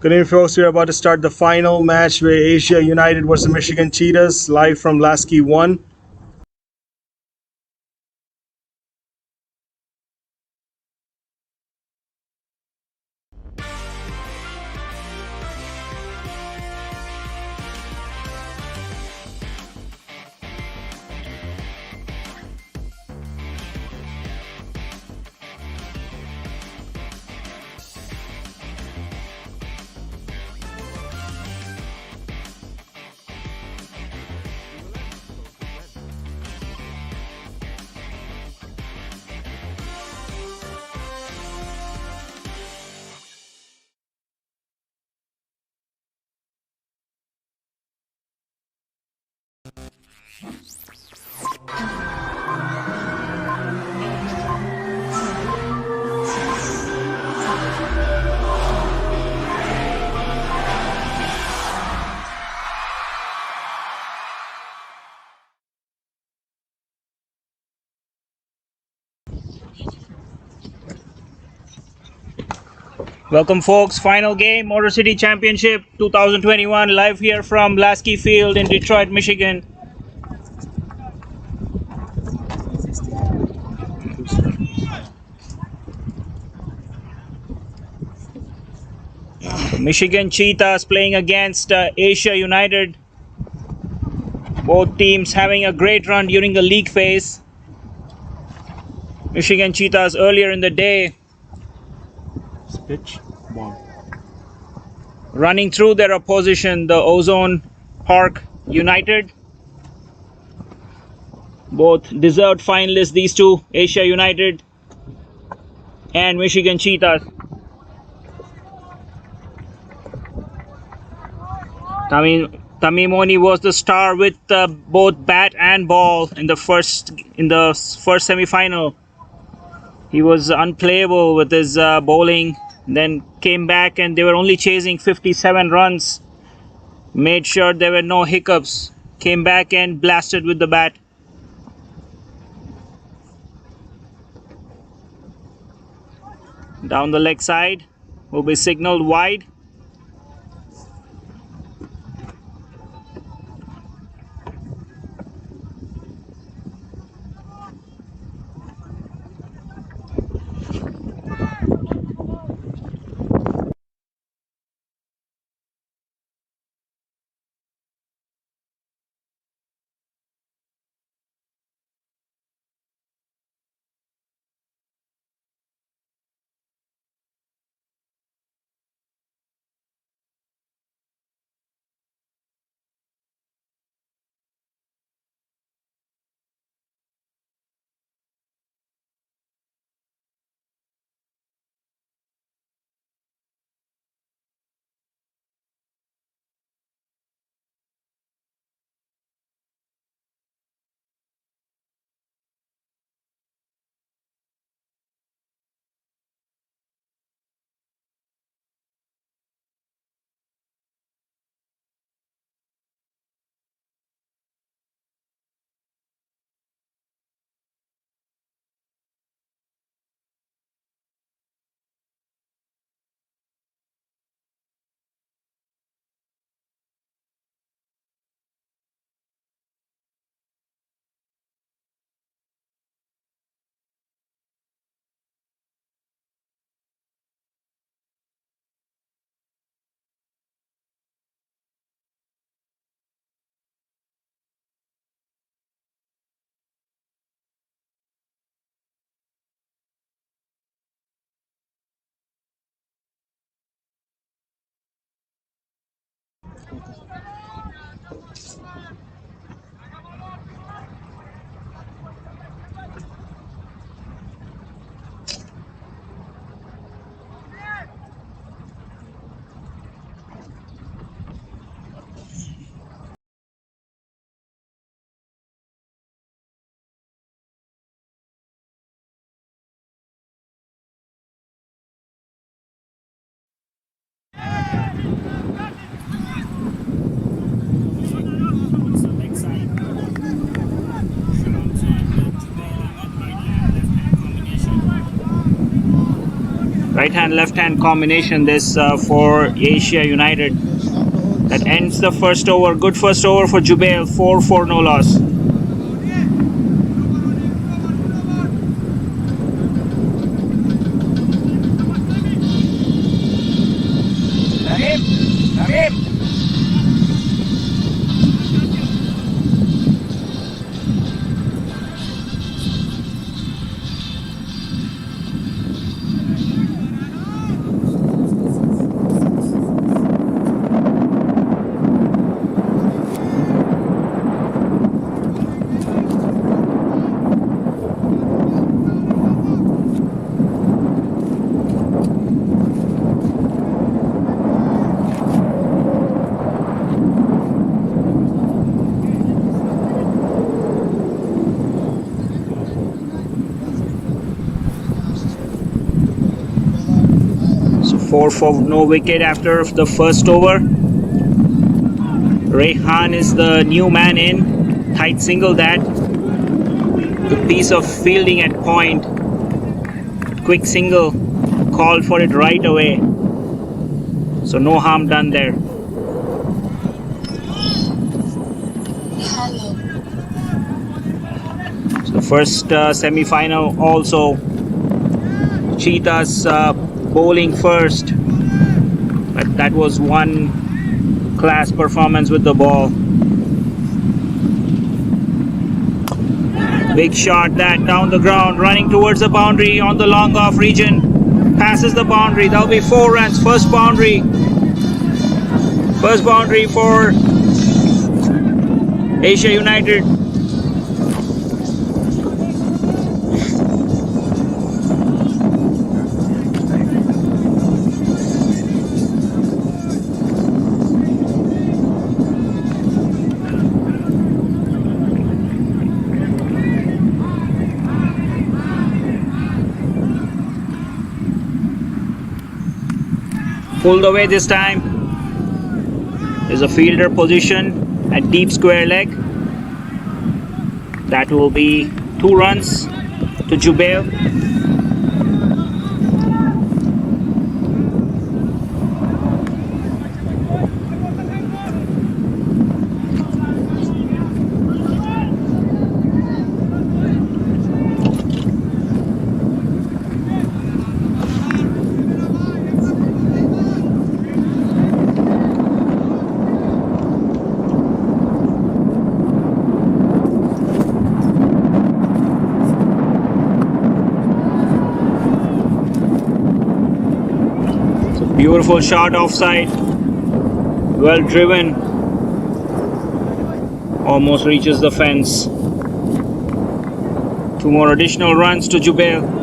Good evening, folks. We're about to start the final match where Asia United versus Michigan Cheetahs, live from Lasky 1. Welcome, folks. Final game, Motor City Championship 2021, live here from Lasky Field in Detroit, Michigan. Michigan Cheetahs playing against Asia United. Both teams having a great run during the league phase. Michigan Cheetahs earlier in the day Pitch 1. running through their opposition, the Ozone Park United. Both deserved finalists, these two, Asia United and Michigan Cheetahs. Tamimoni was the star with both bat and ball in the first semi-final. He was unplayable with his bowling, then came back and they were only chasing 57 runs. Made sure there were no hiccups. Came back and blasted with the bat. Down the leg side will be signaled wide. Right hand, left hand combination this for Asia United. That ends the first over. Good first over for Jubail. 4-4, no loss. So 4-4, no wicket after the first over. Rehan is the new man in. Tight single that. Good piece of fielding at point. Quick single. Called for it right away. So no harm done there. So the first semi-final also. Cheetahs bowling first. But that was one class performance with the ball. Big shot that down the ground, running towards the boundary on the long off region. Passes the boundary. That'll be 4 runs. First boundary. First boundary for Asia United. Pulled away this time. There's a fielder position at deep square leg. That will be 2 runs to Jubail. Beautiful shot offside. Well driven. Almost reaches the fence. 2 more additional runs to Jubail.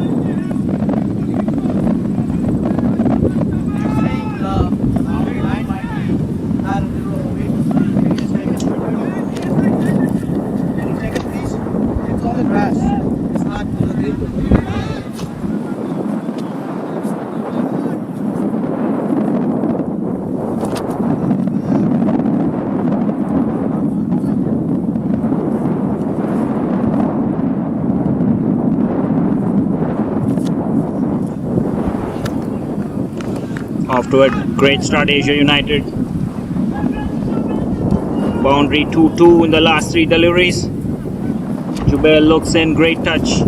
Off to a great start, Asia United. Boundary 2-2 in the last 3 deliveries. Jubail looks in, great touch.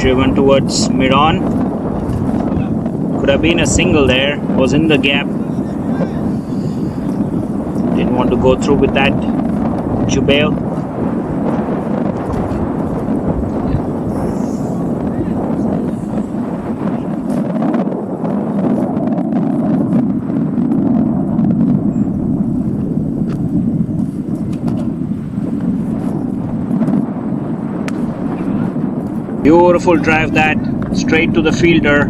Driven towards mid-on. Could have been a single there, was in the gap. Didn't want to go through with that. Jubail. Beautiful drive that, straight to the fielder.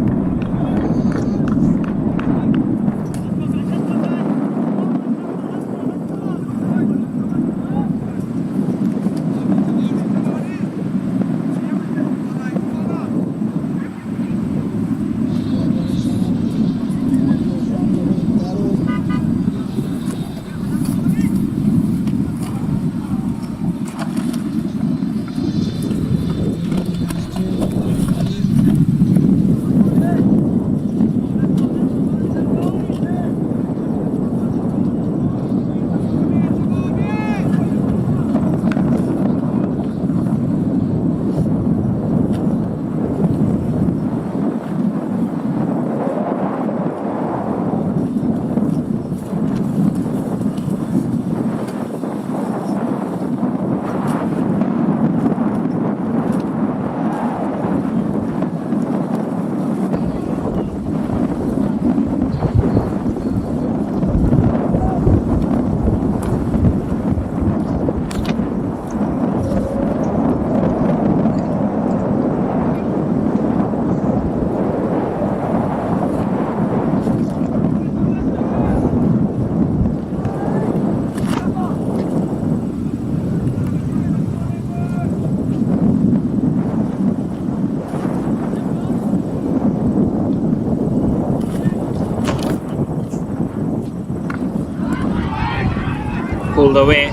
pulled away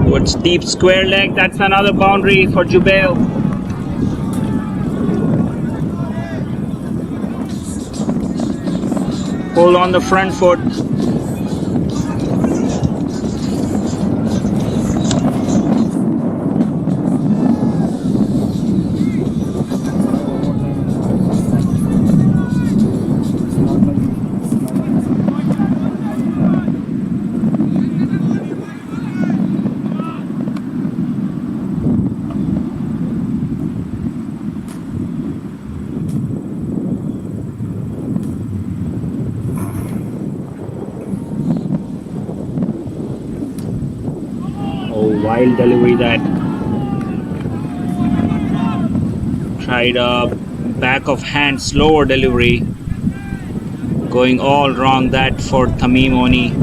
towards deep square leg. That's another boundary for Jubail. Pulled on the front foot. Oh, wild delivery that. Tried a back of hand slower delivery. Going all wrong that for Tamim Oni.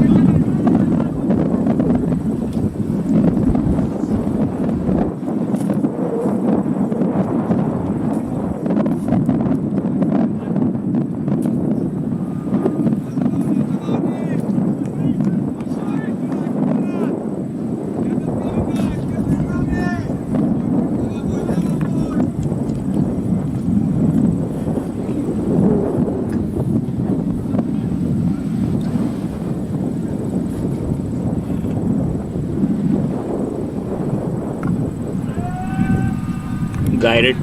Guided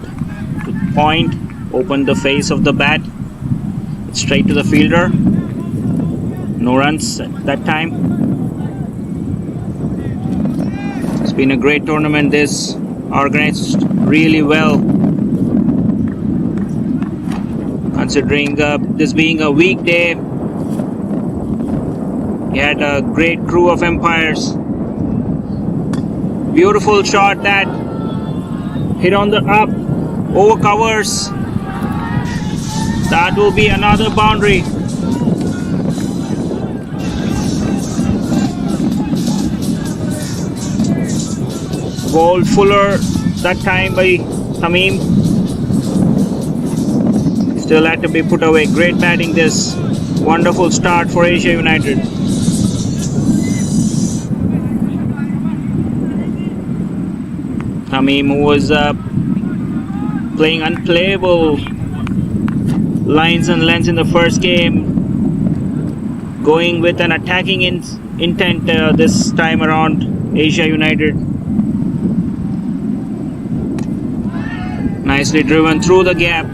to the point, opened the face of the bat, straight to the fielder. No runs at that time. It's been a great tournament. This organized really well, considering this being a weekday. He had a great crew of umpires. Beautiful shot that hit on the up, over covers. That will be another boundary. Ball fuller that time by Tamim. Still had to be put away. Great batting this. Wonderful start for Asia United. Tamim, who was playing unplayable lines and lengths in the first game, going with an attacking intent this time around Asia United. Nicely driven through the gap.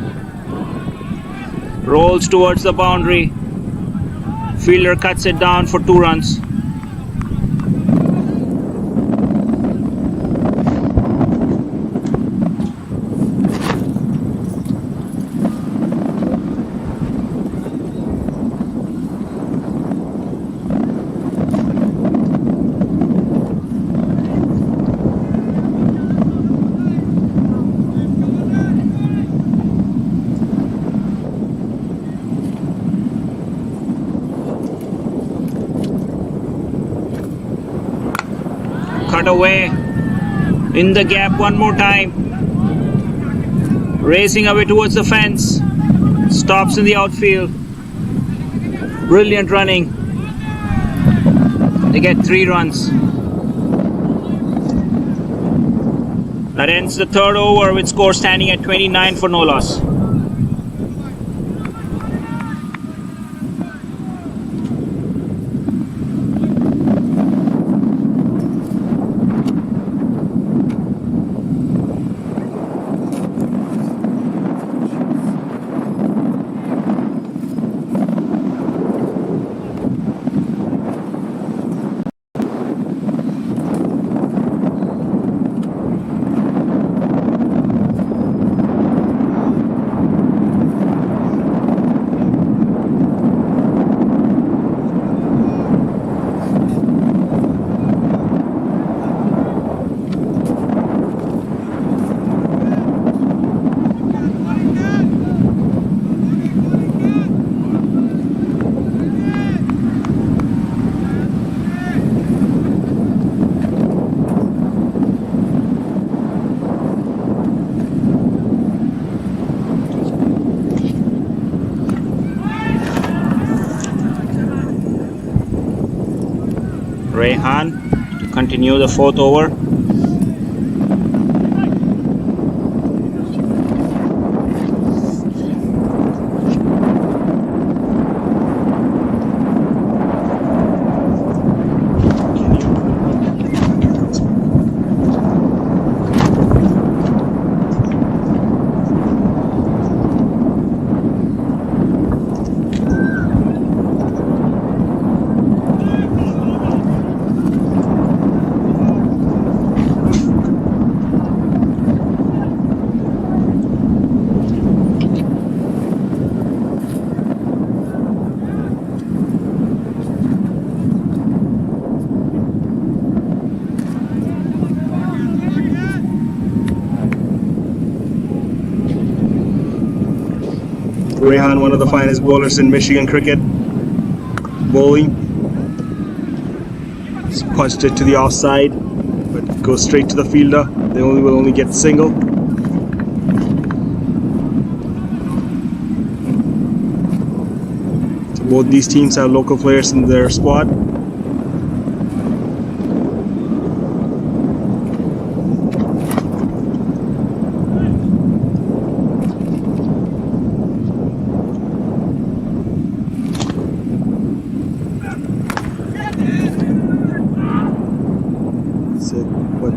Rolls towards the boundary. Fielder cuts it down for 2 runs. Cut away in the gap one more time, racing away towards the fence, stops in the outfield. Brilliant running. They get 3 runs. That ends the 3rd over with score standing at 29 for no loss. Rehan to continue the fourth over. Rehan, one of the finest bowlers in Michigan cricket, bowling. He's punched it to the offside, but goes straight to the fielder. They will only get single. So both these teams have local players in their squad.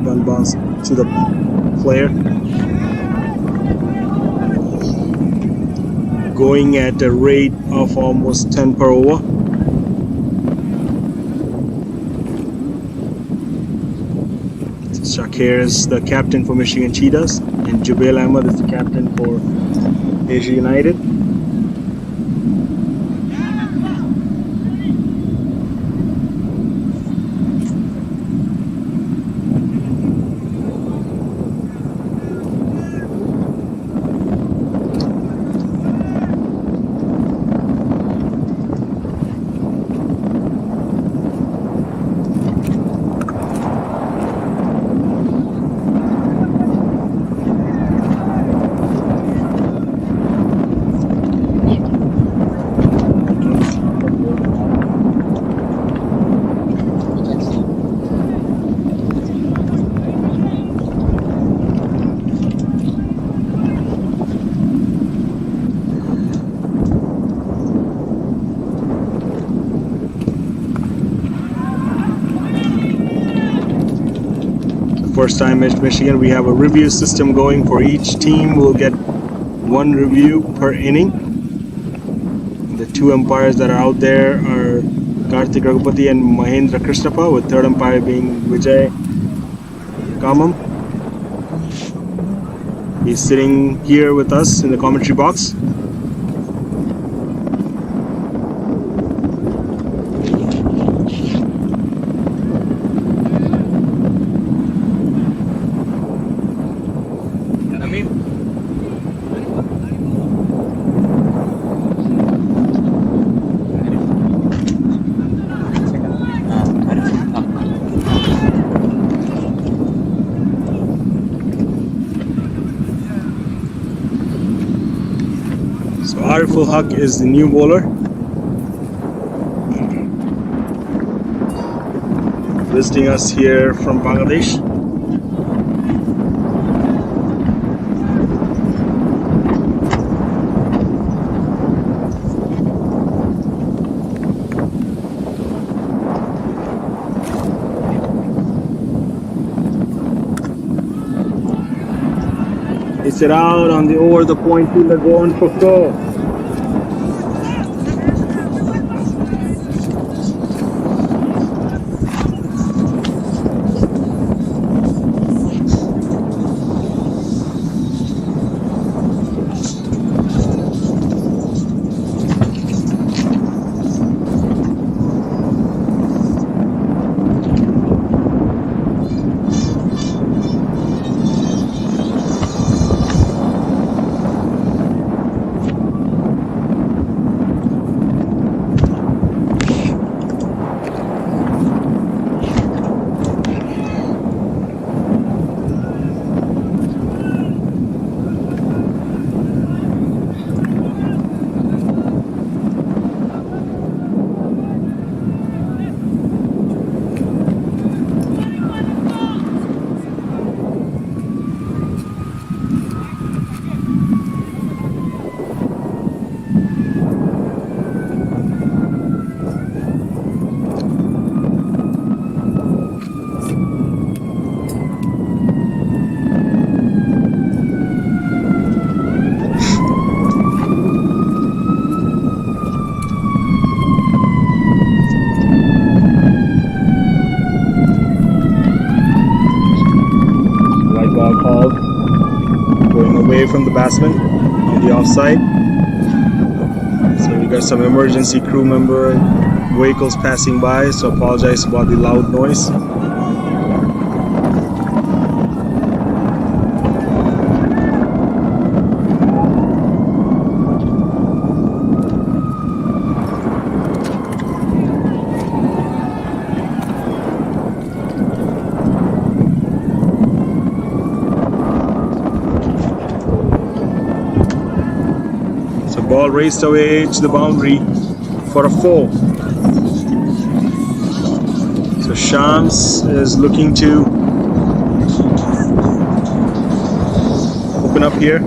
One bounce to the player. Going at a rate of almost 10 per over. Shakir is the captain for Michigan Cheetahs, and Jubail Ahmed is the captain for Asia United. First time at Michigan, we have a review system going for each team. We'll get one review per inning. The two umpires that are out there are Karthik Raghupati and Mahendra Krishnappa, with third umpire being Vijay Kamam. He's sitting here with us in the commentary box. Ariful Haq is the new bowler. Visiting us here from Bangladesh. It's it out on the over the point fielder going for four. ball going away from the batsman on the offside. So we got some emergency crew member vehicles passing by, so apologize about the loud noise. Ball raced away to the boundary for a 4. So Shams is looking to open up here.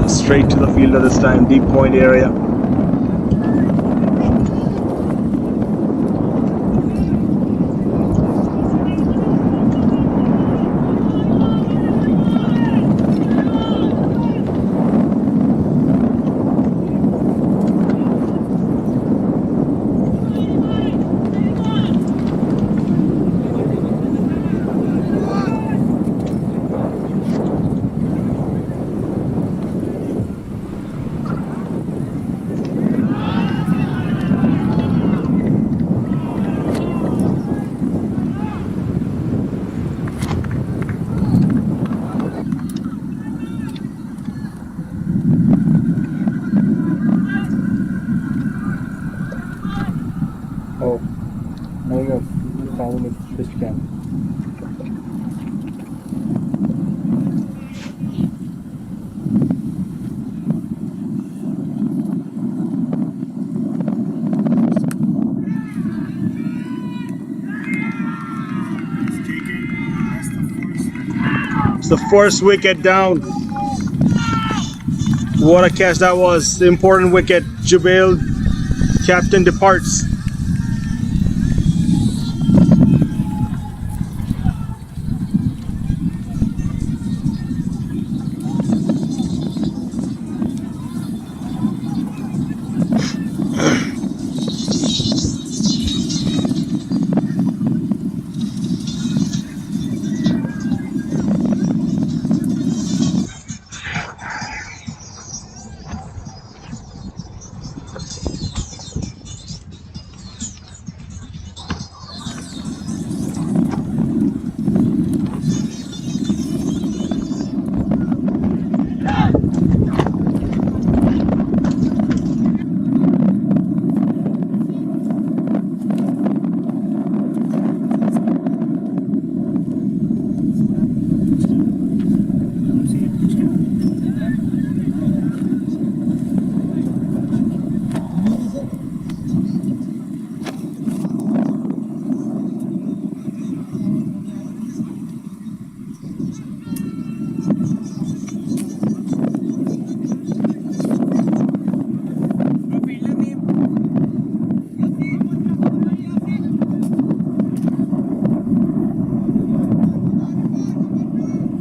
Straight to the fielder this time, deep point area. Oh, I have a problem with this cam. It's the first wicket down. What a catch that was. The important wicket. Jubail, captain, departs.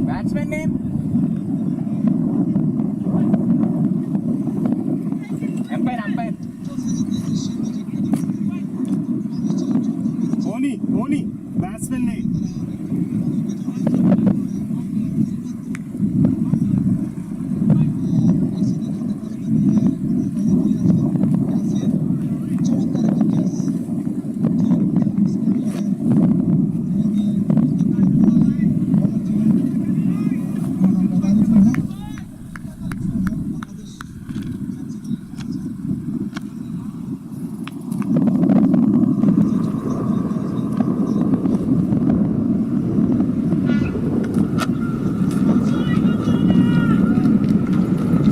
Batsman name.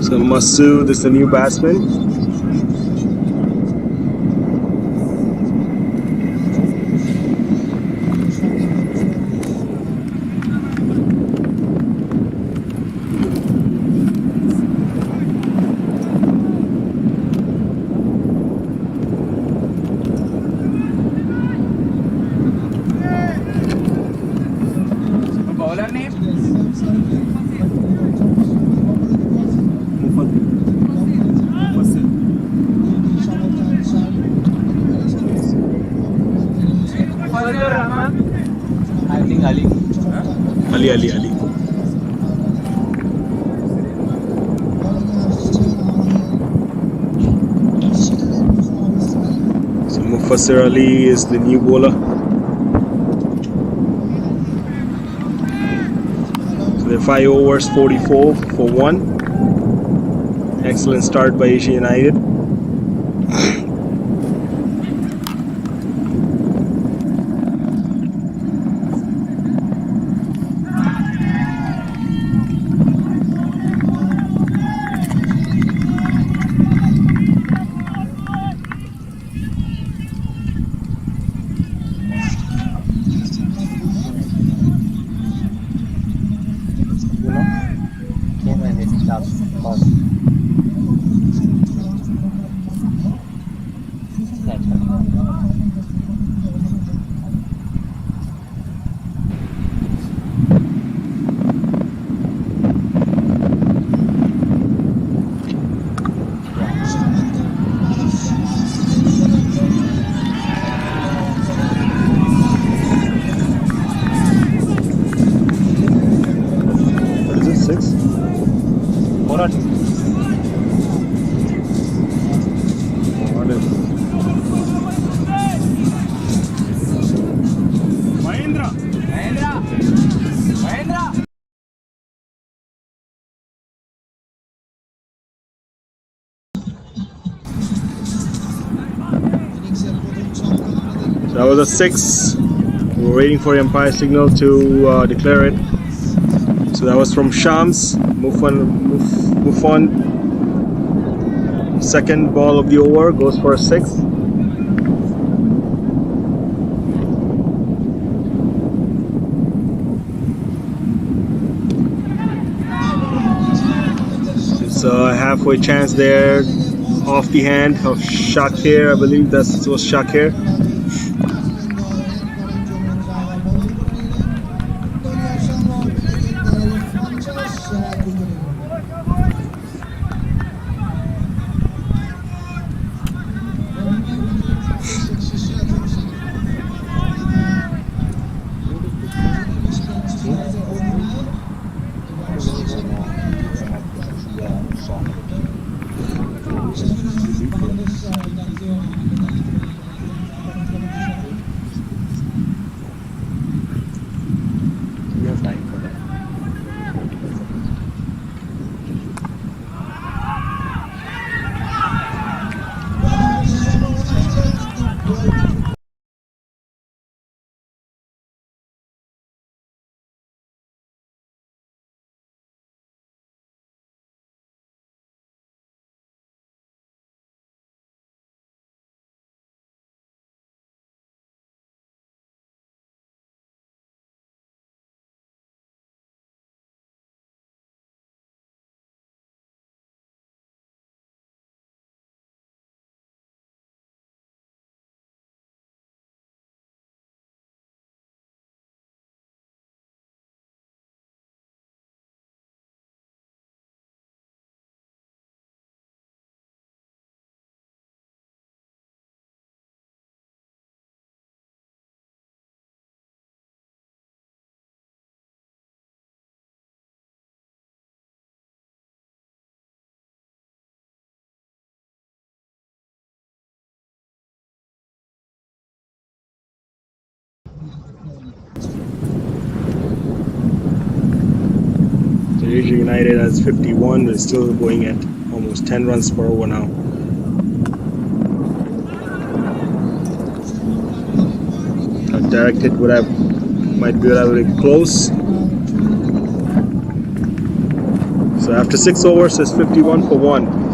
So Masood is the new batsman. Ali. Ali. So Mufassir Ali is the new bowler. So they're 5 overs, 44 for 1. Excellent start by Asia United. Came and it starts fast. That's What is it, 6? What are So that was a 6. We were waiting for umpire signal to declare it. So that was from Shams. Mufon. Second ball of the over goes for a 6. It's a halfway chance there, off the hand of Shakir. I believe that was Shakir. you have time for that? So Asia United has 51. They're still going at almost 10 runs per over now. A direct hit might be relatively close. So after 6 overs, it's 51 for 1.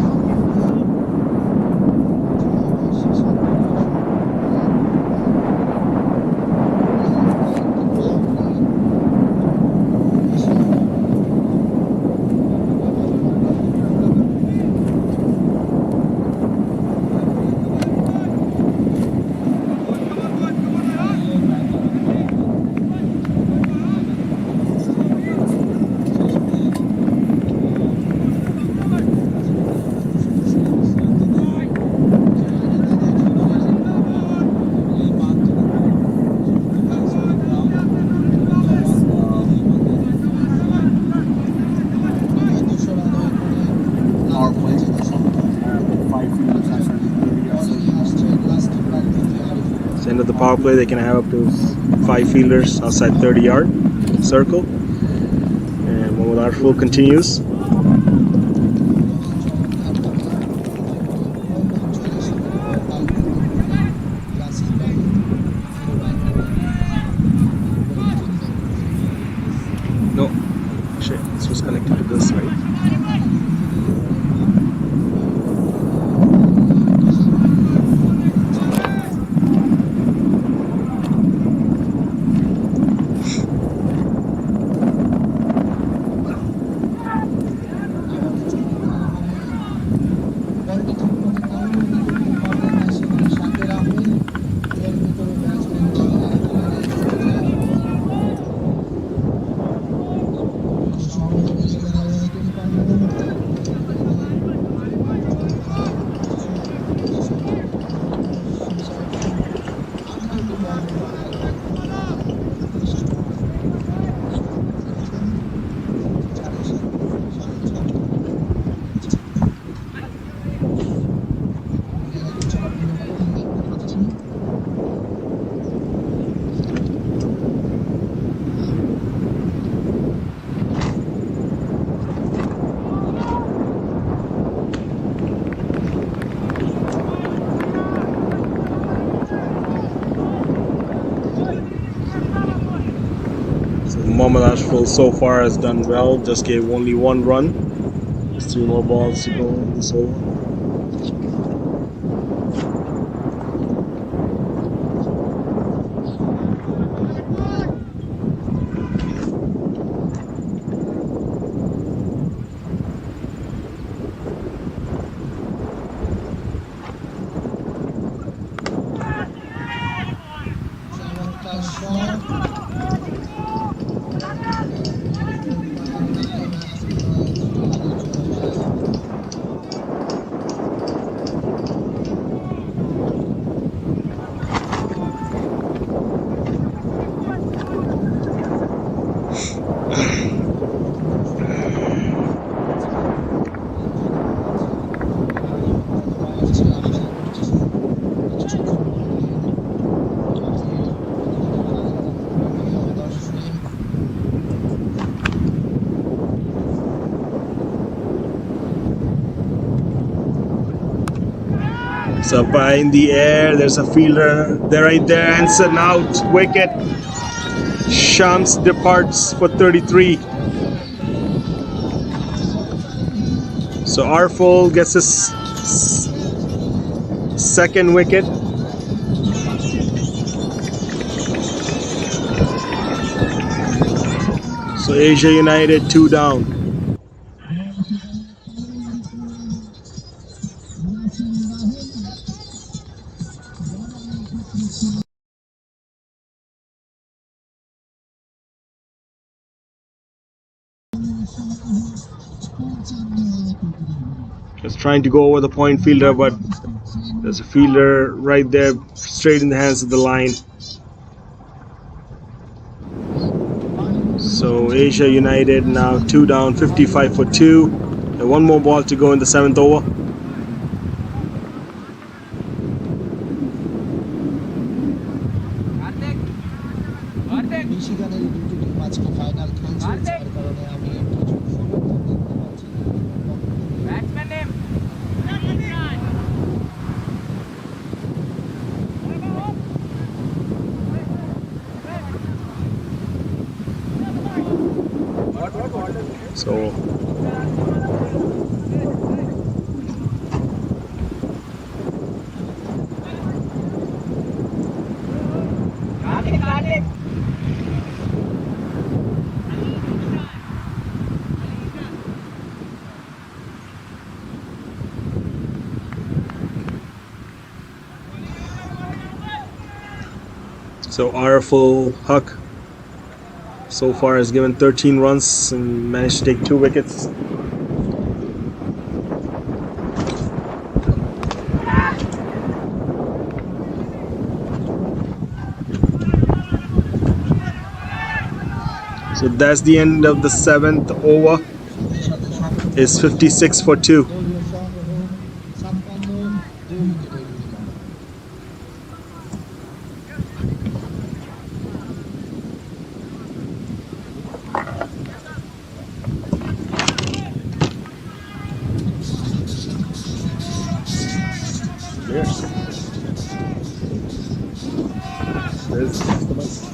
end of the power play, they can have up to 5 fielders outside 30-yard circle. And Mohammad Arful continues. No, shit, this was connected to this, right? Mohammad Ashraf so far has done well, just gave only 1 run. There's 3 more balls to go in this over. It's up high in the air. There's a fielder there, right there, and it's an out. Wicket. Shams departs for 33. So Arful gets his second wicket. So Asia United 2 down. Just trying to go over the point fielder, but there's a fielder right there, straight in the hands of the line. So Asia United now 2 down, 55 for 2. And 1 more ball to go in the 7th over. So Arful Huck so far has given 13 runs and managed to take 2 wickets. So that's the end of the 7th over. It's 56 for 2. There's the bus.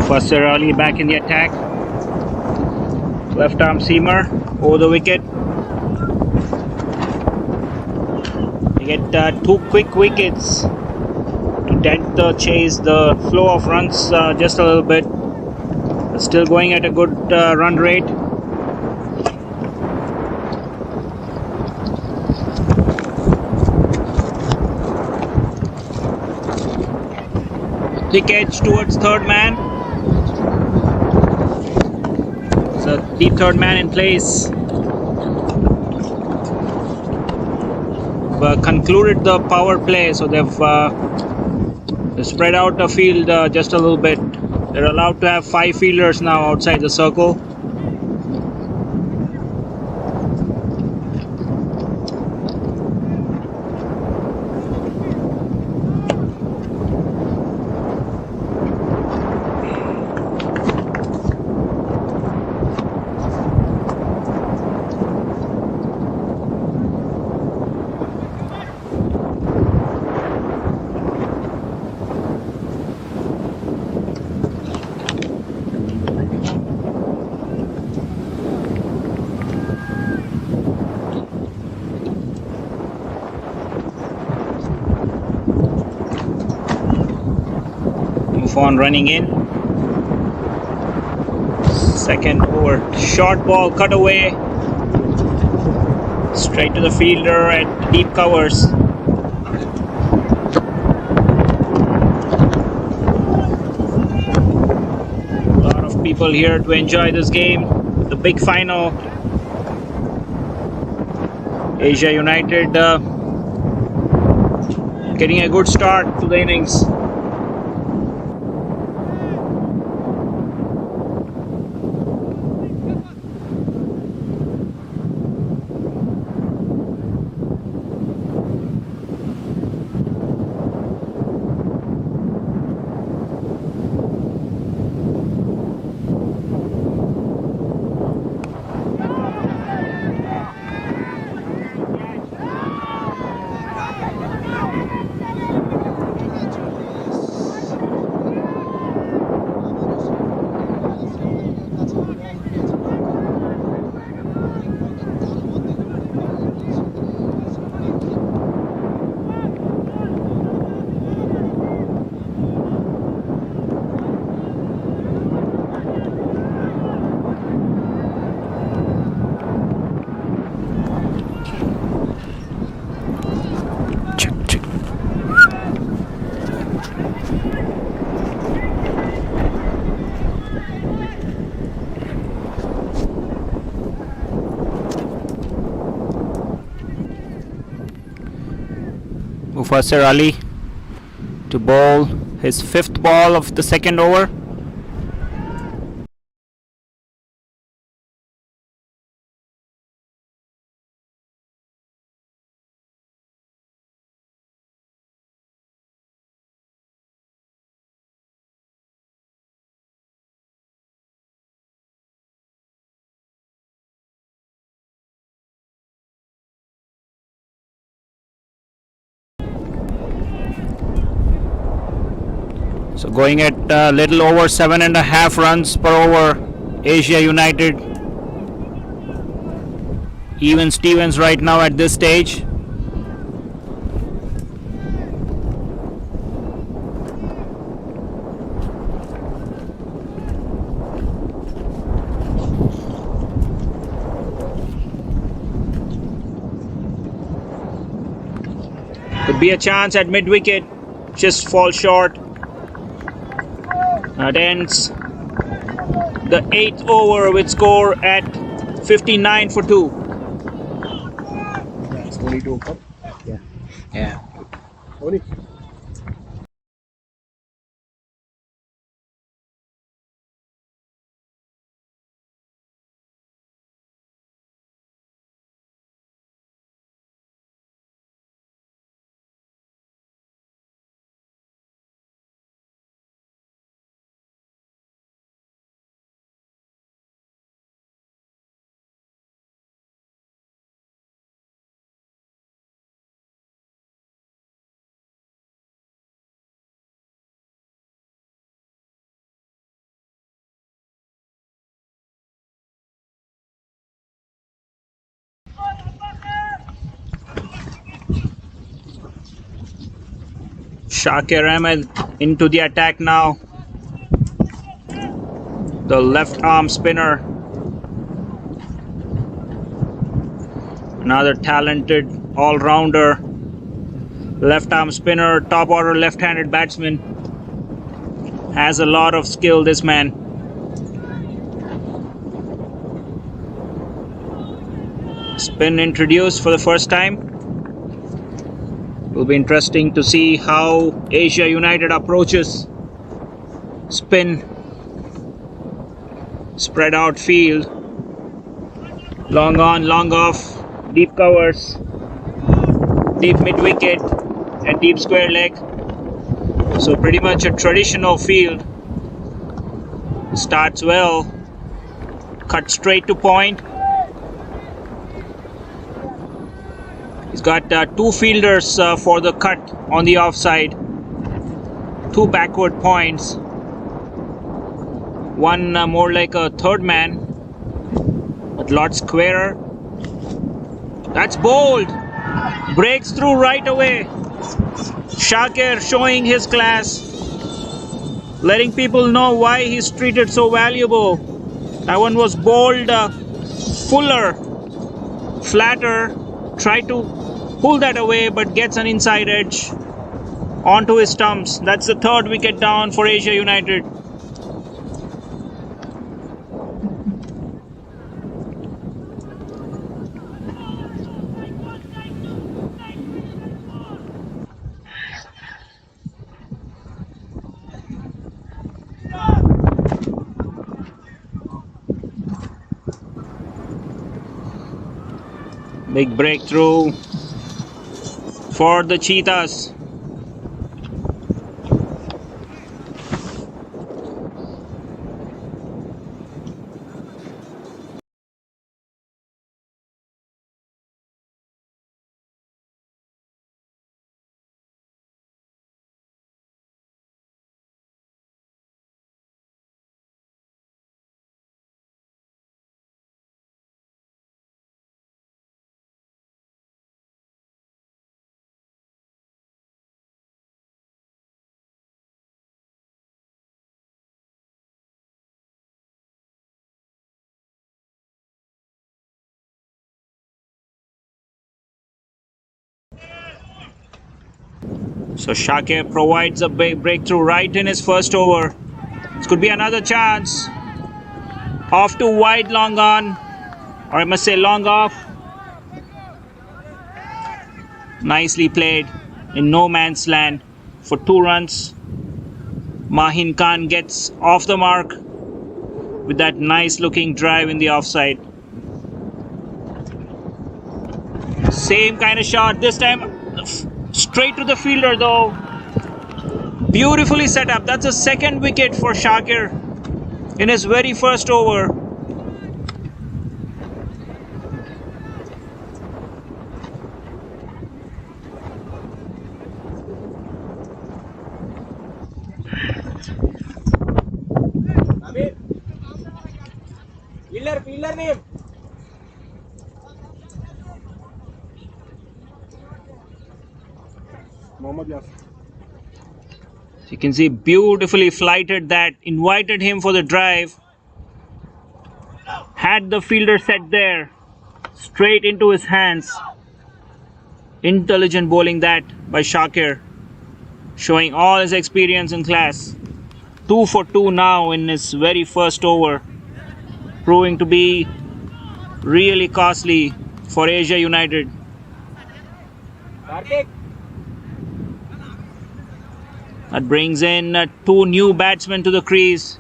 Buster Ali back in the attack. Left arm seamer over the wicket. You get 2 quick wickets to dent the chase, the flow of runs just a little bit. Still going at a good run rate. Thick edge towards third man. There's a deep third man in place. Concluded the power play, so they've spread out the field just a little bit. They're allowed to have 5 fielders now outside the circle. On running in. Second over, short ball cut away, straight to the fielder at deep covers. A lot of people here to enjoy this game, the big final. Asia United getting a good start to the innings. Mufassir Ali to bowl his 5th ball of the second over. So going at a little over 7.5 runs per over, Asia United. Even Stevens right now at this stage. Could be a chance at mid-wicket, just fall short. That ends the 8th over with score at 59 for 2. It's 22 cup. Yeah. Only. Shakir Ahmed into the attack now. The left arm spinner. Another talented all-rounder. Left arm spinner, top order left-handed batsman. Has a lot of skill, this man. Spin introduced for the first time. Will be interesting to see how Asia United approaches spin. Spread out field. Long on, long off. Deep covers. Deep mid wicket and deep square leg. So pretty much a traditional field. Starts well. Cut straight to point. He's got 2 fielders for the cut on the offside. 2 backward points. One more like a third man, but lot squarer. That's bold. Breaks through right away. Shakir showing his class. Letting people know why he's treated so valuable. That one was bold, fuller, flatter. Tried to pull that away, but gets an inside edge onto his stumps. That's the 3rd wicket down for Asia United. Big breakthrough for the Cheetahs. So Shakir provides a big breakthrough right in his first over. This could be another chance. Off to wide, long on, or I must say long off. Nicely played in no man's land for 2 runs. Mahin Khan gets off the mark with that nice looking drive in the offside. Same kind of shot, this time straight to the fielder though. Beautifully set up. That's a 2nd wicket for Shakir in his very first over. Fielder name. You can see beautifully flighted that, invited him for the drive. Had the fielder set there, straight into his hands. Intelligent bowling that by Shakir, showing all his experience and class. 2 for 2 now in his very first over, proving to be Really costly for Asia United. That brings in two new batsmen to the crease.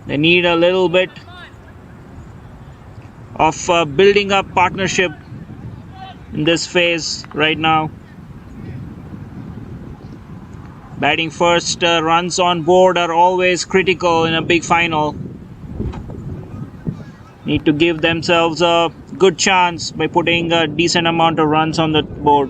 They need a little bit of building up partnership in this phase right now. Batting first, runs on board are always critical in a big final. Need to give themselves a good chance by putting a decent amount of runs on the board.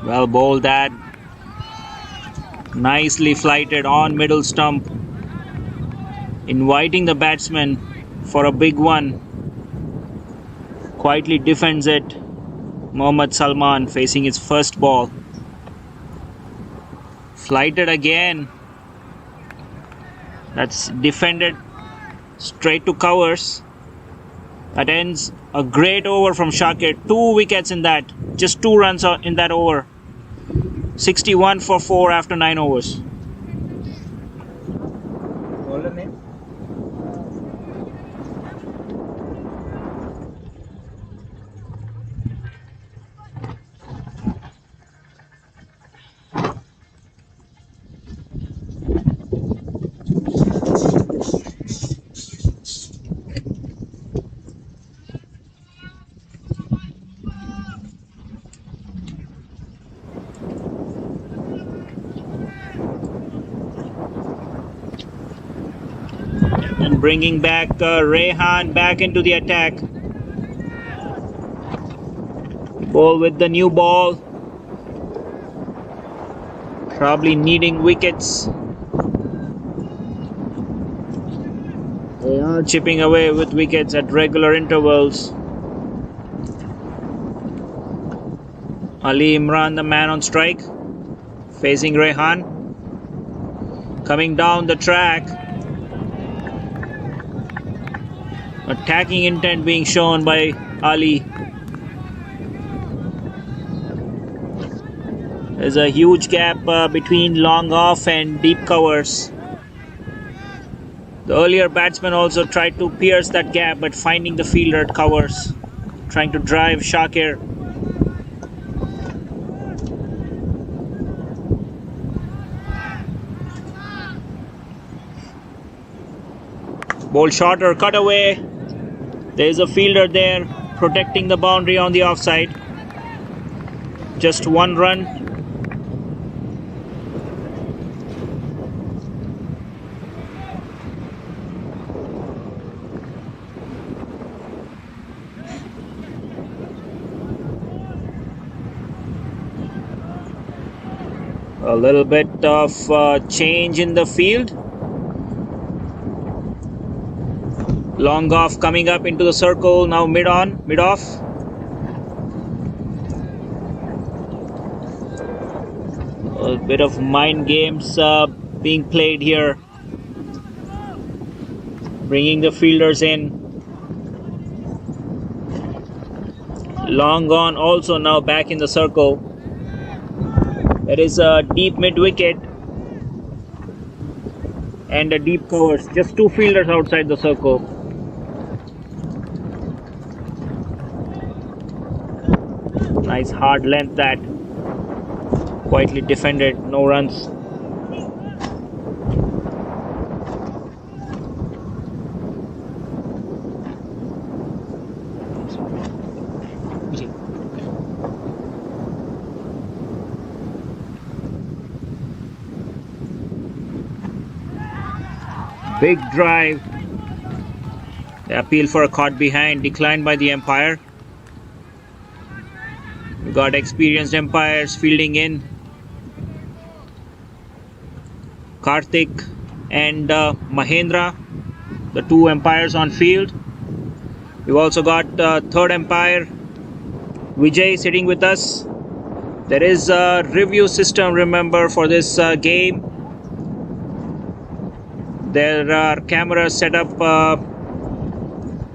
Well bowled that. Nicely flighted on middle stump. Inviting the batsman for a big one. Quietly defends it. Mohammad Salman facing his first ball. Flighted again. That's defended straight to covers. That ends a great over from Shakir. 2 wickets in that. Just 2 runs in that over. 61 for 4 after 9 overs. And bringing back Rehan back into the attack. Ball with the new ball. Probably needing wickets. They are chipping away with wickets at regular intervals. Ali Imran, the man on strike, facing Rehan. Coming down the track. Attacking intent being shown by Ali. There's a huge gap between long off and deep covers. The earlier batsman also tried to pierce that gap, but finding the fielder at covers, trying to drive Shakir. Ball shorter, cut away. There's a fielder there protecting the boundary on the offside. Just 1 run. A little bit of change in the field. Long off coming up into the circle, now mid off. A bit of mind games being played here. Bringing the fielders in. Long gone also now back in the circle. There is a deep mid wicket and a deep covers. Just 2 fielders outside the circle. Nice hard length that. Quietly defended, no runs. Big drive. The appeal for a caught behind declined by the umpire. We got experienced umpires fielding in. Karthik and Mahendra, the 2 umpires on field. We've also got third umpire Vijay sitting with us. There is a review system, remember, for this game. There are cameras set up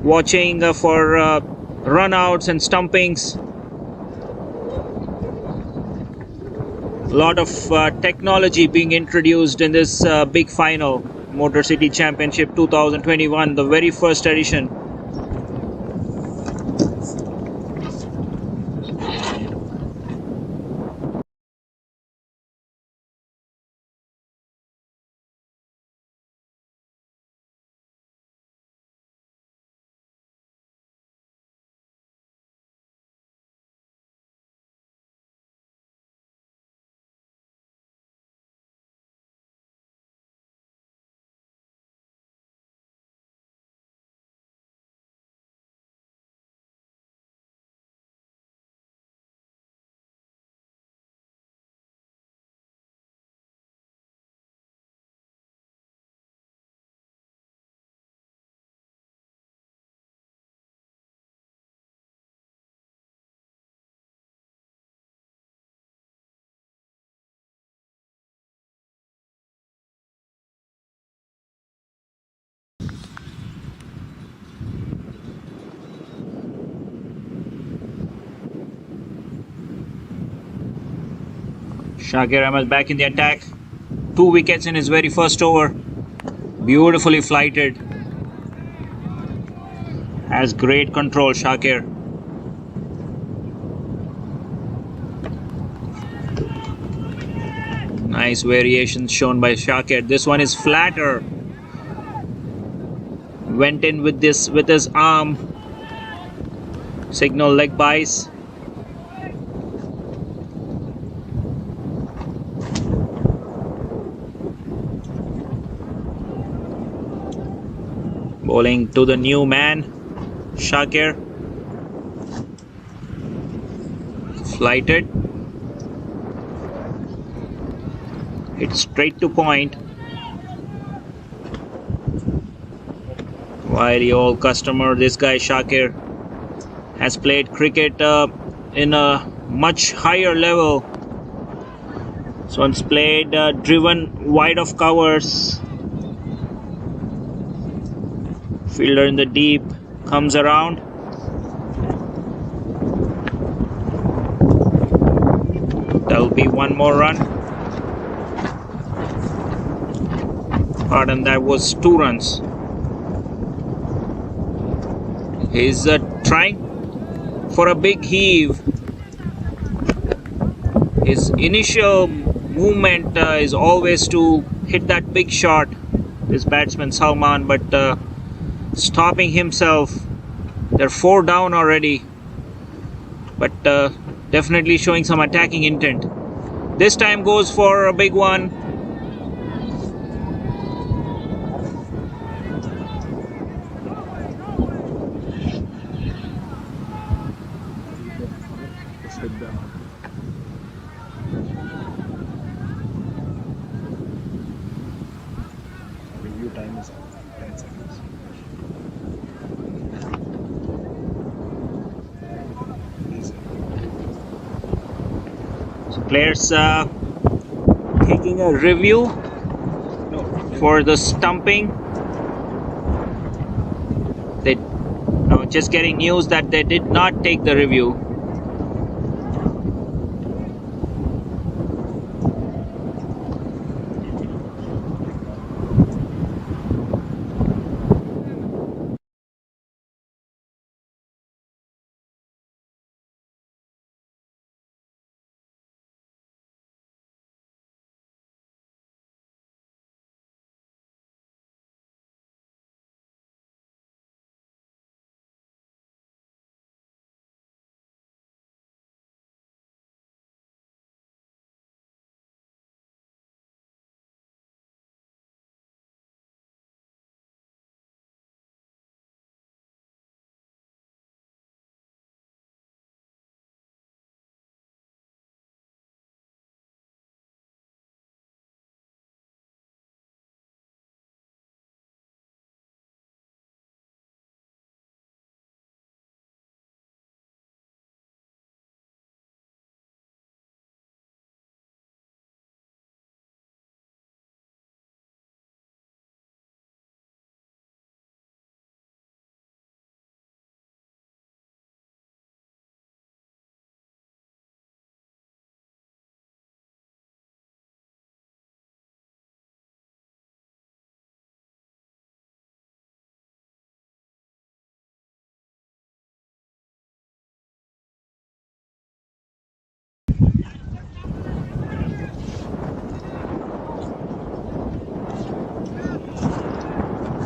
watching for runouts and stumpings. lot of technology being introduced in this big final, Motor City Championship 2021, the very first edition. Shakir Ahmed back in the attack. 2 wickets in his very first over. Beautifully flighted. Has great control, Shakir. Nice variations shown by Shakir. This one is flatter. Went in with this with his arm. Signal leg bias. Bowling to the new man, Shakir. Flighted. Hit straight to point. Very old customer, this guy Shakir has played cricket in a much higher level. So it's played driven wide of covers. Fielder in the deep comes around. There'll be one more run. Pardon, that was 2 runs. He's trying for a big heave. His initial movement is always to hit that big shot, this batsman Salman, but stopping himself. They're 4 down already, but definitely showing some attacking intent. This time goes for a big one. Sit down. Review time is 10 seconds. So players taking a review for the stumping. They just getting news that they did not take the review.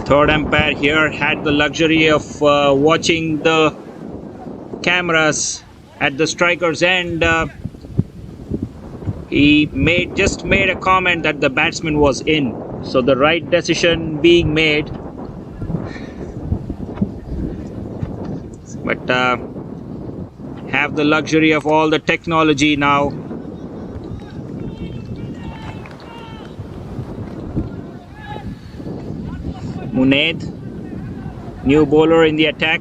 Third umpire here had the luxury of watching the cameras at the striker's end. He just made a comment that the batsman was in. So the right decision being made. But have the luxury of all the technology now. Munaid, new bowler in the attack,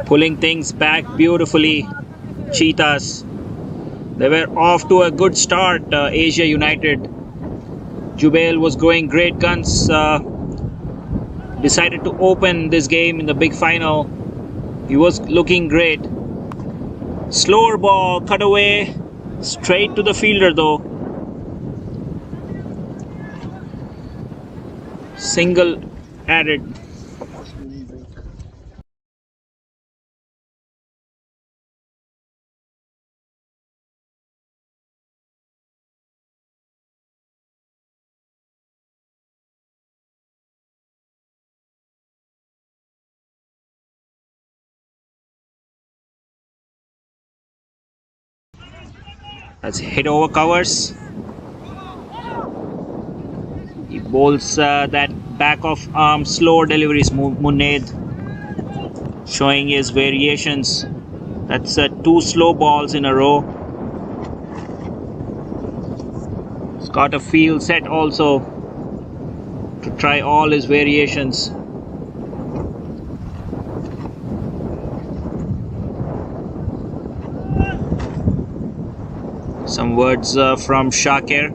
pulling things back beautifully. Cheetahs, they were off to a good start. Asia United, Jubail was going great guns. Decided to open this game in the big final. He was looking great. Slower ball, cut away, straight to the fielder though. Single added. That's hit over covers. He bowls that back of arm slow deliveries. Munaid showing his variations. That's two slow balls in a row. He's got a field set also to try all his variations. Some words from Shakir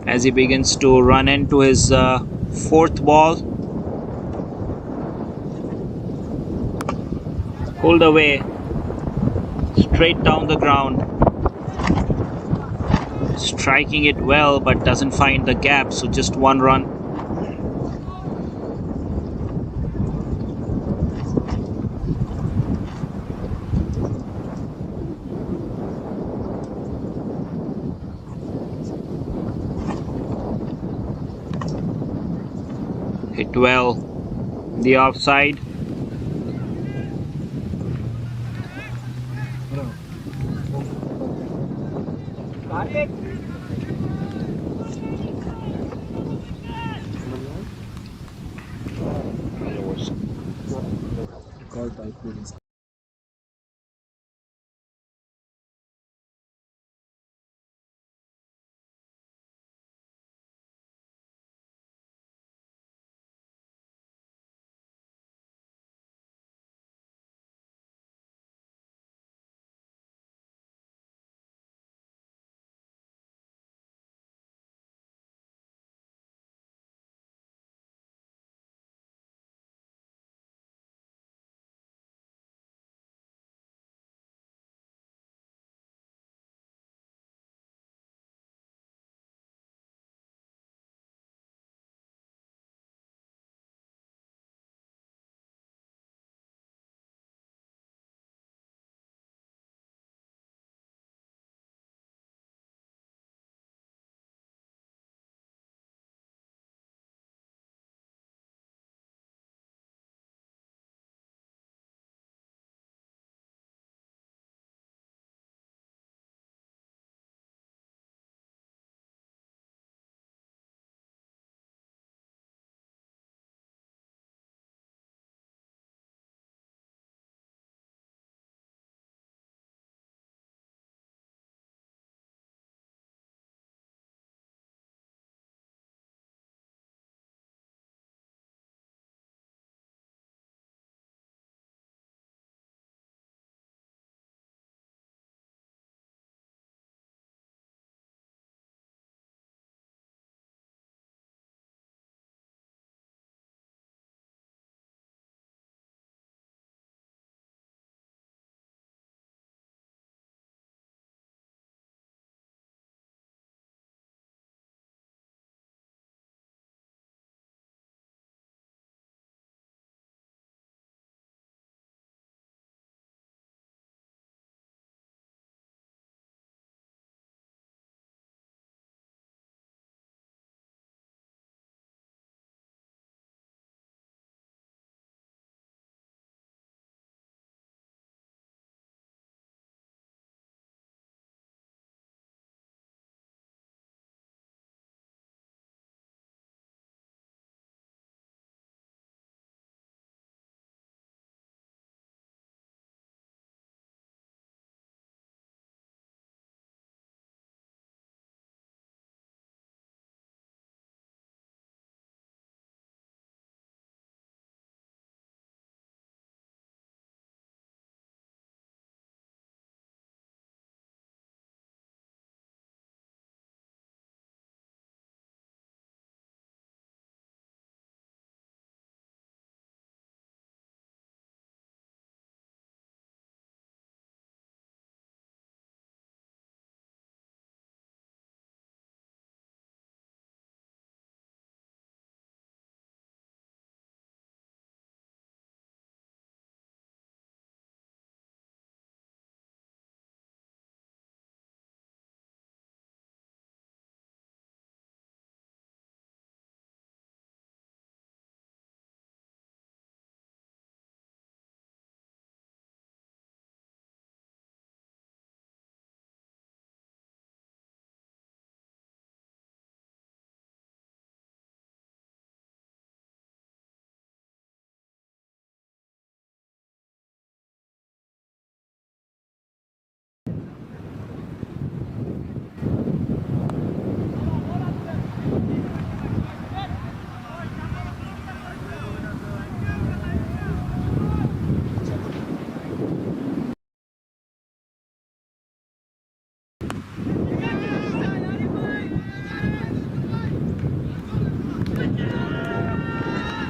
as he begins to run into his fourth ball. Pulled away, straight down the ground. Striking it well, but doesn't find the gap, so just one run. Hit well, the offside. Called by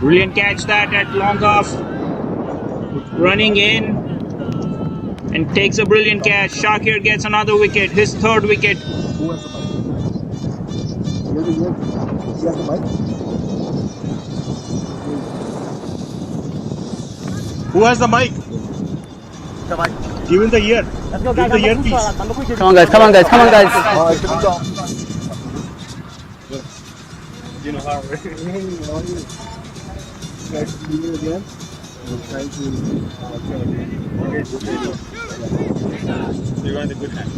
Brilliant catch that at long off. Running in and takes a brilliant catch. Shakir gets another wicket, his third wicket. Who has the mic? He has the mic? Who has the mic? The mic. Give him the ear. Let's go, Give guys. the earpiece. Come on guys, come on guys, come on guys. You know how. Guys, see you again. We're trying to You're in a good hand.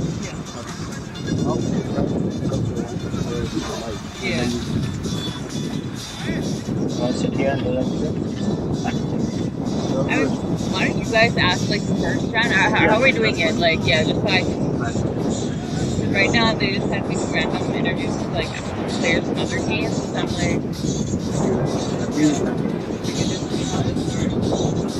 Sit here and Why don't you guys ask like the first round? How are we doing it? Like, yeah, just like right now they just sent me some random interviews with like players from other teams. So I'm like, we can just see how this works.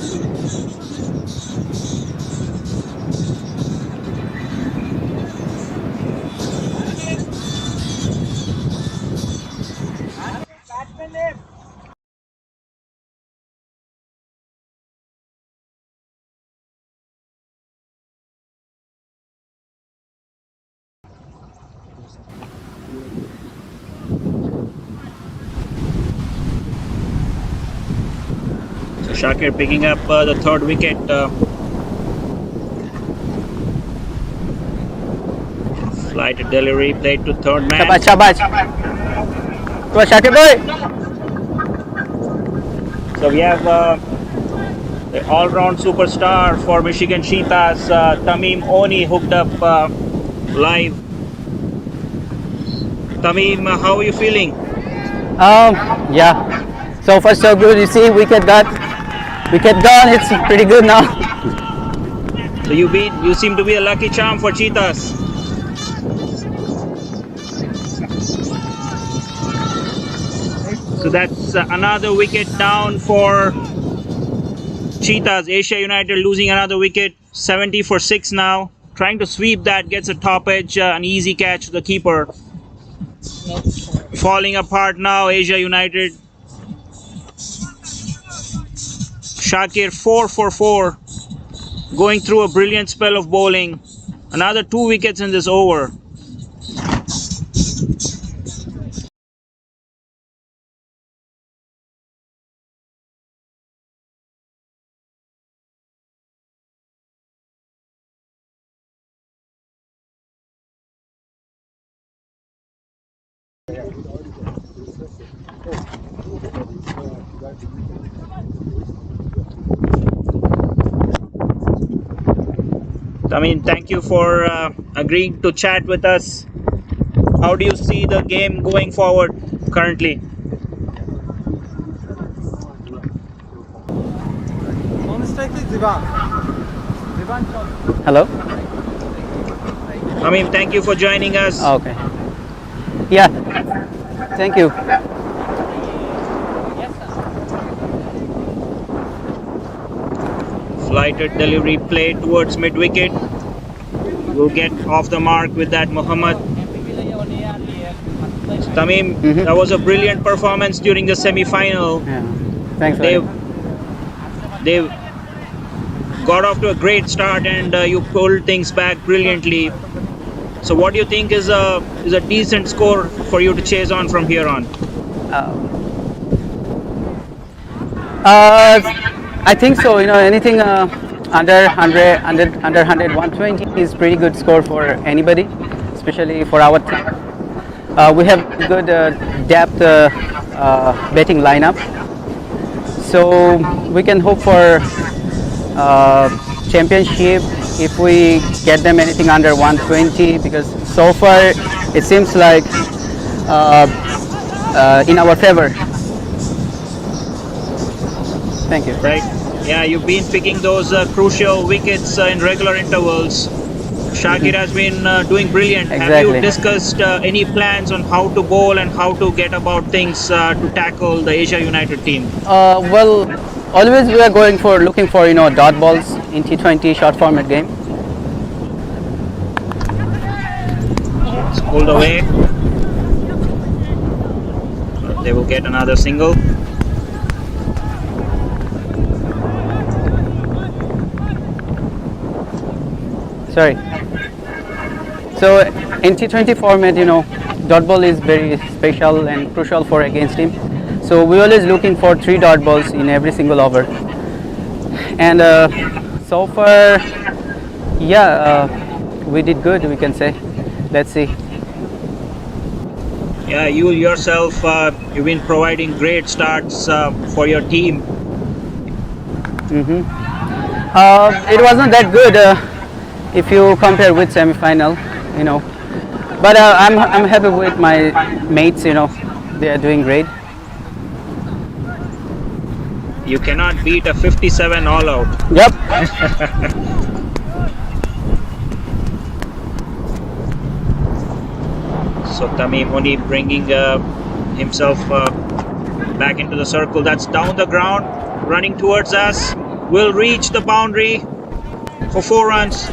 So Shakir picking up the third wicket. Flight delivery played to third man. Shabash, shabash. Come on, Shakir boy. So we have the all-round superstar for Michigan Cheetahs, Tamim Oni, hooked up live. Tamim, how are you feeling? Yeah. So far so good. You see, wicket gone. It's pretty good now. So you seem to be a lucky charm for Cheetahs. So that's another wicket down for Cheetahs. Asia United losing another wicket, 70 for 6 now. Trying to sweep that, gets a top edge, an easy catch to the keeper. Falling apart now, Asia United. Shakir 4 for 4, going through a brilliant spell of bowling. Another 2 wickets in this over. I mean, thank you for agreeing to chat with us. How do you see the game going forward currently? Hello. I mean, thank you for joining us. Okay. Yeah. Thank you. Flighted delivery play towards mid wicket. Will get off the mark with that, Muhammad. Tamim, that was a brilliant performance during the semi-final. Yeah. Thanks. They got off to a great start, and you pulled things back brilliantly. So, what do you think is a decent score for you to chase on from here on? I think so. You know, anything under 100, under 100, 120 is pretty good score for anybody, especially for our team. We have good depth batting lineup, so we can hope for championship if we get them anything under 120, because so far it seems like in our favor. Thank you. Right. Yeah, you've been picking those crucial wickets in regular intervals. Shakir has been doing brilliant. Have Exactly. you discussed any plans on how to bowl and how to get about things to tackle the Asia United team? Well, always we are looking for dot balls in T20 short format game. It's pulled away. They will get another single. Sorry. So in T20 format, dot ball is very special and crucial for against him. So we always looking for 3 dot balls in every single over. And so far, yeah, we did good, we can say. Let's see. Yeah, you yourself, you've been providing great starts for your team. It wasn't that good if you compare with semi-final, But I'm happy with my mates, they are doing great. You cannot beat a 57 all out. Yep. So Tamim only bringing himself back into the circle. That's down the ground, running towards us. Will reach the boundary for 4 runs.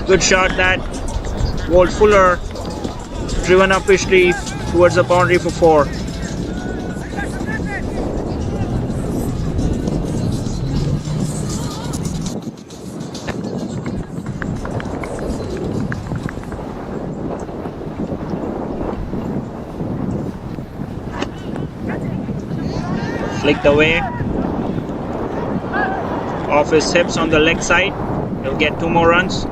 Good shot that. Walt Fuller driven upishly towards the boundary for 4. Flicked away off his hips on the leg side. He'll get 2 more runs.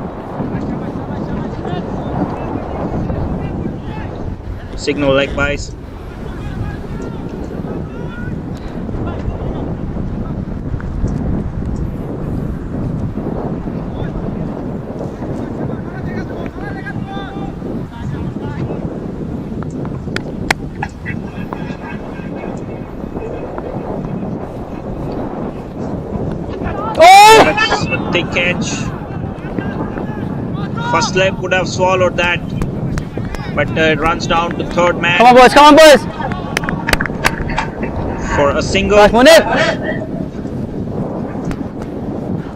Signal leg byes. That's a thick catch. First leg would have swallowed that, but it runs down to third man. Come on, boys! For a single. Nice, Munir!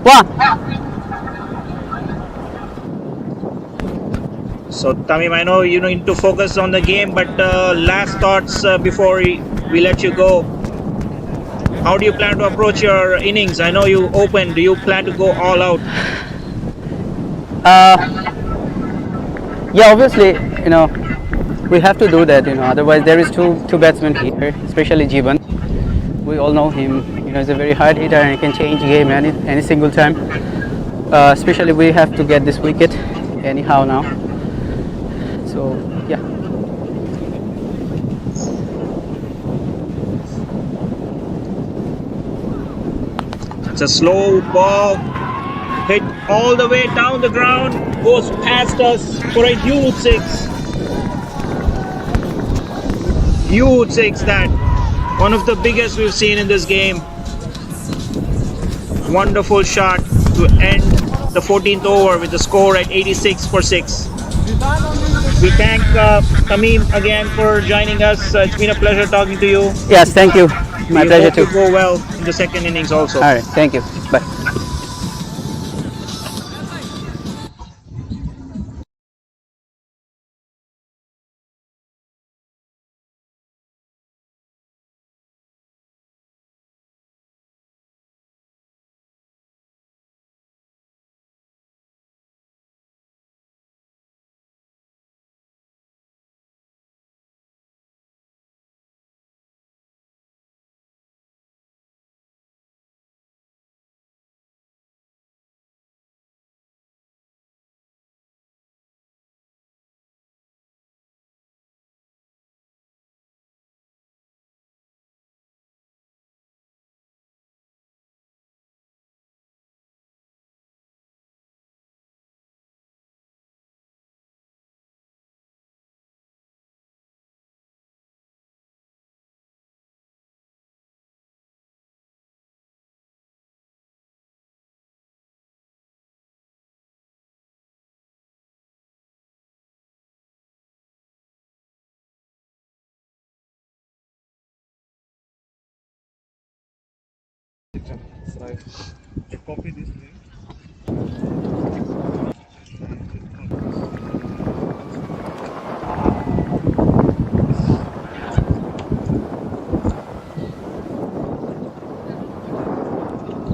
One! So Tamim, I know you need to focus on the game, but last thoughts before we let you go. How do you plan to approach your innings? I know you opened. Do you plan to go all out? Yeah, obviously, we have to do that, otherwise there is two batsmen here, especially Jivan. We all know him, he's a very hard hitter and he can change game any single time. Especially we have to get this wicket anyhow now. So, yeah. It's a slow ball, hit all the way down the ground, goes past us for a huge 6. Huge 6 that. One of the biggest we've seen in this game. Wonderful shot to end the 14th over with the score at 86 for 6. We thank Tamim again for joining us. It's been a pleasure talking to you. Yes, thank you. My pleasure hope too. you go well in the second innings also. All right, thank you. Bye. Copy this link.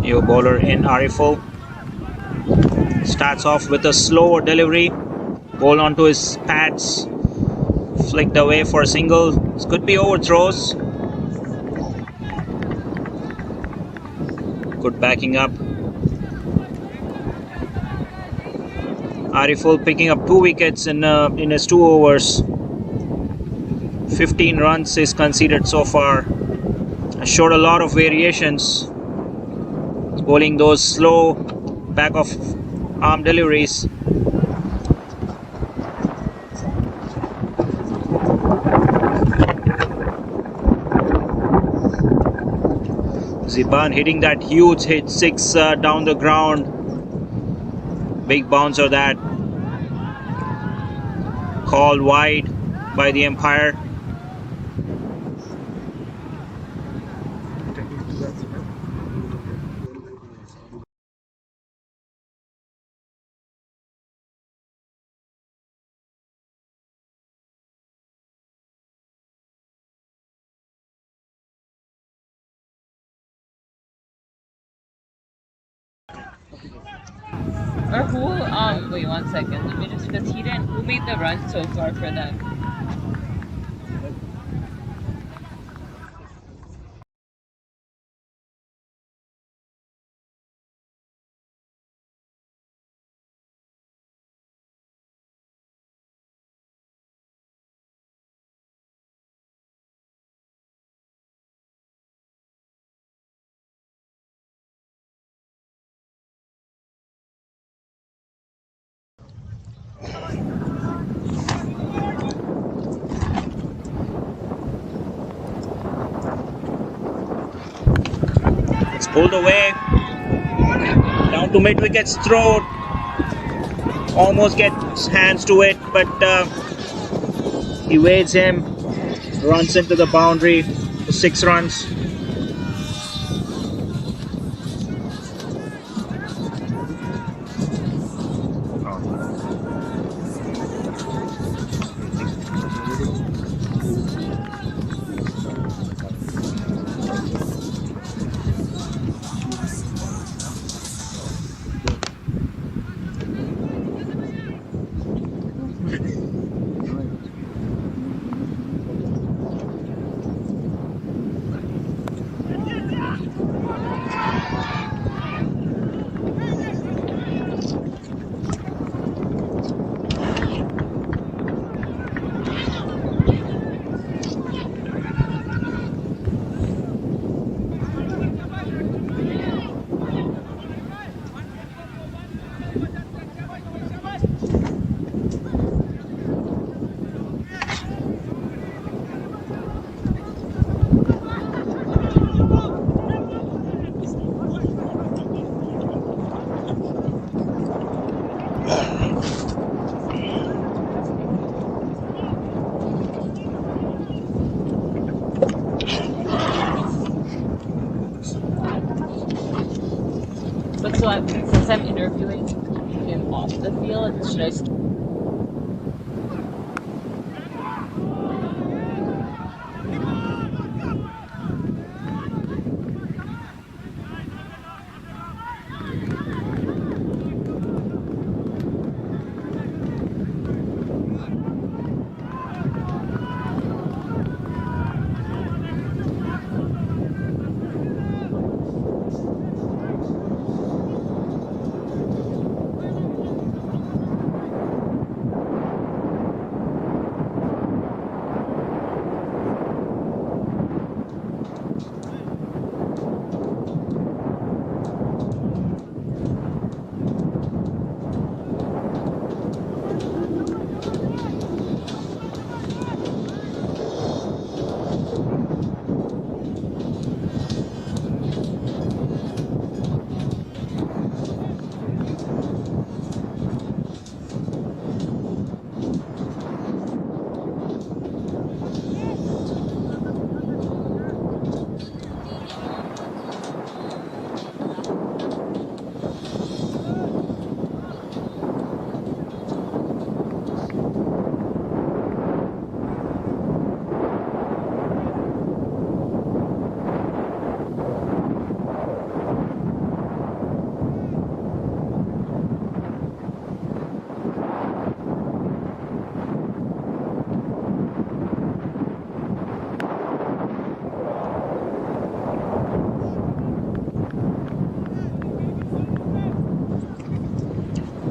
Your bowler in Ariful. Starts off with a slow delivery. Ball onto his pads. Flicked away for a single. This could be overthrows. Good backing up. Ariful picking up 2 wickets in his 2 overs. 15 runs is conceded so far. Showed a lot of variations. Bowling those slow back of arm deliveries. Ziban hitting that huge hit 6 down the ground. Big bouncer that. Called wide by the umpire. Or who, wait 1 second, let me just, because who made the run so far for them? It's pulled away. Down to mid wicket's throat. Almost gets hands to it, but evades him. Runs into the boundary for 6 runs. But so since I'm interviewing him off the field, should I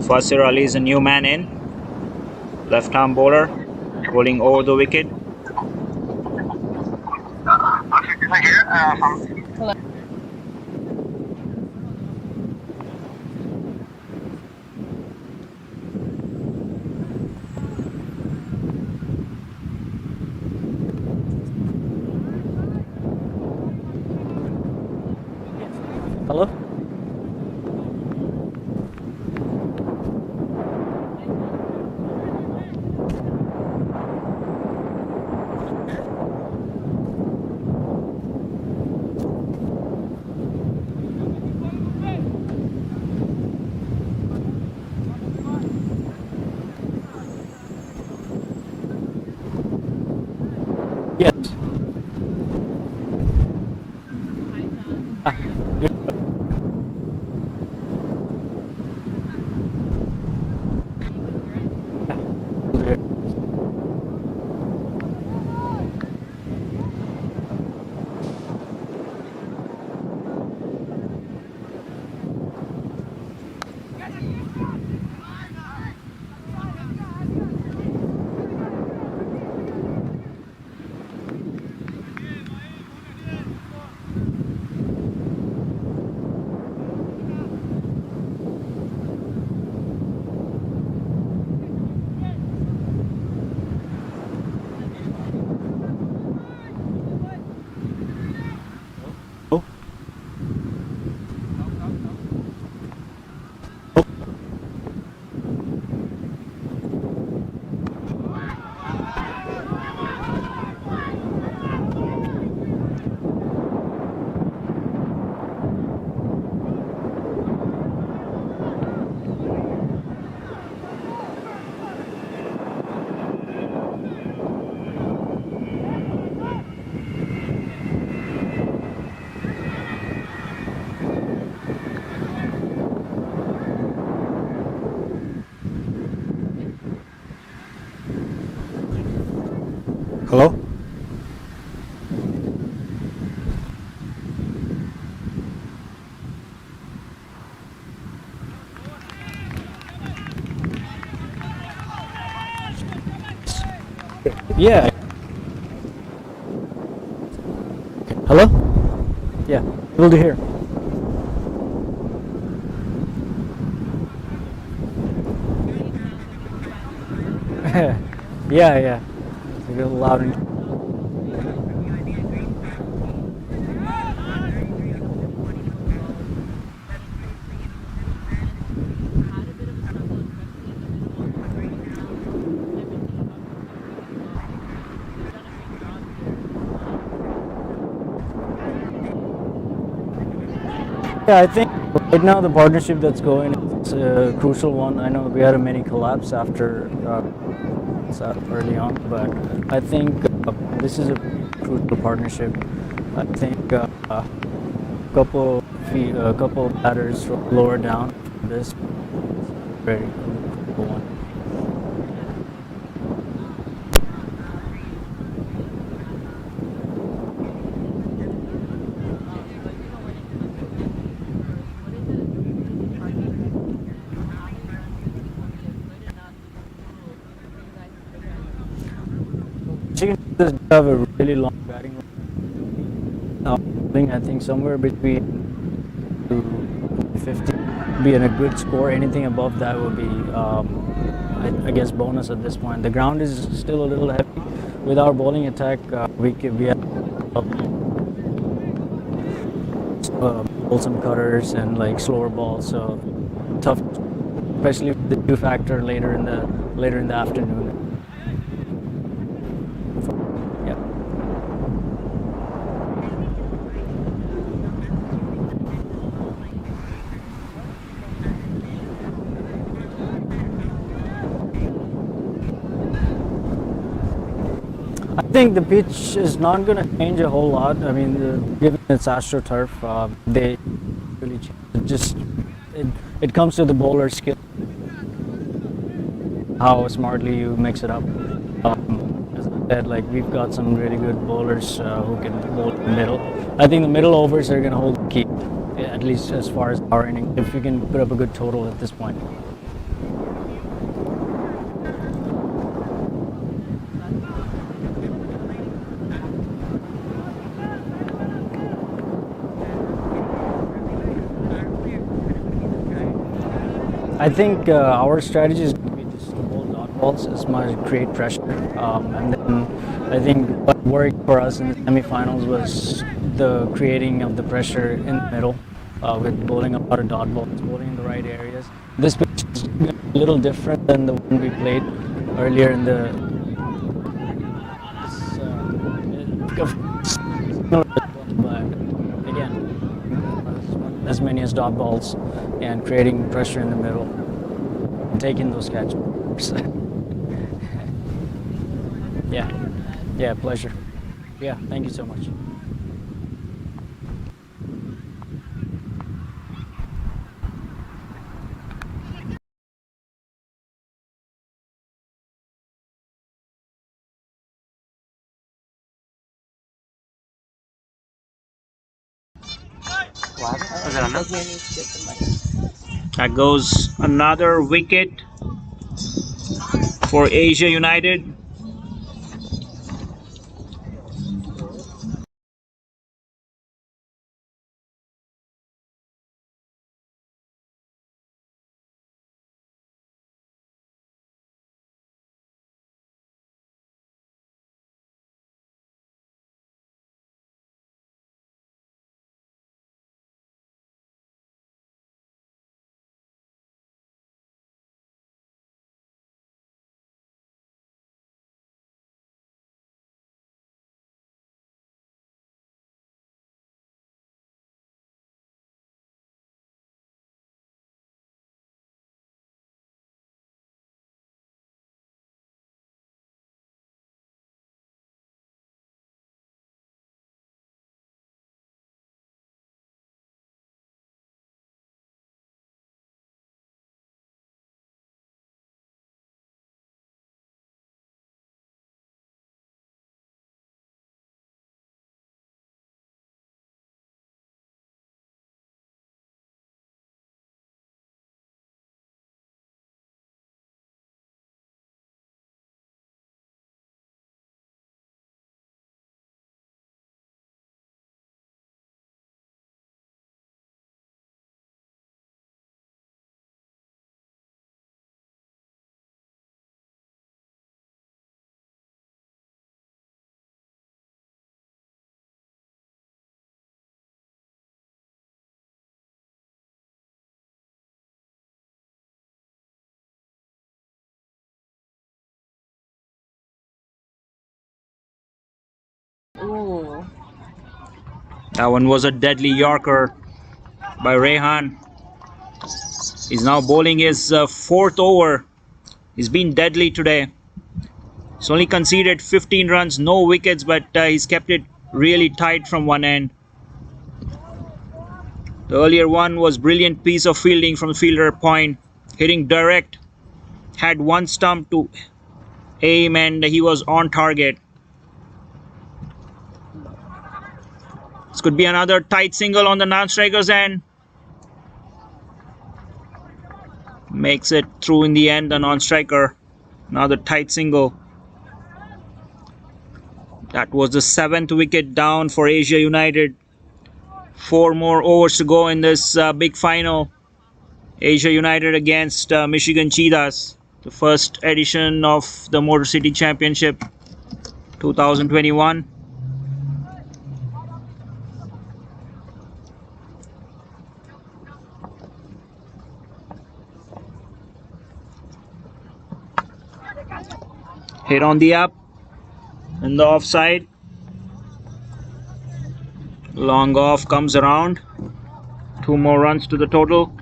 Fasir Ali is a new man in. Left arm bowler, bowling over the wicket. Hello? Yes. Hello? Yeah. Hello? Yeah. Able to hear. Yeah, yeah. It's a little loud and yeah, I think right now the partnership that's going is a crucial one. I know we had a mini collapse after early on, but I think this is a crucial partnership. I think a couple batters lower down from this very crucial one. Chicken does have a really long batting line. I think somewhere between 50 be in a good score. Anything above that would be, I guess, bonus at this point. The ground is still a little heavy. With our bowling attack, we have bowl some cutters and like slower balls. So tough, especially with the two factor later in the afternoon. Yeah. I think the pitch is not going to change a whole lot. I mean, given it's AstroTurf, they really change. It comes to the bowler skill, how smartly you mix it up. As I said, like we've got some really good bowlers who can bowl in the middle. I think the middle overs are going to hold the key, at least as far as our inning. If you can put up a good total at this point. I think our strategy is going to be just to bowl dot balls as much, create pressure, and then I think what worked for us in the semifinals was the creating of the pressure in the middle with bowling a lot of dot balls, bowling in the right areas. This pitch is gonna be a little different than the one we played earlier in the. Of course, similar as well, but again, as many as dot balls and creating pressure in the middle, taking those catches. Yeah, yeah, pleasure. Yeah, thank you so much. That goes another wicket for Asia United. Ooh. That one was a deadly Yorker by Rehan. He's now bowling his fourth over. He's been deadly today. He's only conceded 15 runs, no wickets, but he's kept it really tight from one end. The earlier one was brilliant piece of fielding from the fielder point, hitting direct, had one stump to aim and he was on target. This could be another tight single on the non-striker's end. Makes it through in the end, the non-striker. Another tight single. That was the 7th wicket down for Asia United. 4 more overs to go in this big final. Asia United against Michigan Cheetahs. The first edition of the Motor City Championship 2021. Hit on the up in the offside. Long off comes around. 2 more runs to the total.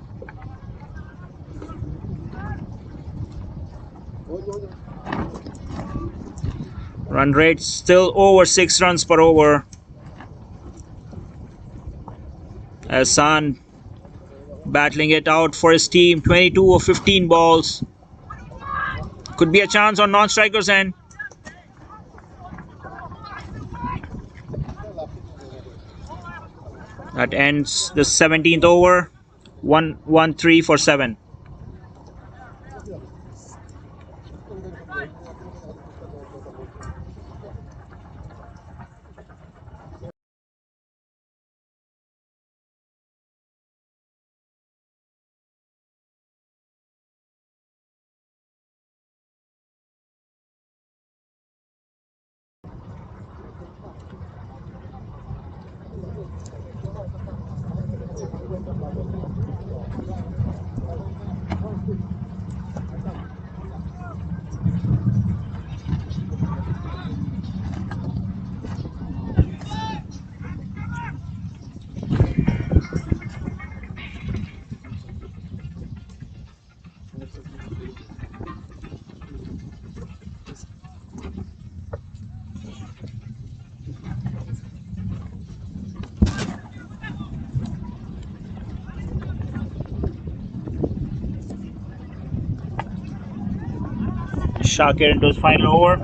Run rate still over 6 runs per over. Hassan battling it out for his team. 22 of 15 balls. Could be a chance on non-strikers end. That ends the 17th over. 1-1-3 for 7. Shakir into his final over.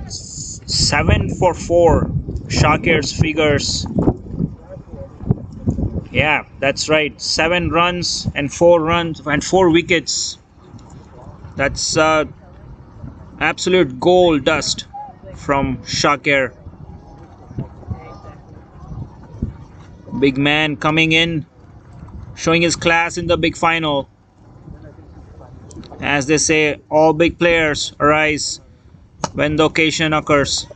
7 for 4. Shakir's figures. Yeah, that's right. 7 runs and 4 runs and 4 wickets. That's absolute gold dust from Shakir. Big man coming in, showing his class in the big final. As they say, all big players arise when the occasion occurs.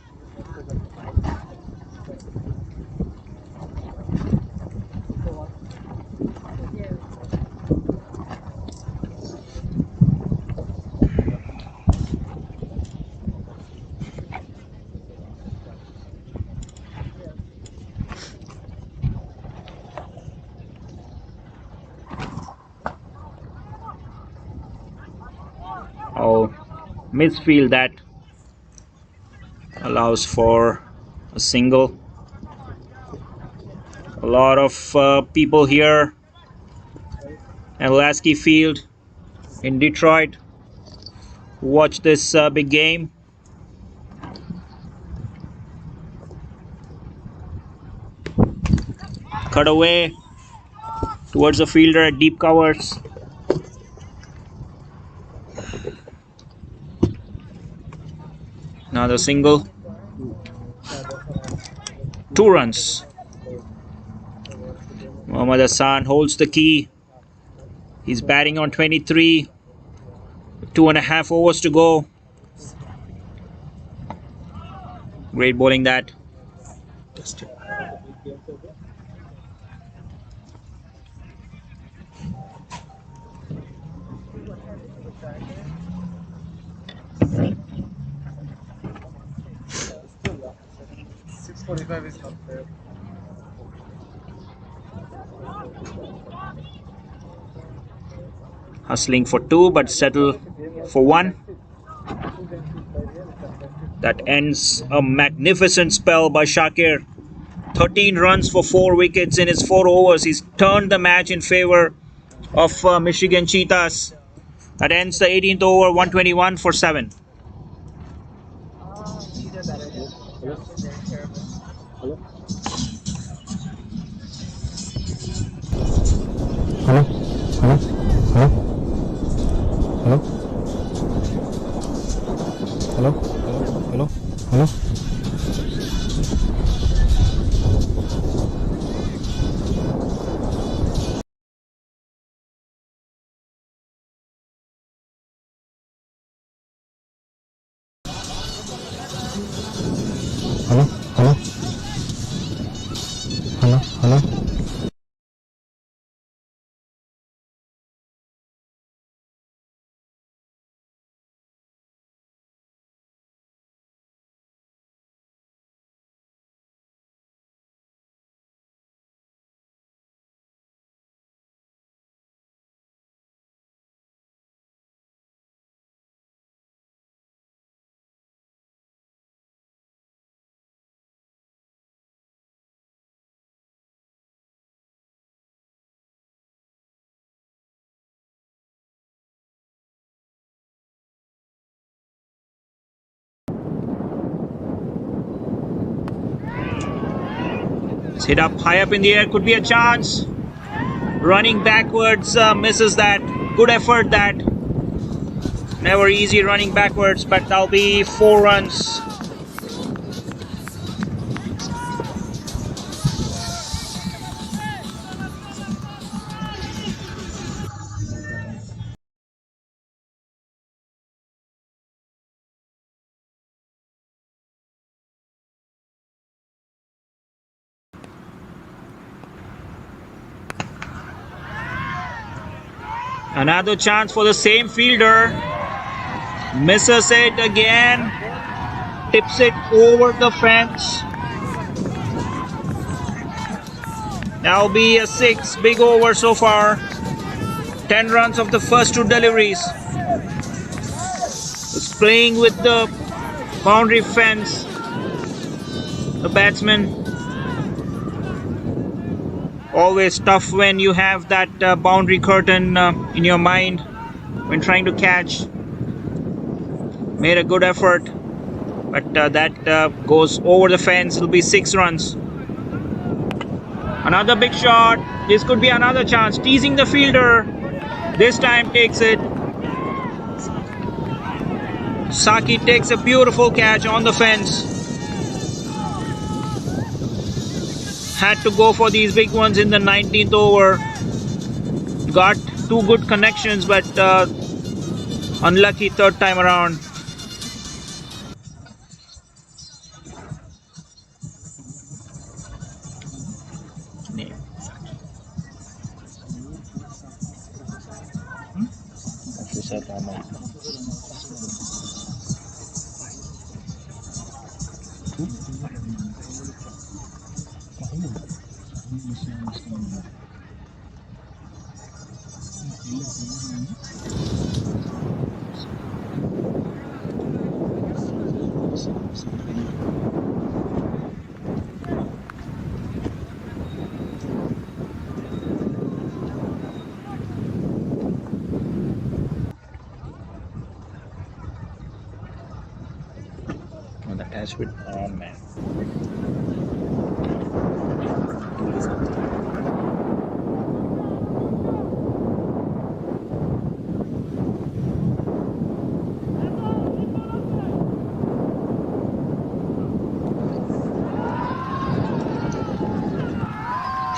Oh, misfield that allows for a single. A lot of people here at Lasky Field in Detroit who watch this big game. Cut away towards the fielder at deep covers. Another single. 2 runs. Mohammad Hassan holds the key. He's batting on 23. 2.5 overs to go. Great bowling that. Hustling for 2 but settle for 1. That ends a magnificent spell by Shakir. 13 runs for 4 wickets in his 4 overs. He's turned the match in favor of Michigan Cheetahs. That ends the 18th over, 121 for 7. Hello? Hello? Hello? Hello? Hello? Hello? Hello? Hello? Hello? Hello? Hello? It's hit up high up in the air, could be a chance. Running backwards, misses that. Good effort that. Never easy running backwards, but that'll be 4 runs. Another chance for the same fielder. Misses it again. Tips it over the fence. That'll be a 6. Big over so far. 10 runs of the first 2 deliveries. It's playing with the boundary fence. The batsman. Always tough when you have that boundary curtain in your mind when trying to catch. Made a good effort, but that goes over the fence. It'll be 6 runs. Another big shot. This could be another chance. Teasing the fielder. This time takes it. Saki takes a beautiful catch on the fence. Had to go for these big ones in the 19th over. Got 2 good connections, but unlucky third time around. Attached with on, man.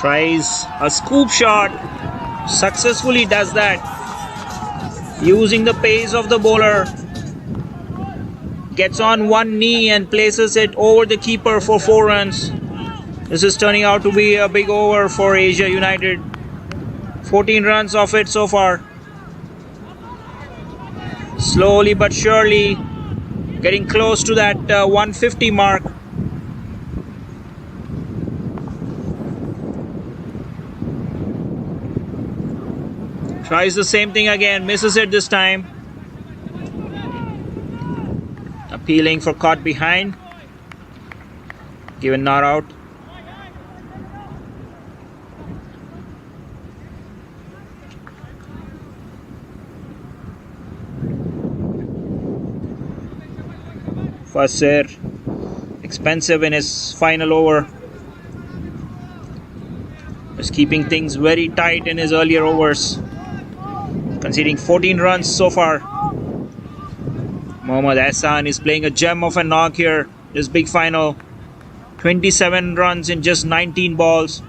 Tries a scoop shot. Successfully does that. Using the pace of the bowler. Gets on one knee and places it over the keeper for 4 runs. This is turning out to be a big over for Asia United. 14 runs off it so far. Slowly but surely getting close to that 150 mark. Tries the same thing again, misses it this time. Appealing for caught behind. Given not out. Fasir, expensive in his final over. Was keeping things very tight in his earlier overs. Conceding 14 runs so far. Mohammad Hassan is playing a gem of a knock here. This big final. 27 runs in just 19 balls.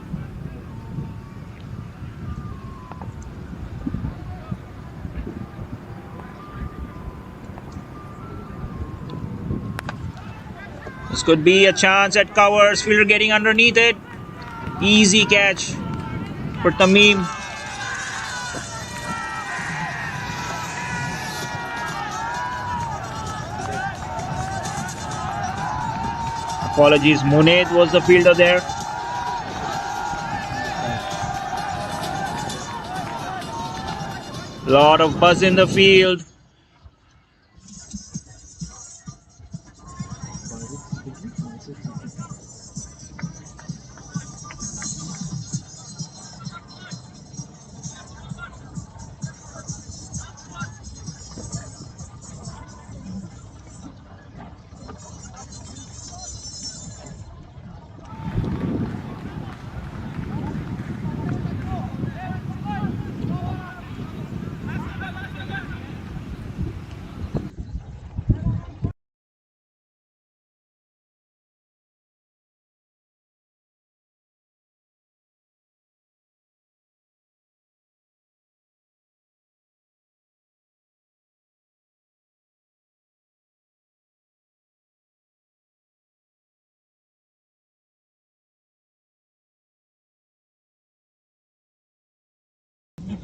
This could be a chance at covers. Fielder getting underneath it. Easy catch for Tamim. Apologies, Muned was the fielder there. Lot of buzz in the field.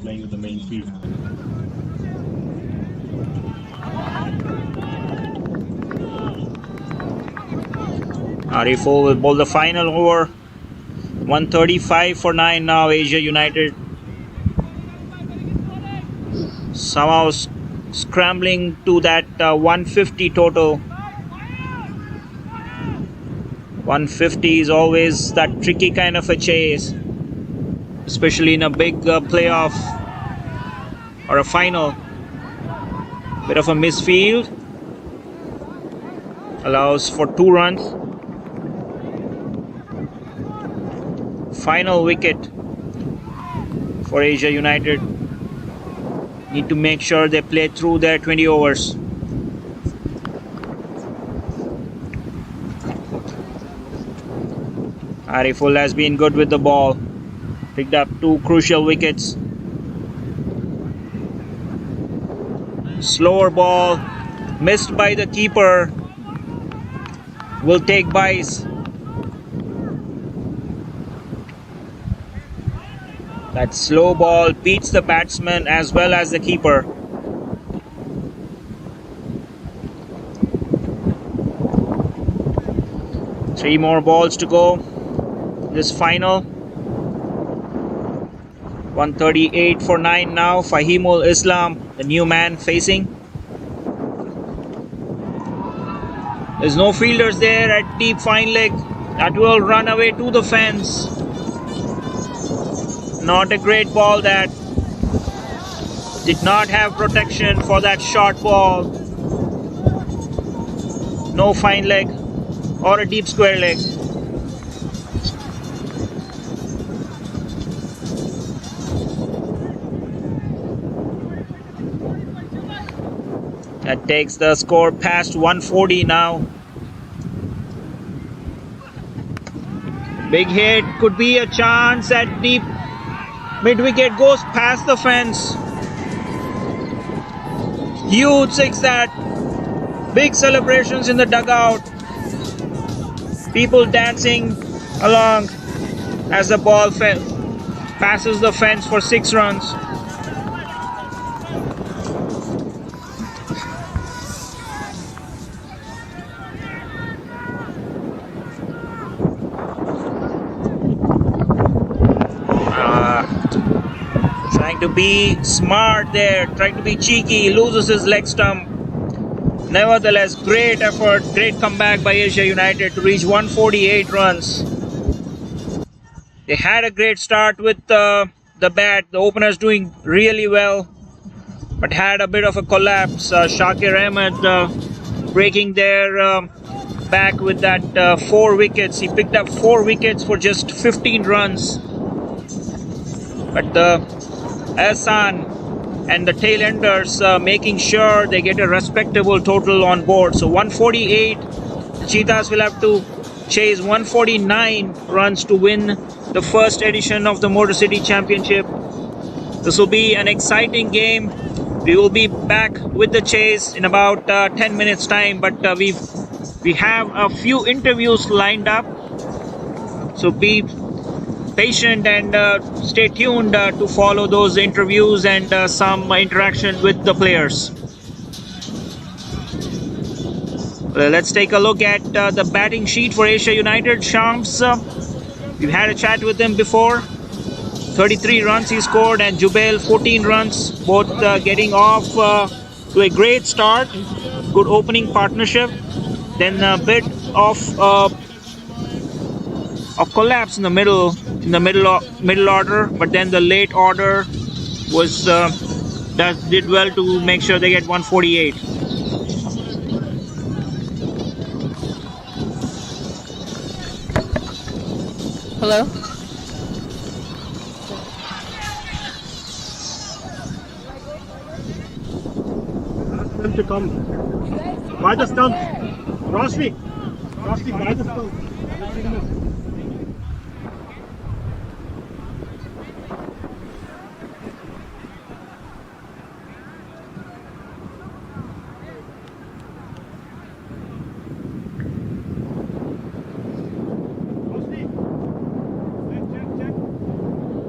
playing with the main field. Ariful will bowl the final over. 135 for 9 now, Asia United. Somehow scrambling to that 150 total. 150 is always that tricky kind of a chase, especially in a big playoff or a final. Bit of a misfield. Allows for 2 runs. Final wicket for Asia United. Need to make sure they play through their 20 overs. Ariful has been good with the ball. Picked up 2 crucial wickets. Slower ball. Missed by the keeper. Will take byes. That slow ball beats the batsman as well as the keeper. Three more balls to go. This final. 138 for 9 now. Fahimul Islam, the new man facing. There's no fielders there at deep fine leg. That will run away to the fence. Not a great ball that. Did not have protection for that short ball. No fine leg or a deep square leg. That takes the score past 140 now. Big hit, could be a chance at deep. Mid-wicket goes past the fence. Huge six that. Big celebrations in the dugout. People dancing along as the ball passes the fence for 6 runs. Trying to be smart there, trying to be cheeky, loses his leg stump. Nevertheless, great effort, great comeback by Asia United to reach 148 runs. They had a great start with the bat, the openers doing really well, but had a bit of a collapse. Shakir Ahmed breaking their back with that 4 wickets. He picked up 4 wickets for just 15 runs. But Ahsan and the tail-enders making sure they get a respectable total on board. So 148, the Cheetahs will have to chase 149 runs to win the first edition of the Motor City Championship. This will be an exciting game. We will be back with the chase in about 10 minutes time, but we have a few interviews lined up. So be patient and stay tuned to follow those interviews and some interaction with the players. Let's take a look at the batting sheet for Asia United. Shams, we've had a chat with him before. 33 runs he scored, and Jubail 14 runs, both getting off to a great start. Good opening partnership. Then a bit of collapse in the middle order, but then the late order was did well to make sure they get 148. Hello? Ask them to come. By the stump. Roshni, by the stump.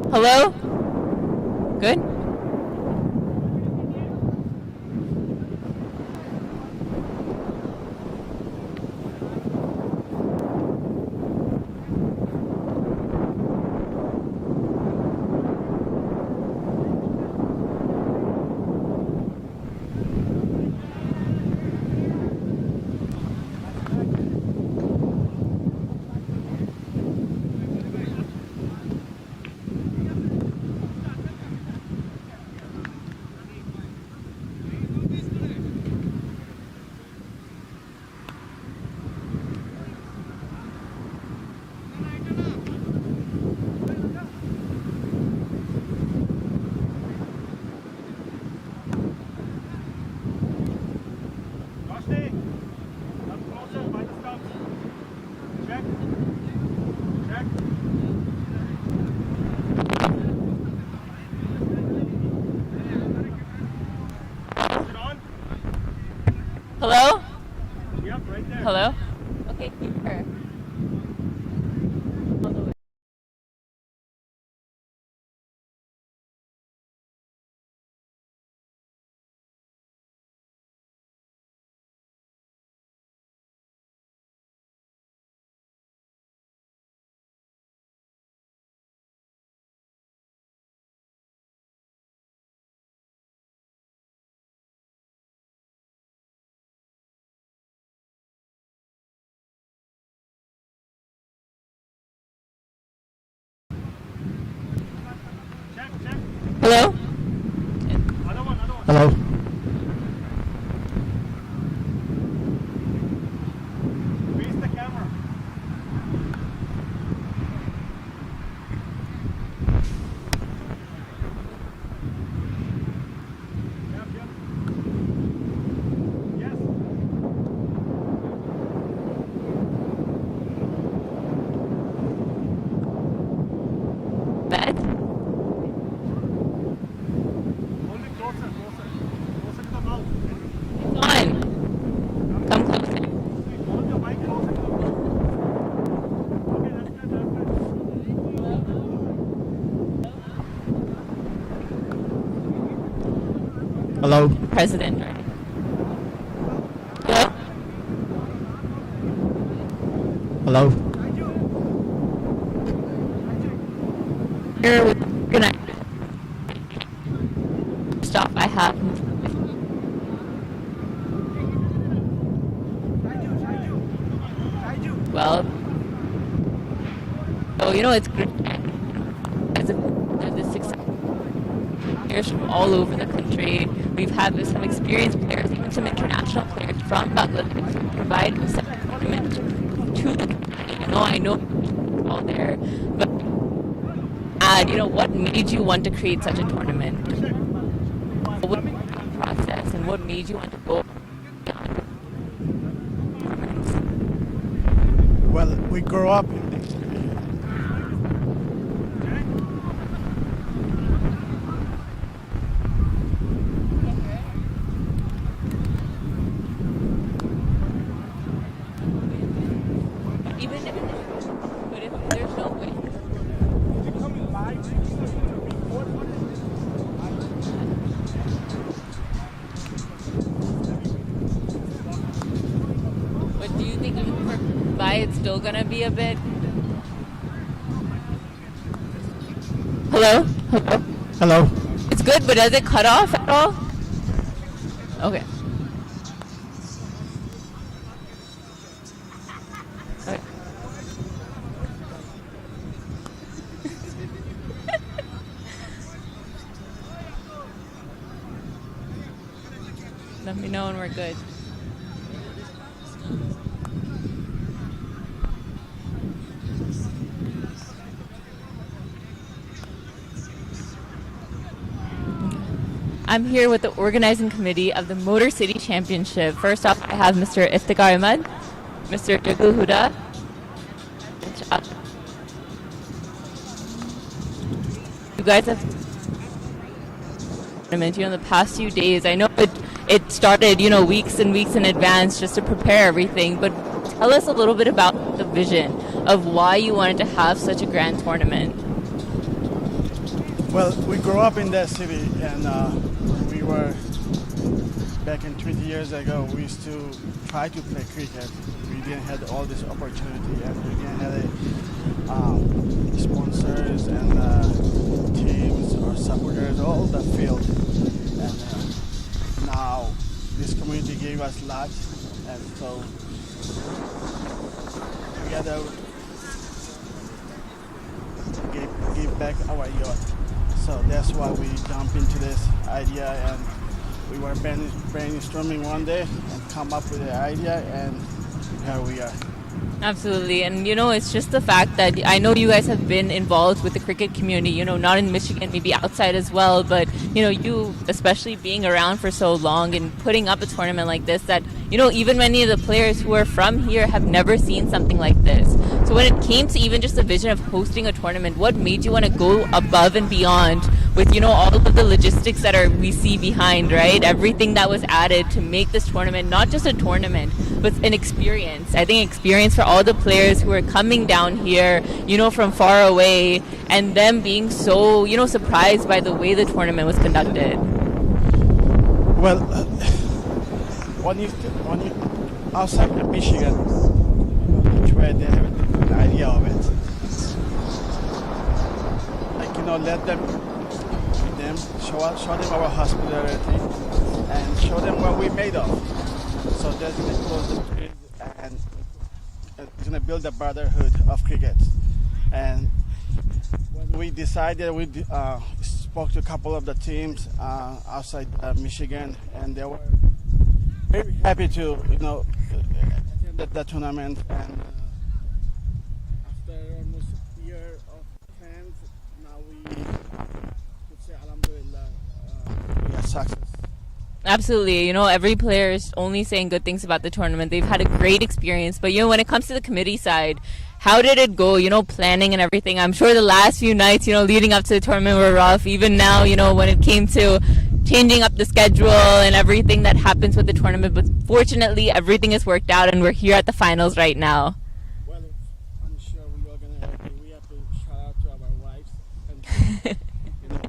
Hello? Good? Hello? Yep, right there. Hello? Okay, here. Hello? Hello. Face the camera. Yep, yep. Yes. Bed? Hold it closer, closer. Closer to the mouth. It's on. Come closer. Hold the mic closer to the mouth. Okay, that's good, that's good. Hello. President, right? Hello? Hello. Here we're gonna stop. I have. Well, so you know it's great. There's this success players from all over the country. We've had some experienced players, even some international players from Bangladesh, provide some tournament to the country. I know all there, but what made you want to create such a tournament? What was the process, and what made you want to go? Well, we grew up in this. But if there's no way. But do you think even for Dubai it's still gonna be a bit? Hello? Hello? Hello. It's good, but does it cut off at all? Okay. Okay. Let me know when we're good. I'm here with the organizing committee of the Motor City Championship. First off, I have Mr. Iftikhar Ahmed, Mr. Jagul Huda. You guys have the past few days. I know it started, weeks and weeks in advance just to prepare everything, but tell us a little bit about the vision of why you wanted to have such a grand tournament. Well, we grew up in that city, and we were back in 20 years ago. We used to try to play cricket. We didn't have all this opportunity, and we didn't have sponsors and teams or supporters, all the field. And now this community gave us lots, and so together give back our youth. So that's why we jumped into this idea, and we were brainstorming one day and come up with the idea, and here we are. Absolutely. And it's just the fact that I know you guys have been involved with the cricket community, not in Michigan, maybe outside as well, but you especially being around for so long and putting up a tournament like this, that even many of the players who are from here have never seen something like this. So when it came to even just the vision of hosting a tournament, what made you want to go above and beyond with all of the logistics that are we see behind, right? Everything that was added to make this tournament not just a tournament, but an experience. I think experience for all the players who are coming down here, from far away, and them being so surprised by the way the tournament was conducted. Well, when you outside of Michigan, where they have a different idea of it, like let them meet them, show them our hospitality, and show them what we're made of. So that's gonna close the bridge, and it's gonna build a brotherhood of cricket. And when we decided, we spoke to a couple of the teams outside Michigan, and they were very happy to attend the tournament. And after almost a year of plans, now we could say alhamdulillah, we had success. Absolutely. Every player is only saying good things about the tournament. They've had a great experience. But, when it comes to the committee side, how did it go, planning and everything? I'm sure the last few nights, leading up to the tournament were rough. Even now, when it came to changing up the schedule and everything that happens with the tournament. But fortunately, everything has worked out and we're here at the finals right now. Well, I'm sure we are going to agree. We have to shout out to our wives. And,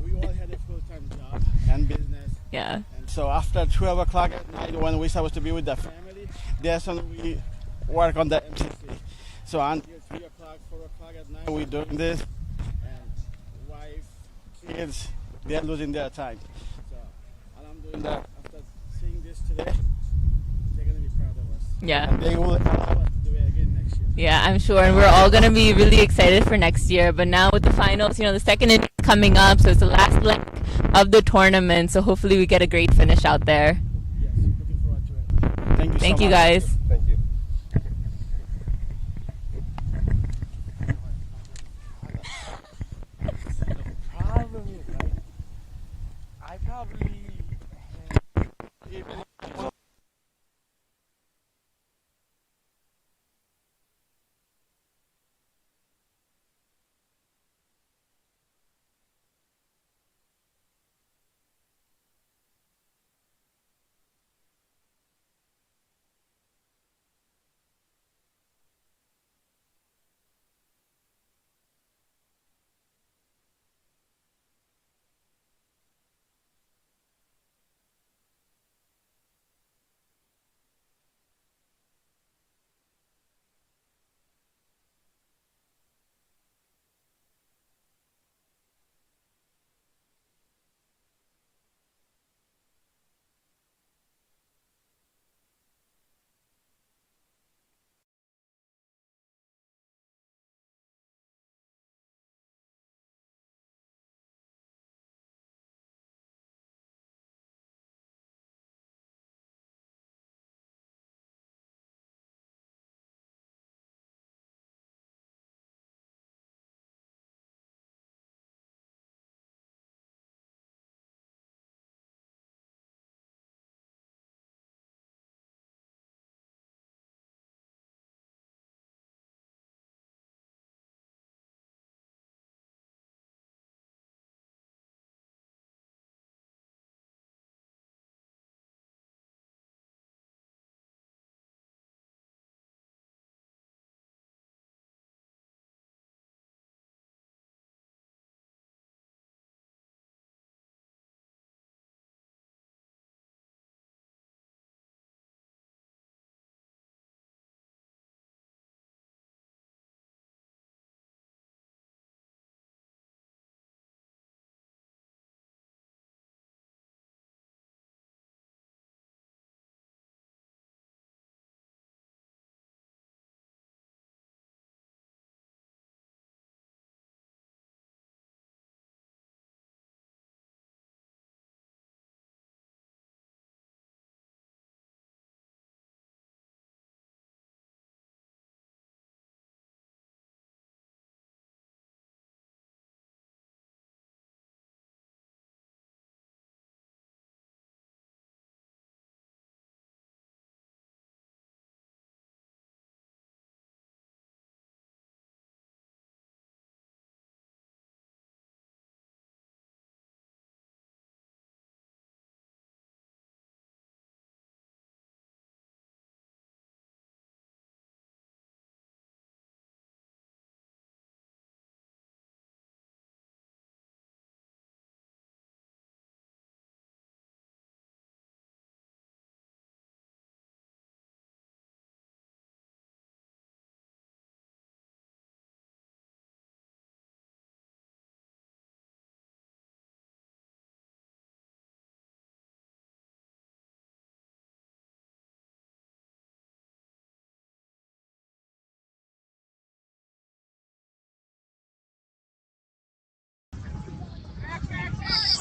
we all had a full-time job and business. Yeah. So after 12 o'clock at night, when we're supposed to be with the family, that's when we work on the MCC. So until 3 o'clock, 4 o'clock at night, we're doing this. And wife, kids, they're losing their time. So alhamdulillah, after seeing this today, they're going to be proud of us. Yeah. And they will allow us to do it again next year. Yeah, I'm sure. And we're all going to be really excited for next year. But now with the finals, the second inning is coming up. So it's the last leg of the tournament. So hopefully we get a great finish out there. Yes, looking forward to it. Thank you so Thank you, much. guys. Thank you. Problem is, right? I probably even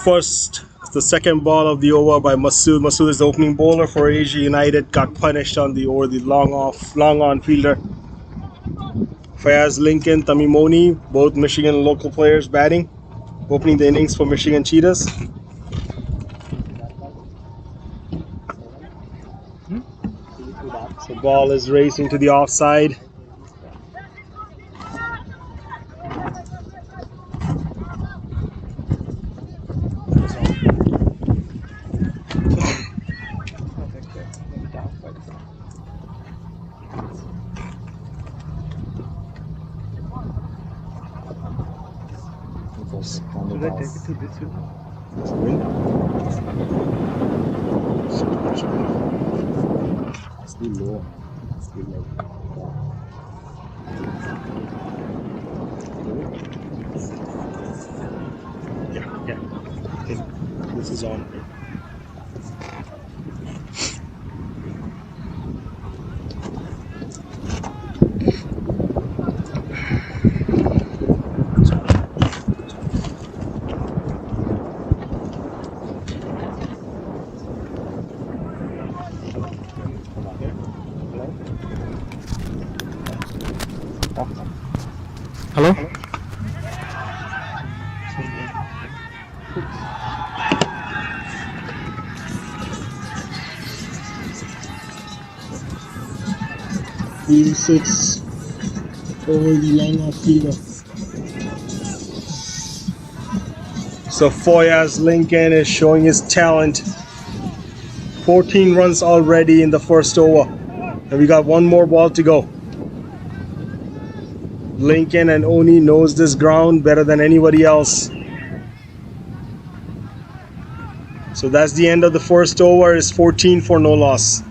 First, the second ball of the over by Masood. Masood is the opening bowler for Asia United. Got punished on the over, the long on fielder. Fayaz Lincoln, Tamimoni, both Michigan local players batting, opening the innings for Michigan Cheetahs. The ball is racing to the offside. Should I take it to this way? Still low. Still low. Yeah. I think this is on. Hello? He sits over the long off fielder. So Fayaz Lincoln is showing his talent. 14 runs already in the first over. And we got one more ball to go. Lincoln and Oni knows this ground better than anybody else. So that's the end of the first over. It's 14 for no loss.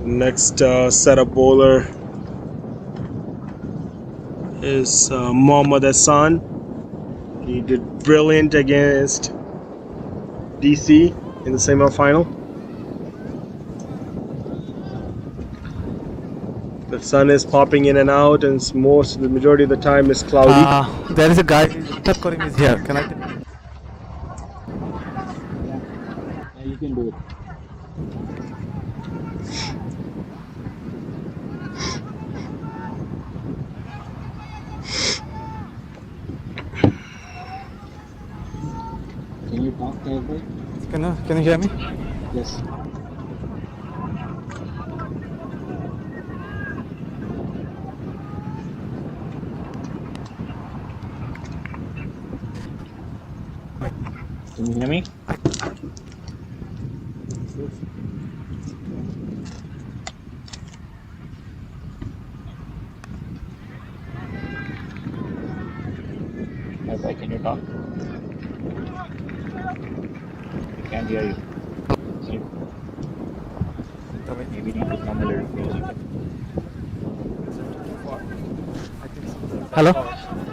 Next setup bowler is Mohammad Hassan. He did brilliant against DC in the semi-final. The sun is popping in and out, and the majority of the time is cloudy. There is a guy, Karim is here. Can I take it? Yeah, you can do it. Can you talk to everybody? Can you hear me? Yes. Can you hear me? Bye, can you talk? I can't hear you. Maybe need to come a little closer. Hello?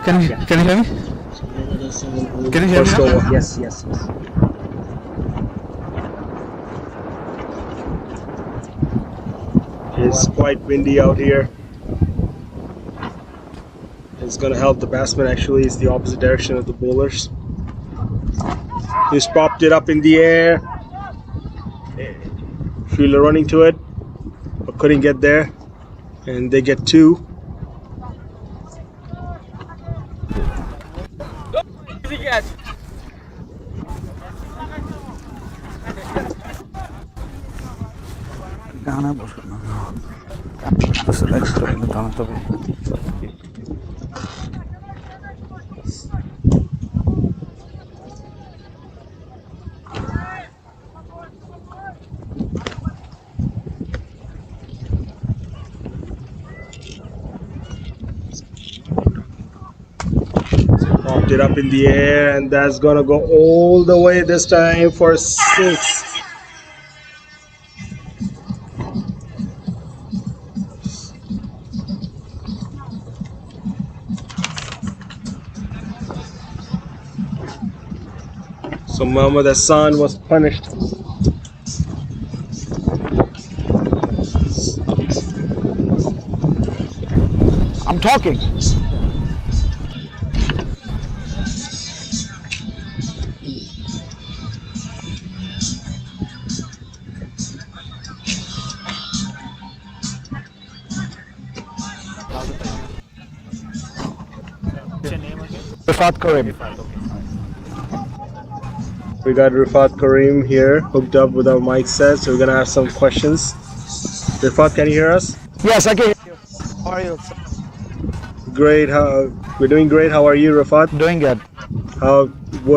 Can you hear me? Can you hear me First now? over. Yes. It's quite windy out here. It's going to help the batsman. Actually, it's the opposite direction of the bowlers. He's popped it up in the air. Fielder running to it, but couldn't get there, and they get two. Easy catch. गाना बोलना बस extra बताना तभी Popped it up in the air, and that's gonna go all the way this time for 6. So Muhammad Hassan was punished. I'm talking. Rifat Karim. We got Rifat Karim here hooked up with our mic set, so we're gonna have some questions. Rifat, can you hear us? Yes, I can hear you. How are you? Great. We're doing great. How are you, Rifat? Doing good.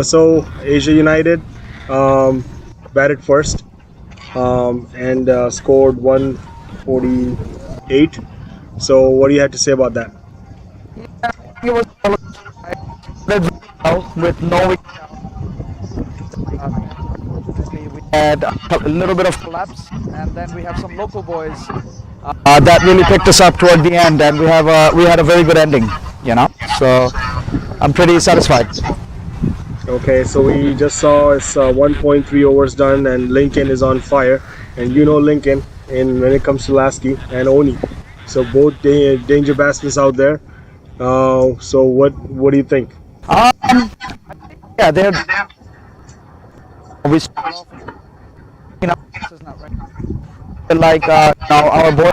So Asia United batted first and scored 148. So what do you have to say about that? It was with no wicket. Unfortunately, we had a little bit of collapse, and then we have some local boys that really picked us up toward the end, and we had a very good ending. So I'm pretty satisfied. Okay, so we just saw it's 1.3 overs done, and Lincoln is on fire. And you know Lincoln when it comes to Lasky and Oni. So both danger batsmen out there. So what do you think? Yeah, they're we started off, this is not right. Like now our boy.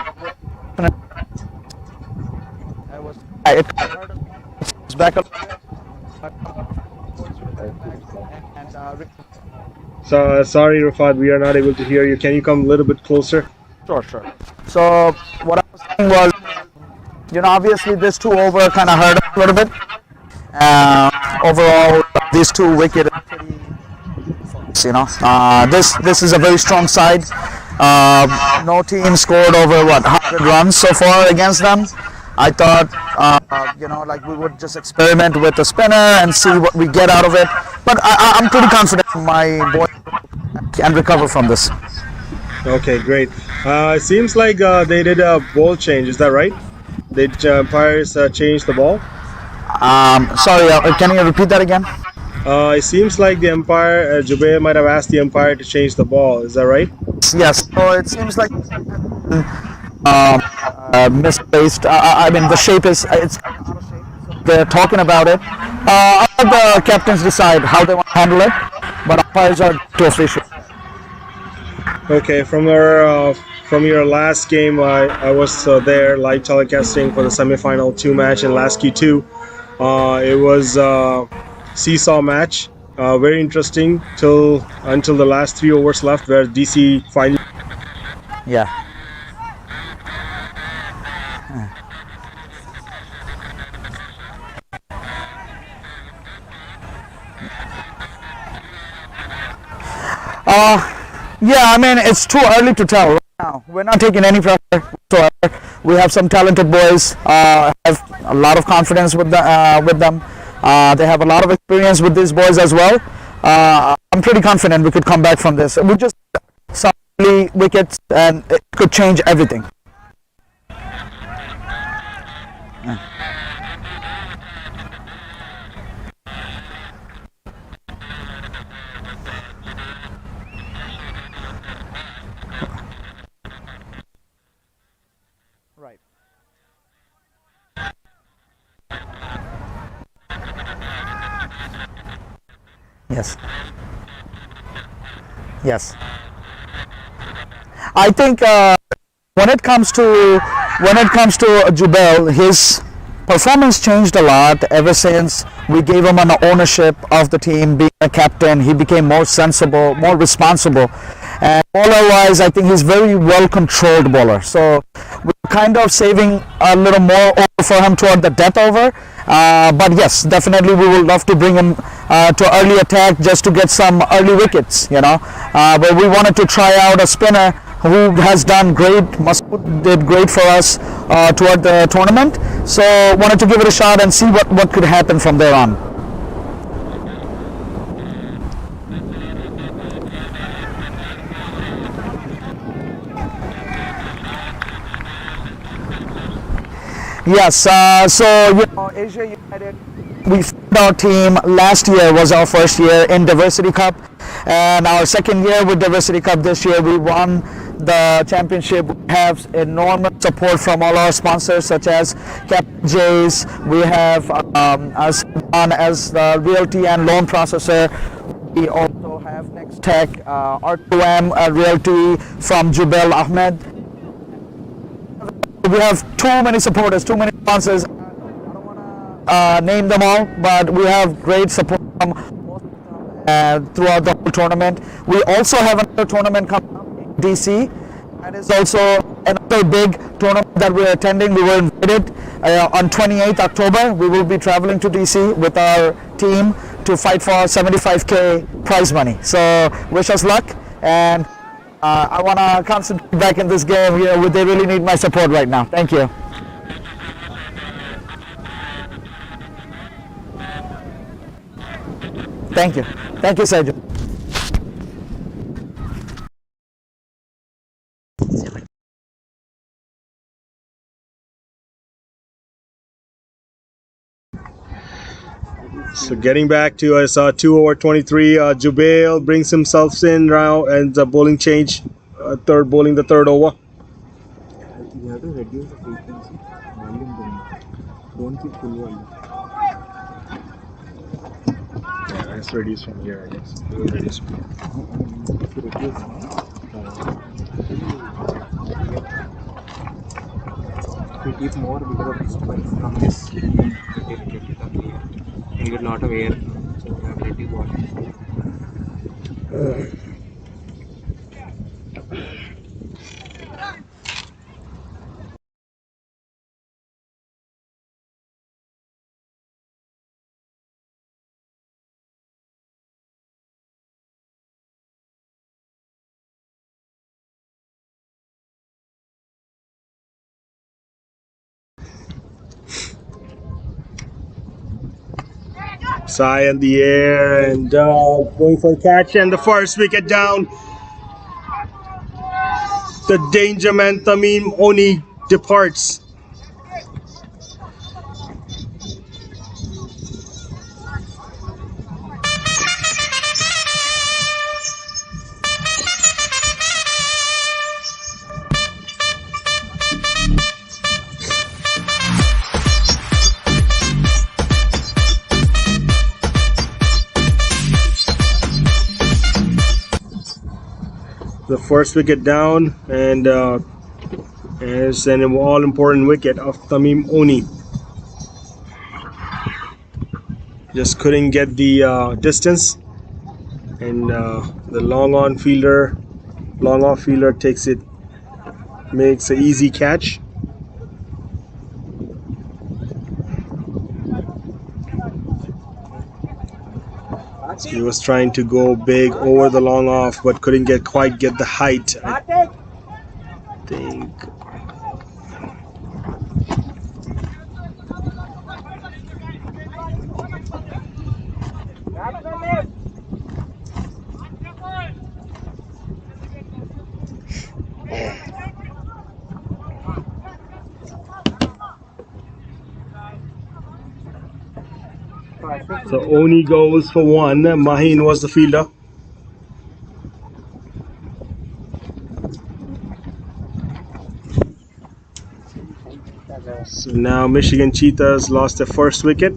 It hurt us back a little bit, but and So sorry, Rafat, we are not able to hear you. Can you come a little bit closer? sure. So what I was saying was, obviously this 2 over kind of hurt us a little bit. Overall, these 2 wickets, this is a very strong side. No team scored over 100 runs so far against them. I thought, like we would just experiment with the spinner and see what we get out of it. But I'm pretty confident my boy can recover from this. Okay, great. It seems like they did a ball change. Is that right? Did umpires change the ball? Sorry, can you repeat that again? It seems like the umpire, Jubair might have asked the umpire to change the ball. Is that right? Yes. So it seems like misplaced. I mean, the shape it's out of shape. They're talking about it. I'll let the captains decide how they want to handle it, but umpires are too official. Okay, from your last game, I was there live telecasting for the semifinal 2 match in Lasky 2. It was seesaw match, very interesting until the last 3 overs left, where DC finally. Yeah. Yeah, I mean, it's too early to tell right now. We're not taking any pressure whatsoever. We have some talented boys, have a lot of confidence with them. They have a lot of experience with these boys as well. I'm pretty confident we could come back from this. We just some early wickets and it could change everything. Right. Yes. Yes. I think when it comes to Jubel, his performance changed a lot ever since we gave him an ownership of the team, being a captain. He became more sensible, more responsible, and bowler-wise, I think he's very well-controlled bowler. So we're kind of saving a little more over for him toward the death over. But yes, definitely we would love to bring him to early attack just to get some early wickets, but we wanted to try out a spinner who has done great. Masood did great for us toward the tournament, so wanted to give it a shot and see what could happen from there on. Yes, so Asia United we formed our team last year was our first year in Diversity Cup, and our second year with Diversity Cup this year we won the championship. We have enormous support from all our sponsors such as Captain J's. We have us on as the realty and loan processor. We also have Next Tech, R2M Realty from Jubail Ahmed. We have too many supporters, too many sponsors. I don't want to name them all, but we have great support from throughout the whole tournament. We also have another tournament coming up in DC. That is also another big tournament that we're attending. We were invited on 28th October. We will be traveling to DC with our team to fight for 75K prize money. So wish us luck, and I want to concentrate back in this game. You know, they really need my support right now. Thank you. Thank you. Thank you, Sergio. So getting back to, I saw 2 over 23. Jubail brings himself in round and the bowling change. Third bowling the third over. You have to reduce the frequency. Volume don't keep full volume. Yeah, let's reduce from here, I guess. We'll reduce from here. If you reduce, if you keep more because of disturbance from this, you get a lot of air. So you have to reduce volume. Sai in the air and going for a catch, and the first wicket down. The danger man Tamim Oni departs. The first wicket down, and it's an all-important wicket of Tamim Oni. Just couldn't get the distance, and the long off fielder takes it, makes an easy catch. He was trying to go big over the long off, but couldn't quite get the height. I think. So Oni goes for 1. Mahin was the fielder. So now Michigan Cheetahs lost their first wicket,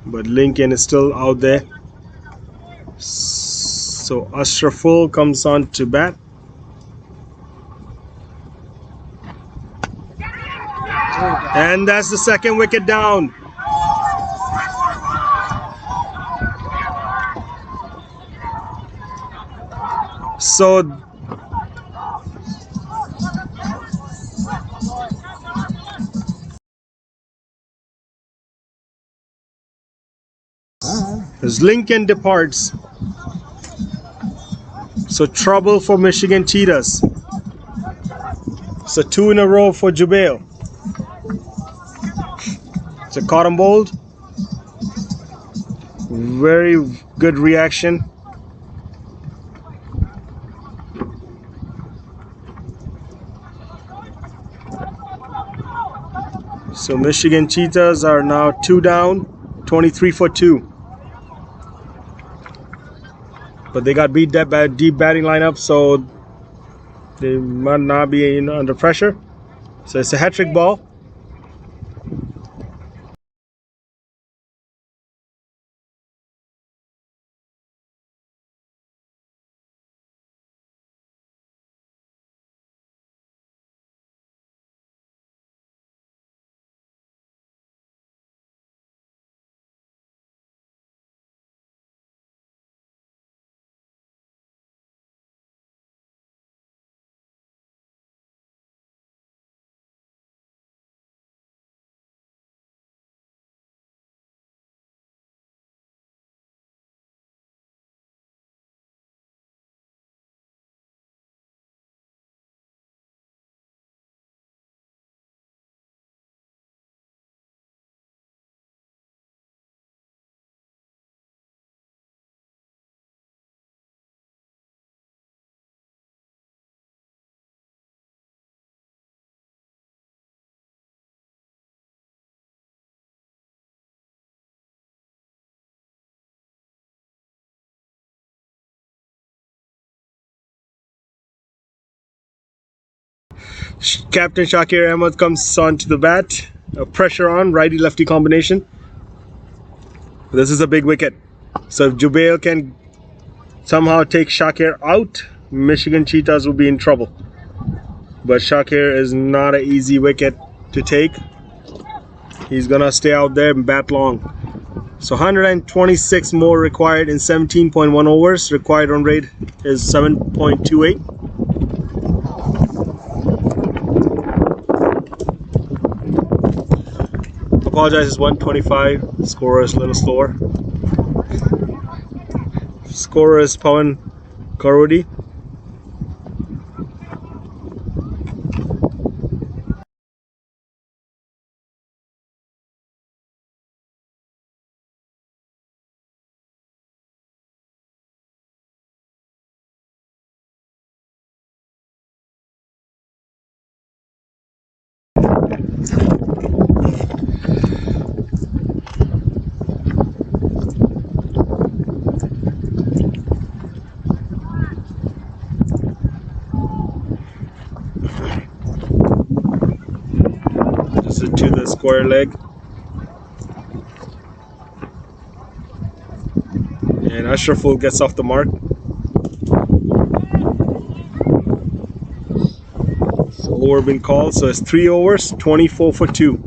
but Lincoln is still out there. So Ashraful comes on to bat. And that's the second wicket down. So as Lincoln departs, so trouble for Michigan Cheetahs. So 2 in a row for Jubail. It's a cotton bowled. Very good reaction. So Michigan Cheetahs are now 2 down, 23 for 2. But they got beat that by a deep batting lineup, so they might not be under pressure. So it's a hat-trick ball. Captain Shakir Ahmed comes onto the bat. Pressure on, righty-lefty combination. This is a big wicket. So if Jubail can somehow take Shakir out, Michigan Cheetahs will be in trouble. But Shakir is not an easy wicket to take. He's gonna stay out there and bat long. So 126 more required in 17.1 overs. Required run rate is 7.28. Apologize, it's 125. Scorer is a little slower. Scorer is Pawan Karodi. This is to the square leg. And Ashraful gets off the mark. So over been called, so it's 3 overs, 24 for 2.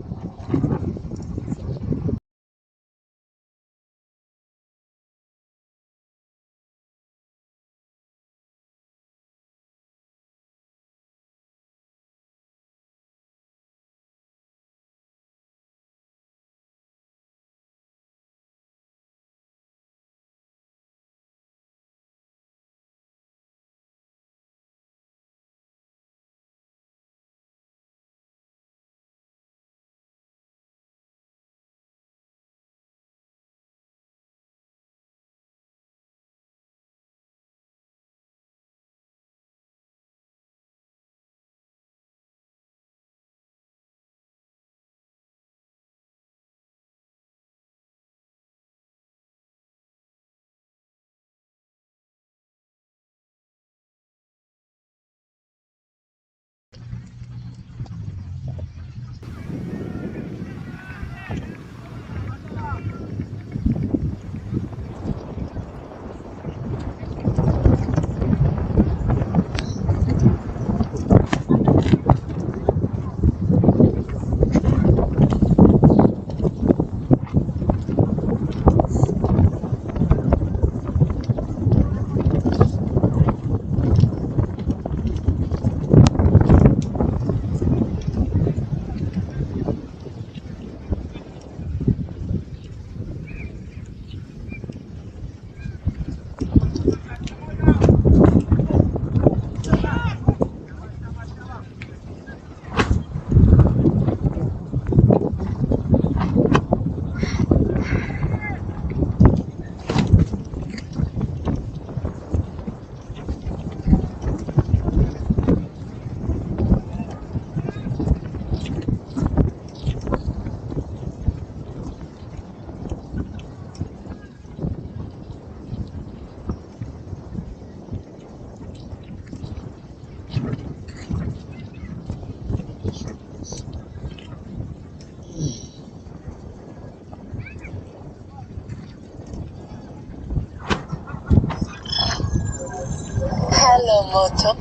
Hello, Moto.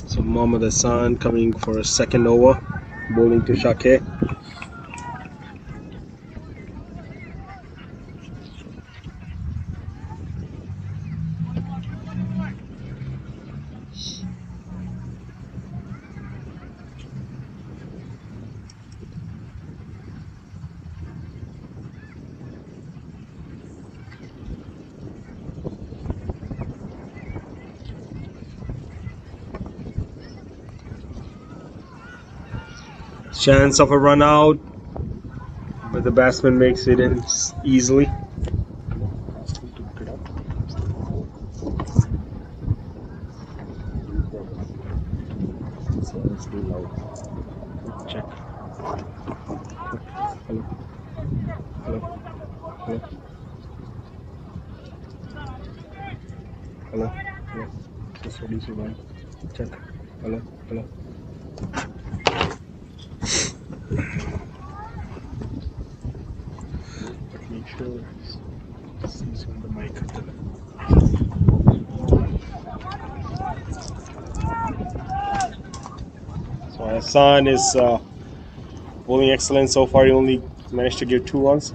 So Mohammad Hassan coming for a second over, bowling to Shakir. Chance of a run out, but the batsman makes it in easily. Check. Hello. Hello. Hello. Hello. Hello. Just reduce your volume. Check. Hello. Hello. But make sure he's on the mic. So Hassan is bowling excellent so far. He only managed to give 2 runs.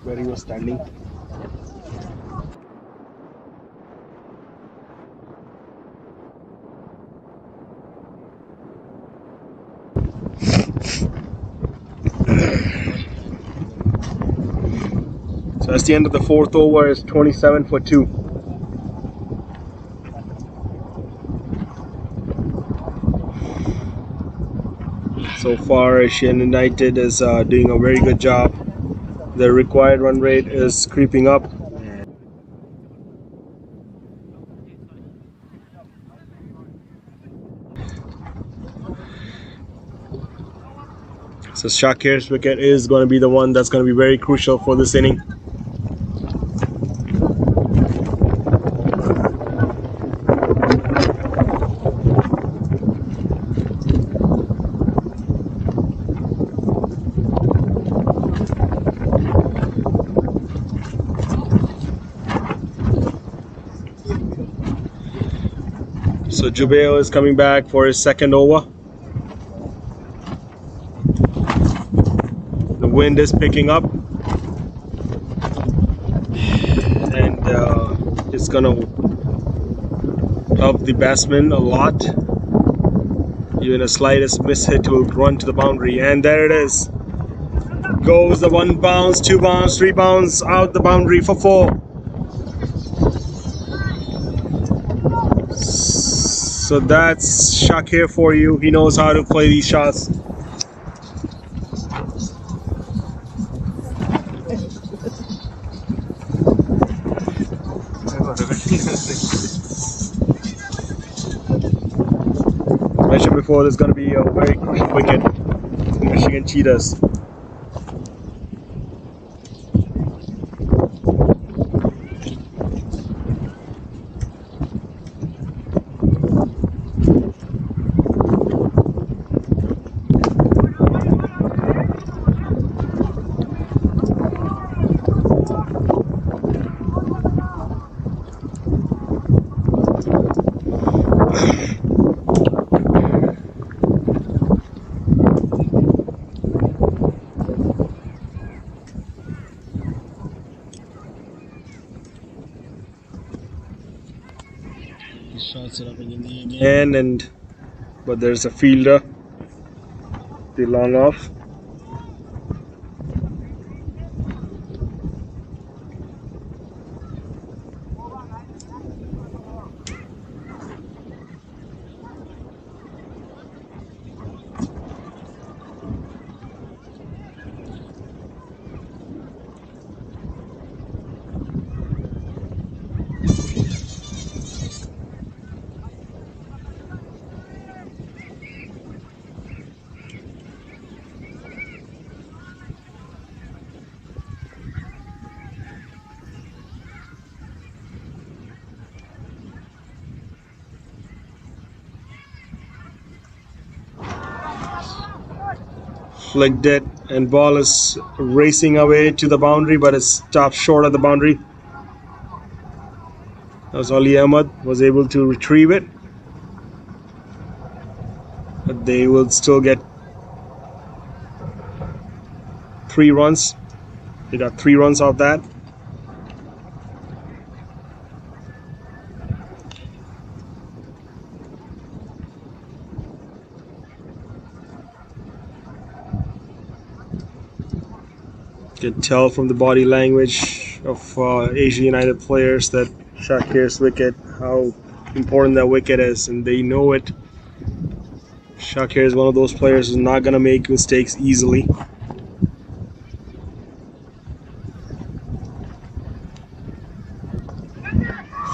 Where he was standing. So that's the end of the 4th over. It's 27 for 2. So far, Asian United is doing a very good job. The required run rate is creeping up. So Shakir's wicket is going to be the one that's going to be very crucial for this inning. So Jubail is coming back for his second over. The wind is picking up, and it's gonna help the batsman a lot. Even a slightest miss hit will run to the boundary, and there it is. Goes the 1 bounce, 2 bounce, 3 bounce out the boundary for 4. So that's Shakir for you. He knows how to play these shots. I mentioned before, there's going to be a very crucial wicket for Michigan Cheetahs. Shots it up in the again, and but there's a fielder, the long off. Flicked it, and ball is racing away to the boundary, but it stopped short of the boundary. That was Ali Ahmad was able to retrieve it, but they will still get 3 runs. They got 3 runs off that. You can tell from the body language of Asia United players that Shakir's wicket, how important that wicket is, and they know it. Shakir is one of those players who's not going to make mistakes easily.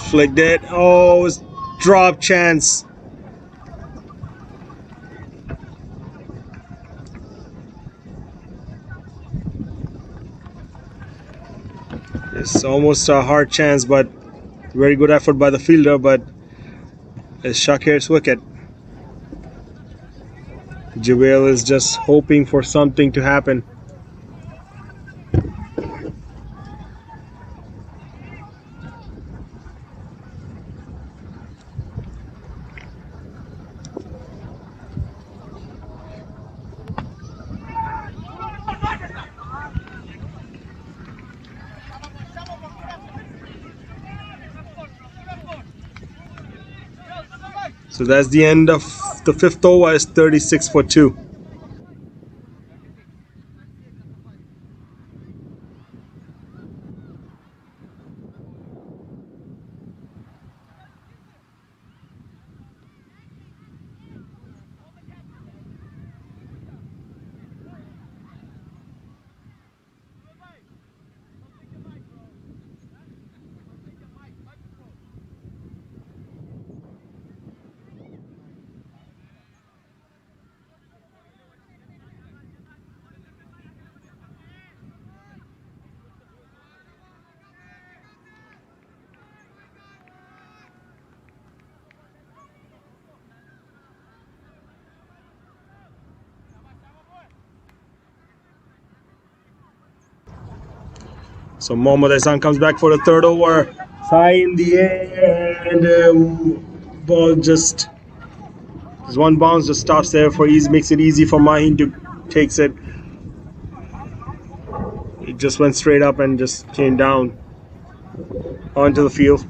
Flicked it. Oh, it's drop chance. It's almost a hard chance, but very good effort by the fielder, but it's Shakir's wicket. Javel is just hoping for something to happen. So that's the end of the 5th over. It's 36 for 2. So Mohammad Ahsan comes back for the 3rd over. High in the air, and ball just one bounce just stops there for easy, makes it easy for Mahin to takes it. It just went straight up and just came down onto the field.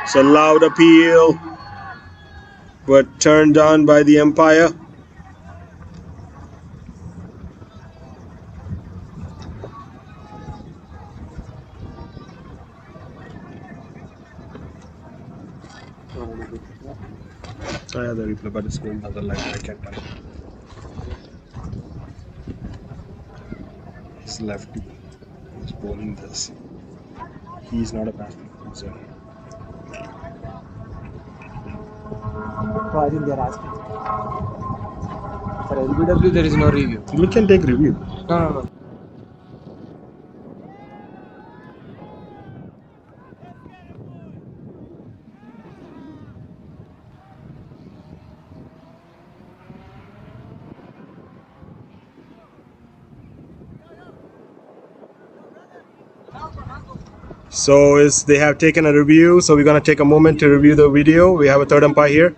It's a loud appeal, but turned down by the umpire. I have the replay, but it's going other line. I can't tell. He's lefty. He's bowling this. He's not a batsman. So. I think they're asking. For LBW, there is no review. We can take review. No. So they have taken a review. So we're gonna take a moment to review the video. We have a 3rd umpire here.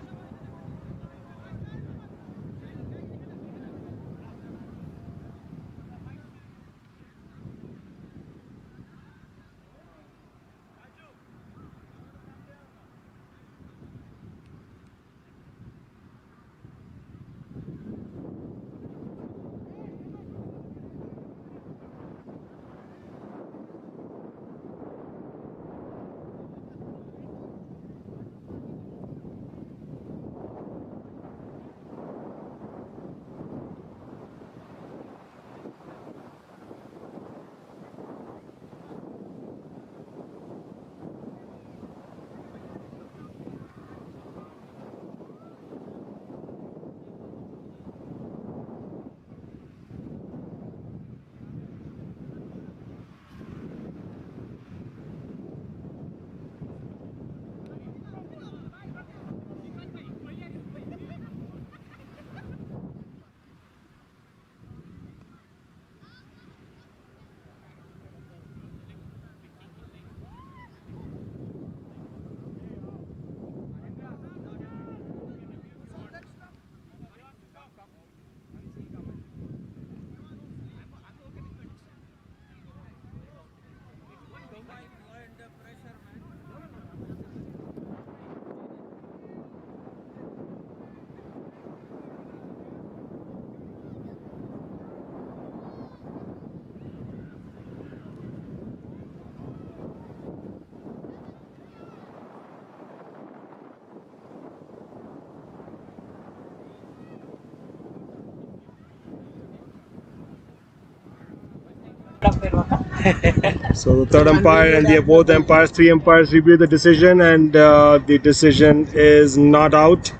So the third umpire and the both umpires, three umpires review the decision, and the decision is not out.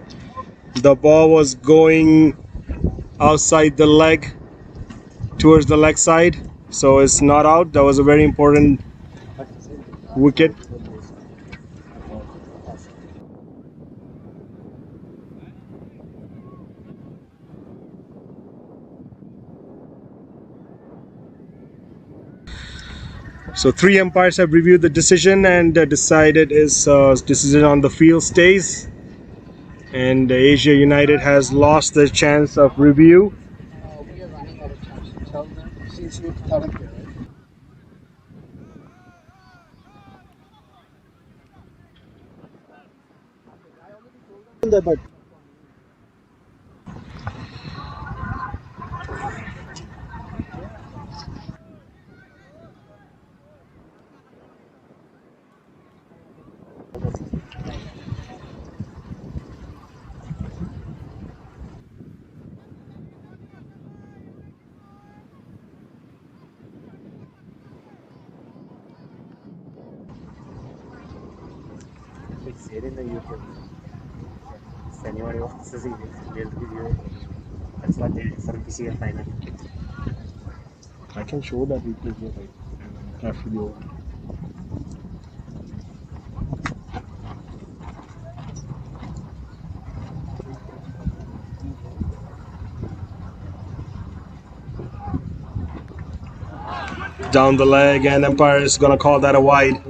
The ball was going outside the leg towards the leg side, so it's not out. That was a very important wicket. So three umpires have reviewed the decision and decided is decision on the field stays, and Asia United has lost their chance of review. We are running out of time. Tell them since you're current here, right? But it's there in the YouTube. If anybody wants to see this, they'll give you. That's what they did for PCL final. I can show that replay here after the over. Down the leg, and umpire is gonna call that a wide.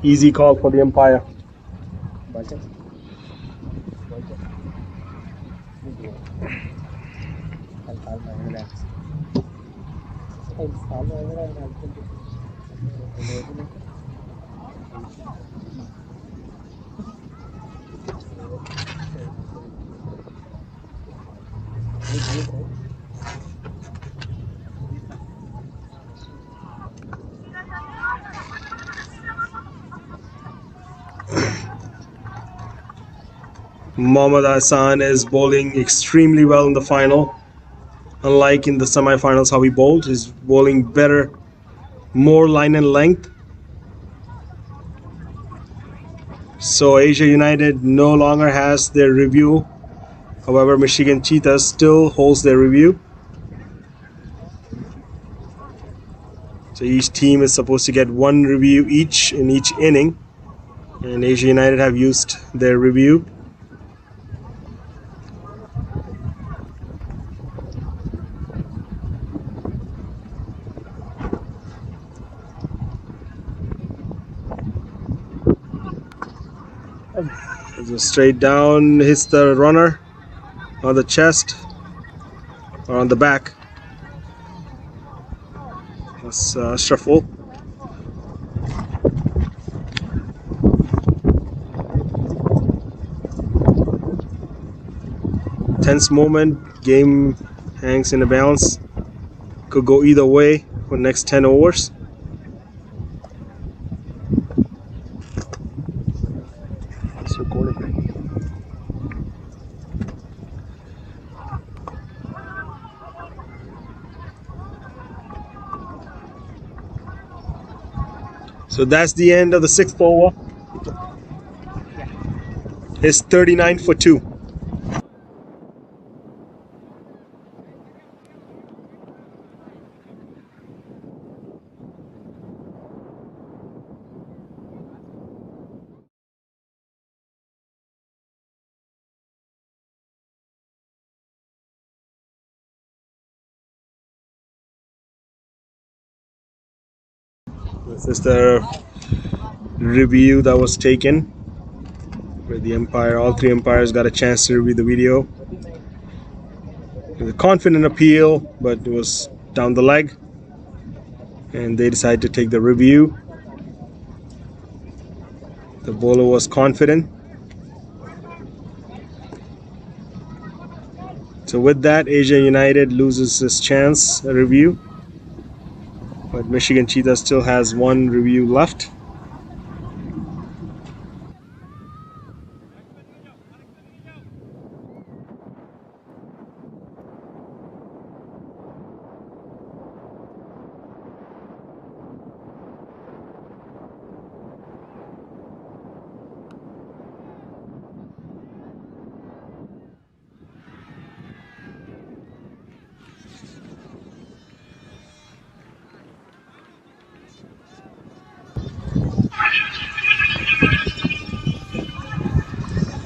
Easy call for the umpire. Mohammad Hassan is bowling extremely well in the final. Unlike in the semi-finals how he bowled, he's bowling better, more line and length. So Asia United no longer has their review. However, Michigan Cheetahs still holds their review. So each team is supposed to get one review each in each inning, and Asia United have used their review. Just straight down, hits the runner on the chest or on the back. That's shuffle. Tense moment, game hangs in the balance. Could go either way for the next 10 overs. It's recording. So that's the end of the sixth over. It's 39 for 2. This is the review that was taken, where the umpire, all three umpires got a chance to review the video. It was a confident appeal, but it was down the leg, and they decided to take the review. The bowler was confident. So with that, Asia United loses his chance, a review. But Michigan Cheetah still has one review left.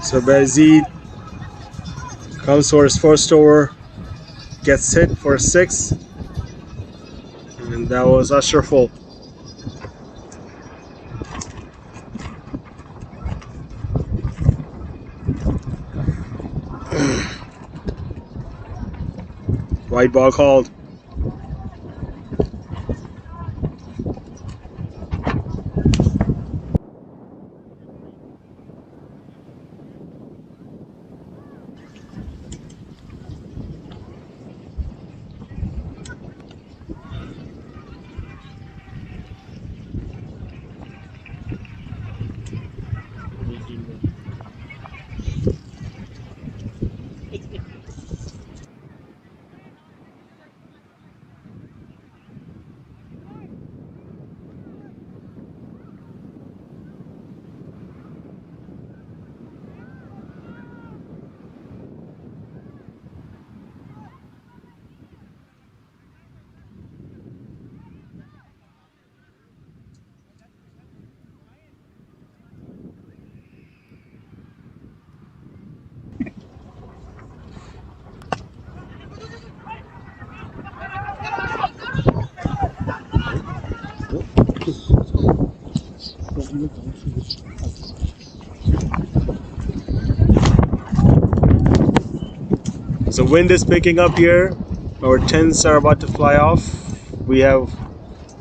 So Bazid comes for his first over, gets hit for a 6, and that was Ashraful. White ball called. So wind is picking up here. Our tents are about to fly off. We have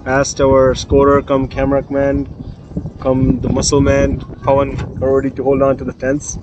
asked our scorer, come cameraman, come the muscle man, Pawan, already to hold on to the tents.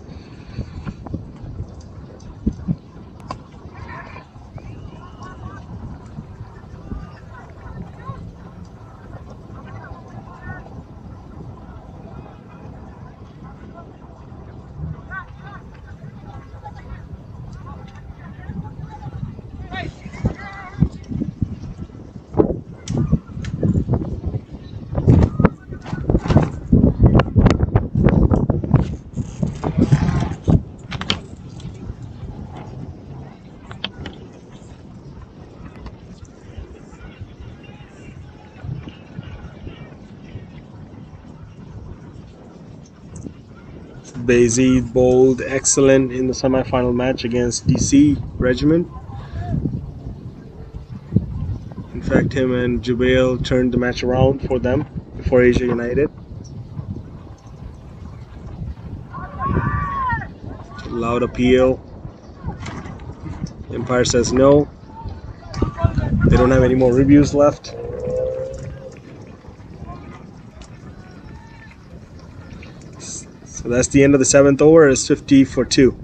Bazid bowled excellent in the semi-final match against DC Regiment. In fact, him and Jubail turned the match around for them before Asia United. Loud appeal. Empire says no. They don't have any more reviews left. So that's the end of the 7th over. It's 50 for 2.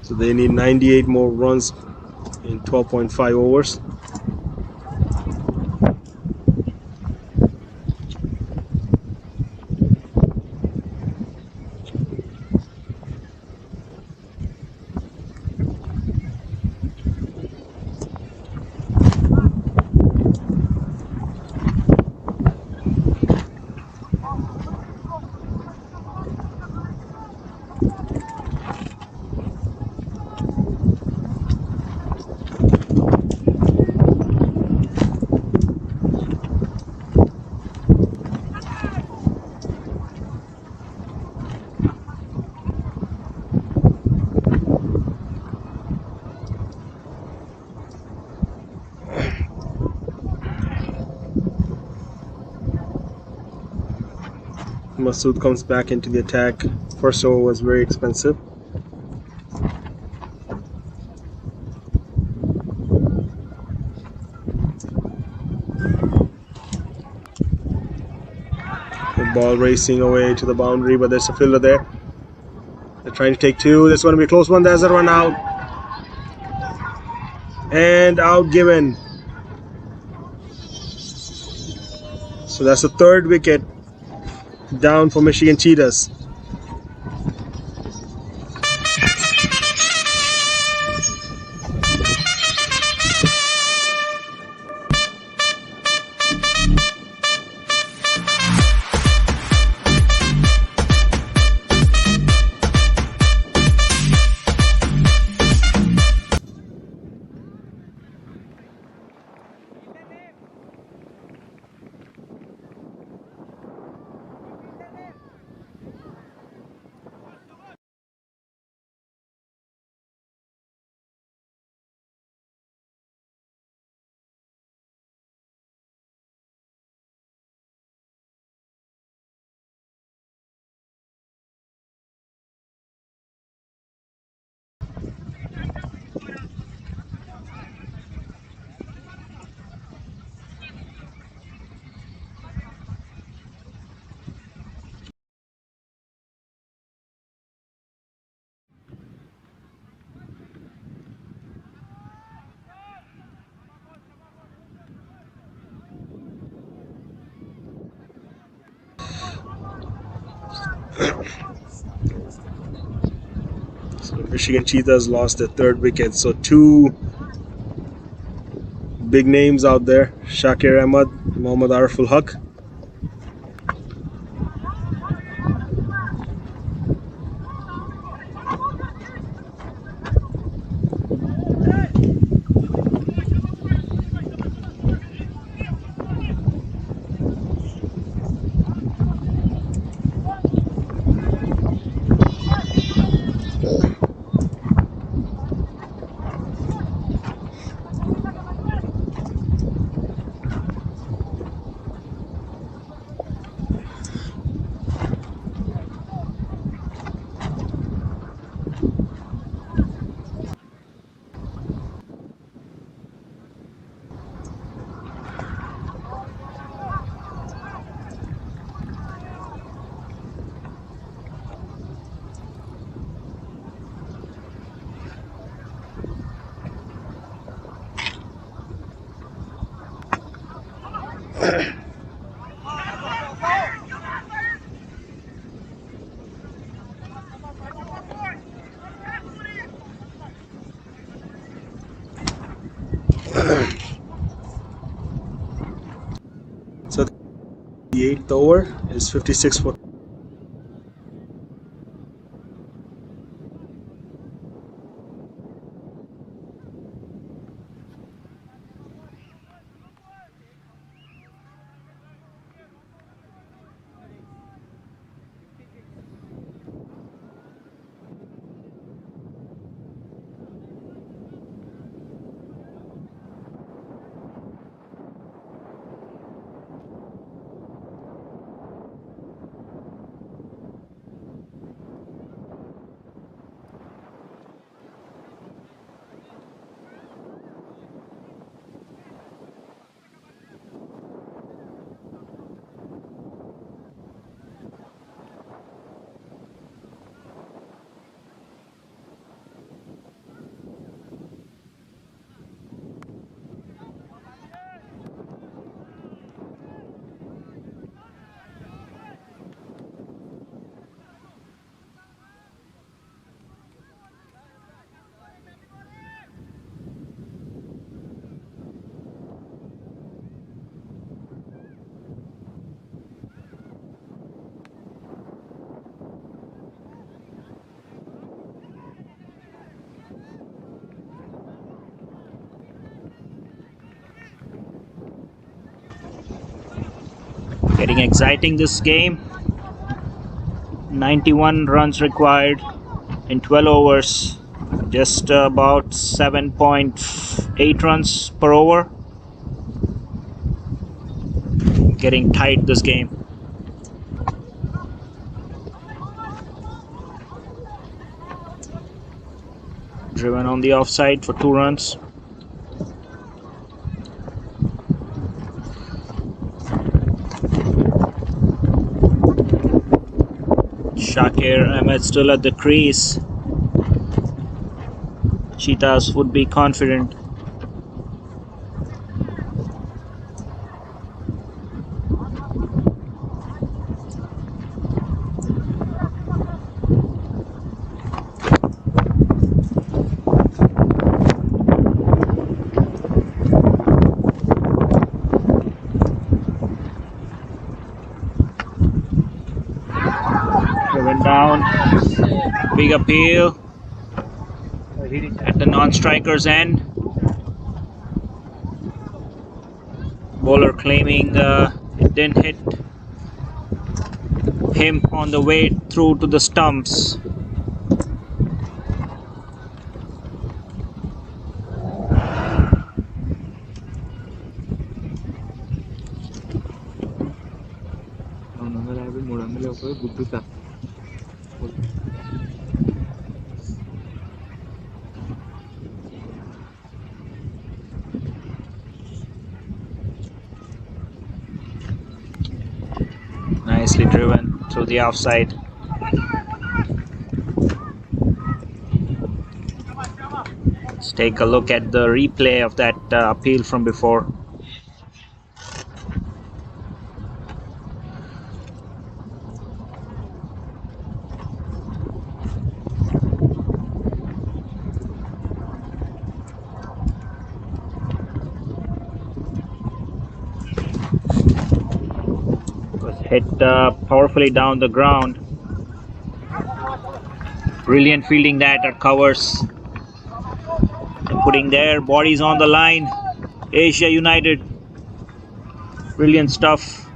So they need 98 more runs in 12.5 overs. Masood comes back into the attack. First over was very expensive. The ball racing away to the boundary, but there's a fielder there. They're trying to take two. That's going to be a close one. There's a run out. And out given. So that's the third wicket down for Michigan Cheetahs. So Michigan Cheetahs lost their third wicket. So two big names out there, Shakir Ahmad, Mohammad Ariful Haq. So the eighth over is 56 for Getting exciting this game. 91 runs required in 12 overs. Just about 7.8 runs per over. Getting tight this game. Driven on the offside for 2 runs. Shakir Ahmed still at the crease. Cheetahs would be confident. Driven down. Big appeal at the non-striker's end. Bowler claiming it didn't hit him on the way through to the stumps. Nicely driven through the offside. Let's take a look at the replay of that appeal from before. Hit powerfully down the ground. Brilliant fielding that at covers. And putting their bodies on the line. Asia United. Brilliant stuff.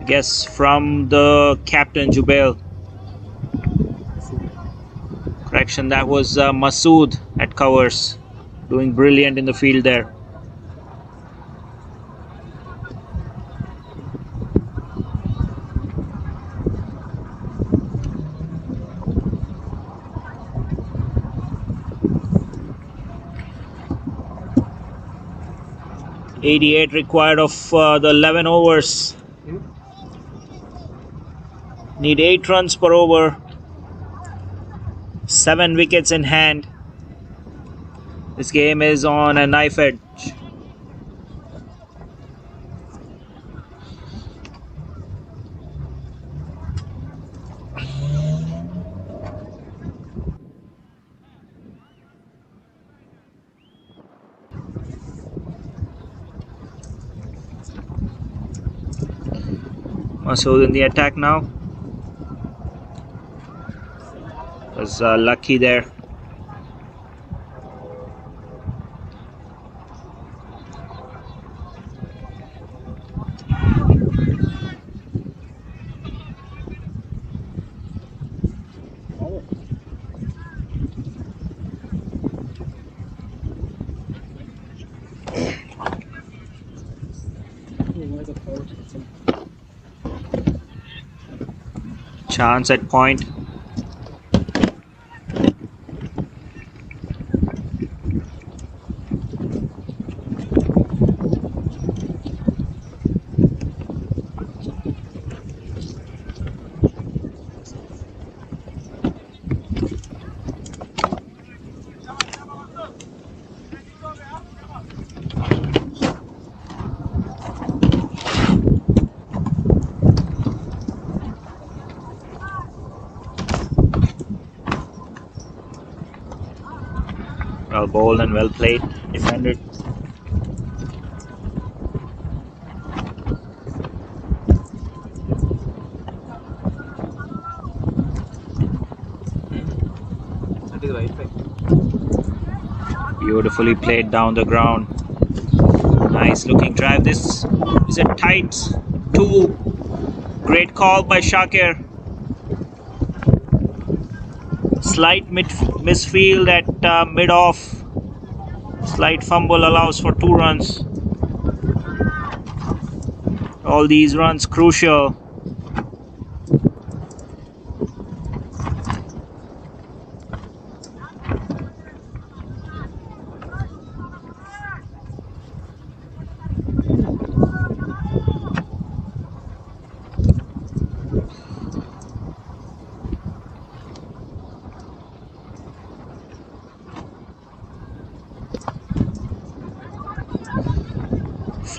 I guess from the captain Jubail. Correction, that was Masood at covers. Doing brilliant in the field there. .88 required of the 11 overs. Need 8 runs per over. 7 wickets in hand. This game is on a knife edge. Masood in the attack now. Was lucky there. Chance at point. Well bowled and well played, defended. Beautifully played down the ground. Nice looking drive. This is a tight 2. Great call by Shakir. Slight misfield at mid-off. Slight fumble allows for 2 runs. All these runs crucial.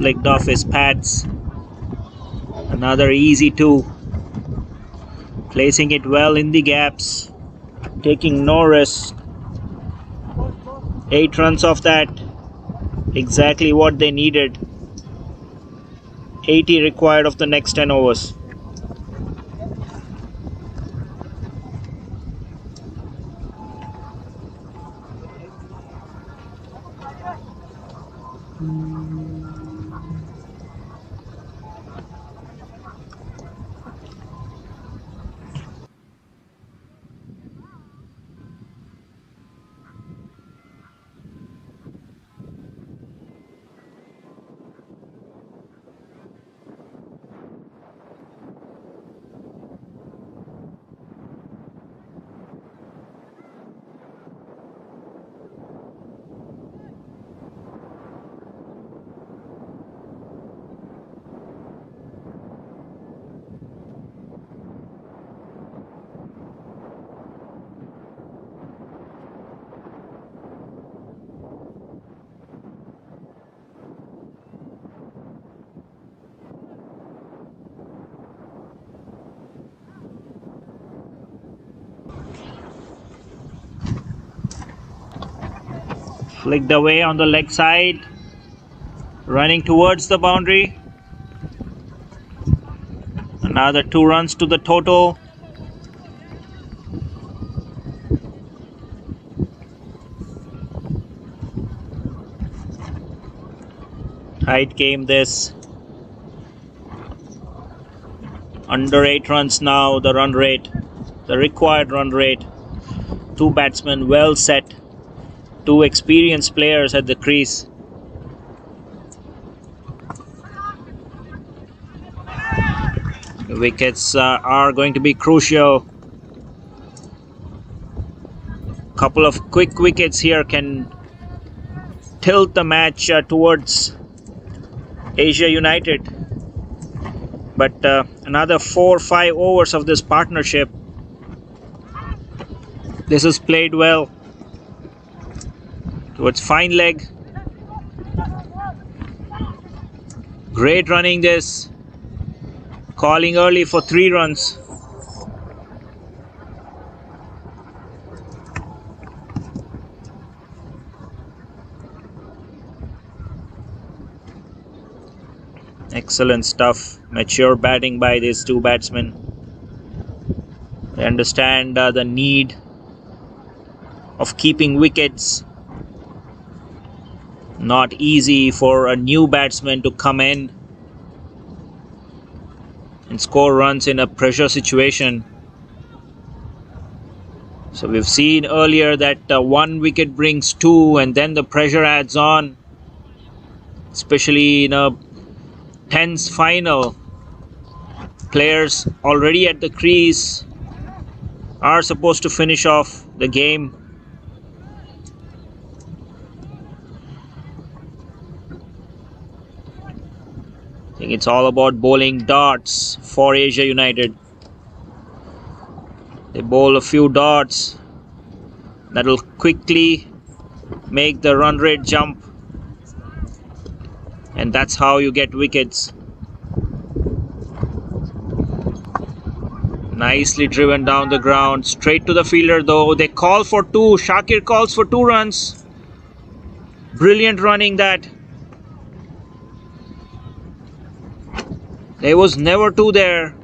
Flicked off his pads. Another easy 2. Placing it well in the gaps. Taking no risk. 8 runs off that. Exactly what they needed. 80 required of the next 10 overs. Flicked away on the leg side. Running towards the boundary. Another 2 runs to the total. Tight game this. Under 8 runs now, the run rate. The required run rate. 2 batsmen well set. 2 experienced players at the crease. The wickets are going to be crucial. Couple of quick wickets here can tilt the match towards Asia United. But another 4-5 overs of this partnership. This is played well. Towards fine leg. Great running this. Calling early for 3 runs. Excellent stuff. Mature batting by these 2 batsmen. They understand the need of keeping wickets. Not easy for a new batsman to come in and score runs in a pressure situation. So we've seen earlier that 1 wicket brings 2 and then the pressure adds on. Especially in a tense final. Players already at the crease are supposed to finish off the game. I think it's all about bowling darts for Asia United. They bowl a few darts that will quickly make the run rate jump, and that's how you get wickets. Nicely driven down the ground, straight to the fielder though. They call for 2. Shakir calls for 2 runs. Brilliant running that. There was never 2 there.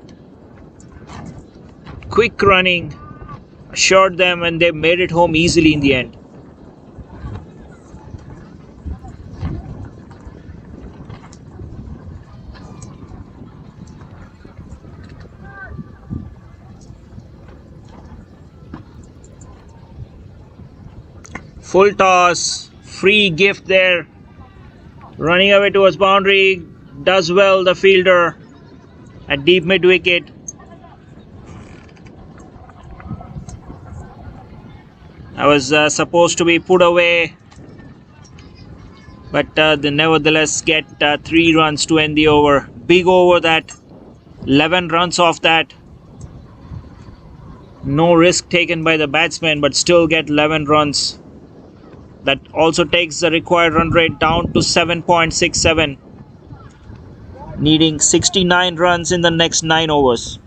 Quick running assured them, and they made it home easily in the end. Full toss, free gift there. Running away towards boundary, does well the fielder at deep mid wicket. That was supposed to be put away, but they nevertheless get 3 runs to end the over. Big over that. 11 runs off that. No risk taken by the batsman, but still get 11 runs. That also takes the required run rate down to 7.67. needing 69 runs in the next 9 overs.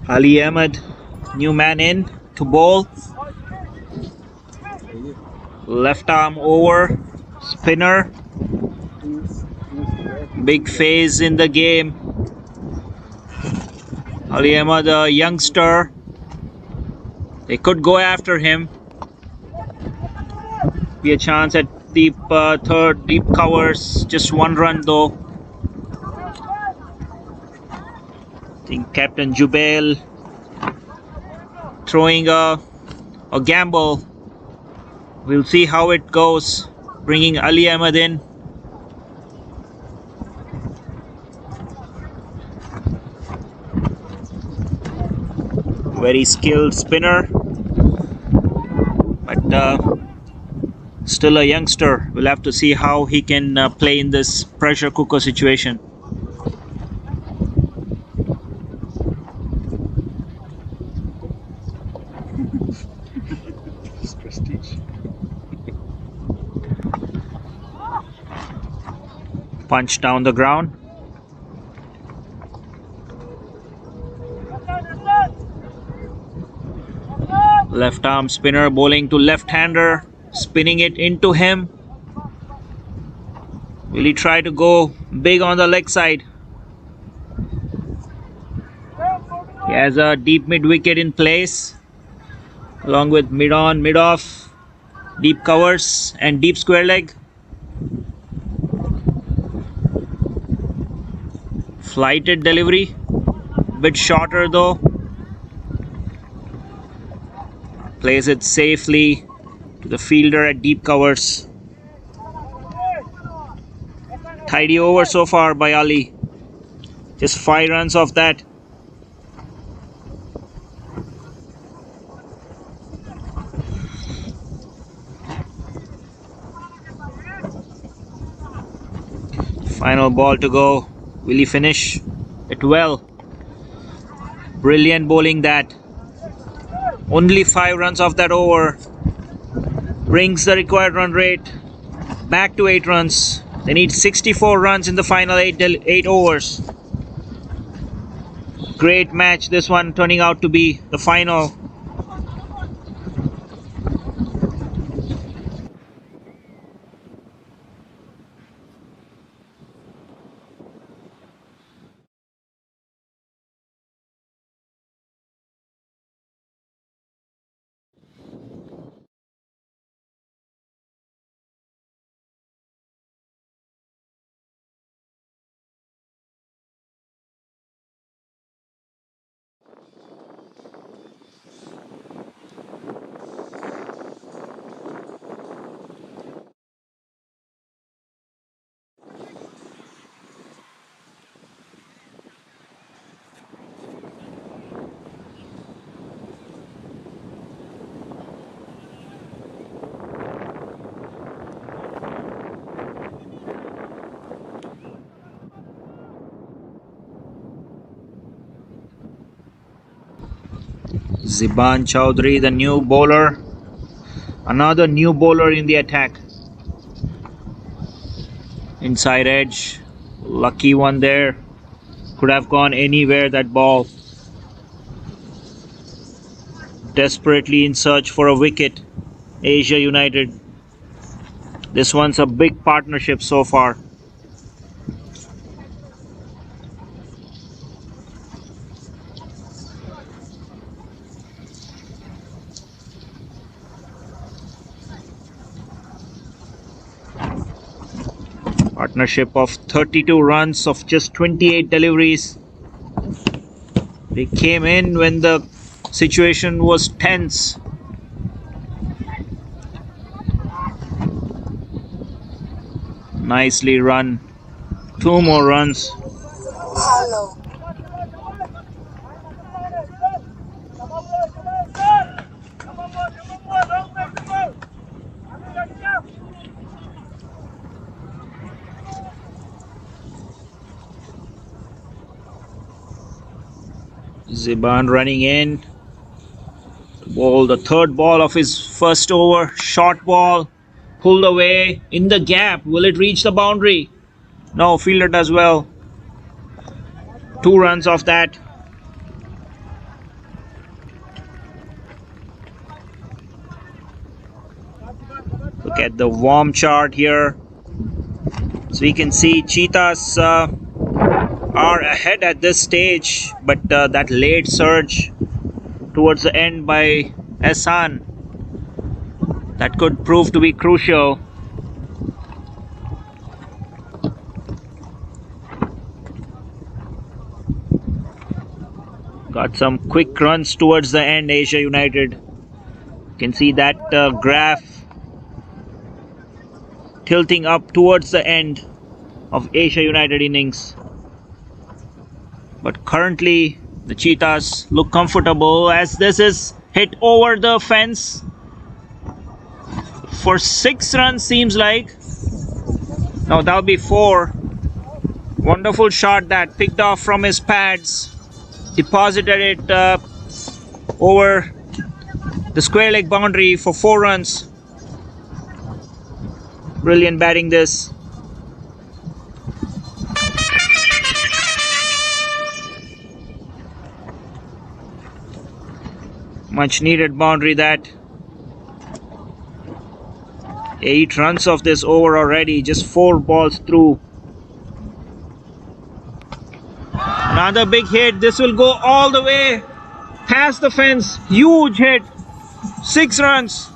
Ali Ahmed, new man in to bowl. Left arm over, spinner. Big phase in the game. Ali Ahmed, a youngster. They could go after him. Be a chance at deep third, deep covers. Just 1 run though. I think Captain Jubail throwing a gamble. We'll see how it goes. Bringing Ali Ahmed in. Very skilled spinner, but still a youngster. We'll have to see how he can play in this pressure cooker situation. Punch down the ground. Left arm spinner bowling to left-hander, spinning it into him. Will he try to go big on the leg side? He has a deep mid-wicket in place, along with mid-on, mid-off, deep covers and deep square leg. Flighted delivery, bit shorter though. Plays it safely to the fielder at deep covers. Tidy over so far by Ali. Just 5 runs off that. Final ball to go. Will he finish it well? Brilliant bowling that. Only 5 runs off that over. Brings the required run rate back to 8 runs. They need 64 runs in the final 8 overs. Great match, this one turning out to be the final. Ziban Chowdhury, the new bowler. Another new bowler in the attack. Inside edge. Lucky one there. Could have gone anywhere, that ball. Desperately in search for a wicket. Asia United. This one's a big partnership so far. Partnership of 32 runs of just 28 deliveries. They came in when the situation was tense. Nicely run. 2 more runs. Hello. Ziban running in. Ball, the third ball of his first over. Short ball. Pulled away in the gap. Will it reach the boundary? No, fielder does well. 2 runs off that. Look at the warm chart here. So we can see Cheetahs are ahead at this stage, but that late surge towards the end by Ehsan, that could prove to be crucial. Got some quick runs towards the end, Asia United. You can see that graph tilting up towards the end of Asia United innings. But currently the Cheetahs look comfortable as this is hit over the fence for 6 runs, seems like. No, that'll be 4. Wonderful shot that picked off from his pads, deposited it over the square leg boundary for 4 runs. Brilliant batting this. Much needed boundary that. 8 runs of this over already, just 4 balls through. Another big hit. This will go all the way past the fence. Huge hit. 6 runs.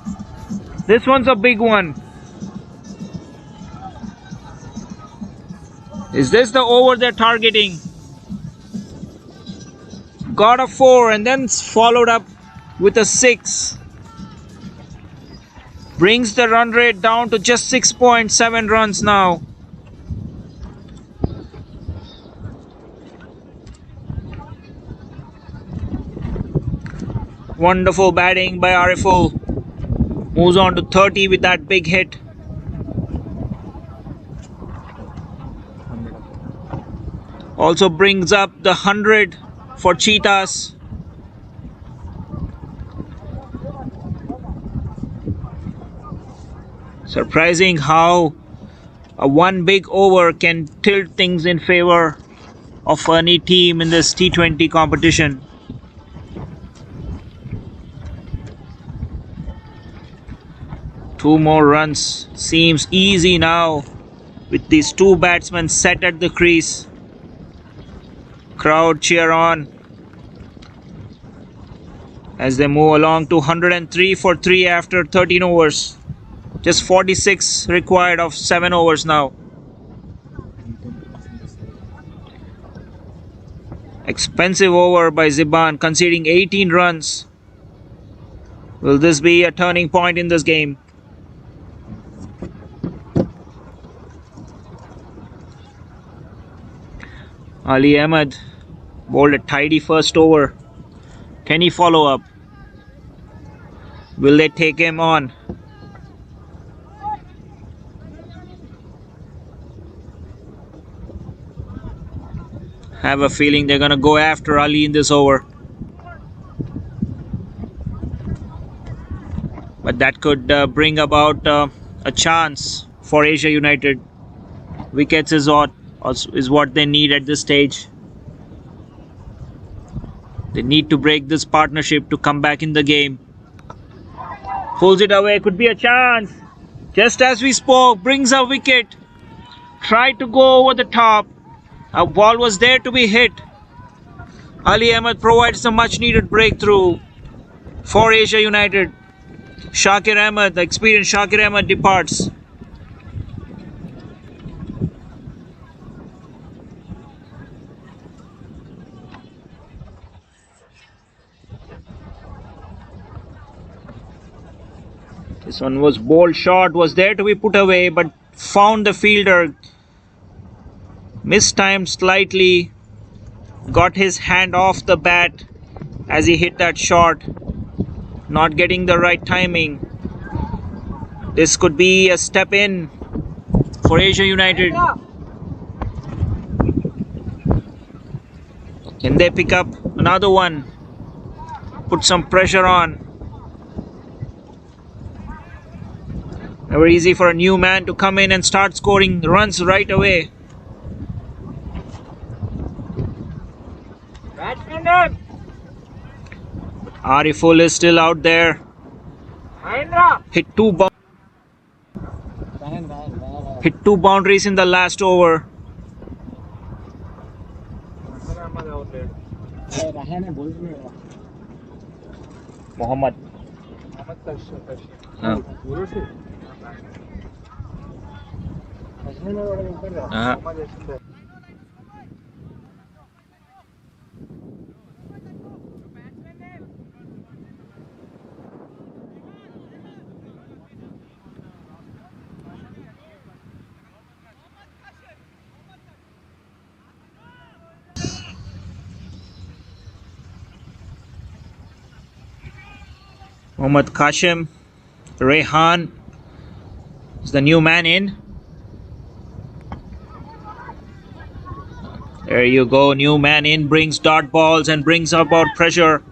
This one's a big one. Is this the over they're targeting? Got a 4 and then followed up with a 6. Brings the run rate down to just 6.7 runs now. Wonderful batting by Ariful. Moves on to 30 with that big hit. Also brings up the 100 for Cheetahs. Surprising how A one big over can tilt things in favor of any team in this T20 competition. Two more runs seems easy now with these two batsmen set at the crease. Crowd cheer on as they move along to 103 for 3 after 13 overs. Just 46 required of 7 overs now. Expensive over by Ziban, conceding 18 runs. Will this be a turning point in this game? Ali Ahmed bowled a tidy first over. Can he follow up? Will they take him on? Have a feeling they're gonna go after Ali in this over. But that could bring about a chance for Asia United. Wickets is what they need at this stage. They need to break this partnership to come back in the game. Pulls it away, could be a chance. Just as we spoke, brings a wicket. Tried to go over the top. A ball was there to be hit. Ali Ahmed provides the much needed breakthrough for Asia United. Shakir Ahmed, the experienced Shakir Ahmed departs. This one was bowled short, was there to be put away, but found the fielder. Mistimed slightly, got his hand off the bat as he hit that shot, not getting the right timing. This could be a step in for Asia United. Can they pick up another one? Put some pressure on. Never easy for a new man to come in and start scoring runs right away. Ariful is still out there. Hit two boundaries in the last over. Muhammad. Mohammad Kashim, Rehan is the new man in. There you go, new man in, brings dot balls and brings about pressure.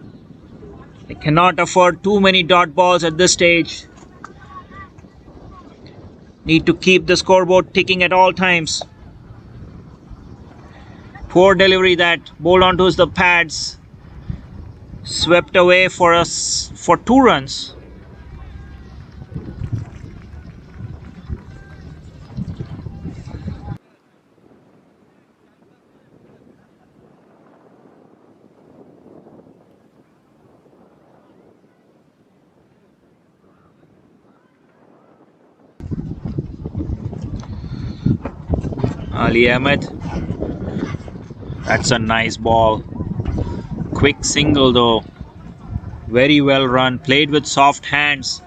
They cannot afford too many dot balls at this stage. Need to keep the scoreboard ticking at all times. Poor delivery that, bowled onto the pads. Swept away for us for 2 runs. Ali Ahmed. That's a nice ball. Quick single though. Very well run. Played with soft hands.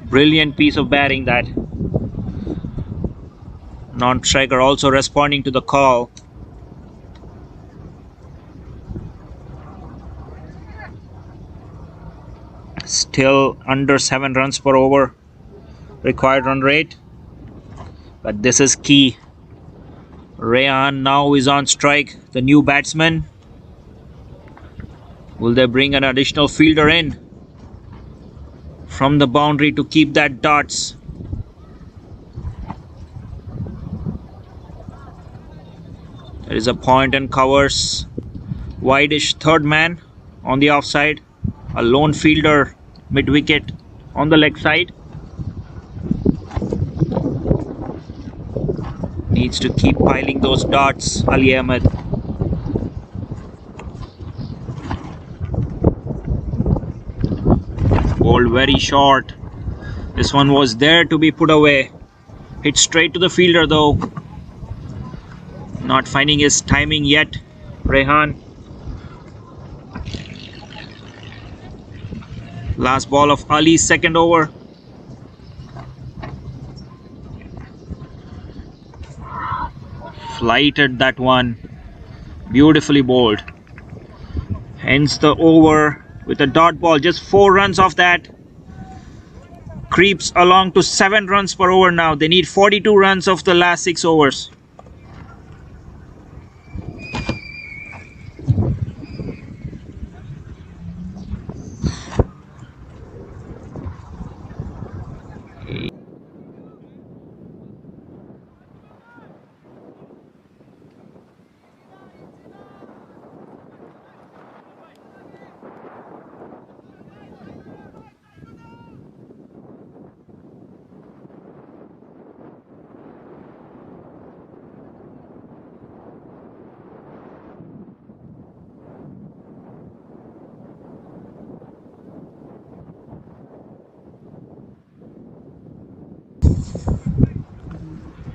Brilliant piece of batting that. Non-striker also responding to the call. Still under 7 runs per over. Required run rate. But this is key. Rehan now is on strike. The new batsman. Will they bring an additional fielder in from the boundary to keep that dots? There is a point and covers. Wideish third man on the offside. A lone fielder mid-wicket on the leg side. Needs to keep piling those darts, Ali Ahmed. Bowled very short. This one was there to be put away. Hit straight to the fielder though. Not finding his timing yet, Rehan. Last ball of Ali's second over. Flighted that one. Beautifully bowled. Hence the over with a dot ball. Just 4 runs off that. Creeps along to 7 runs per over now. They need 42 runs of the last 6 overs.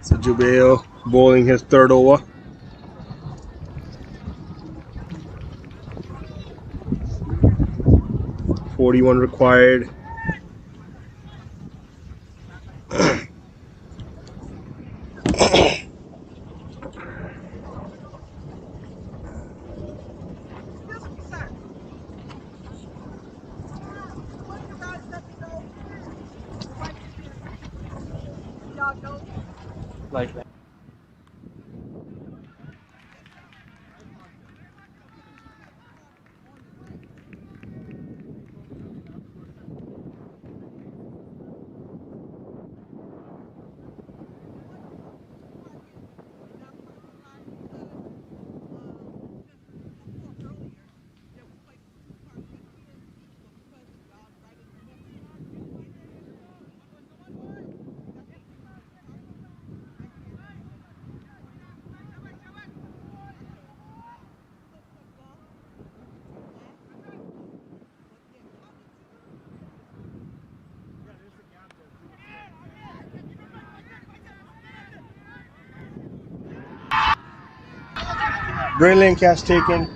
So Jubail bowling his third over. .41 required. Like that. Brilliant catch taken.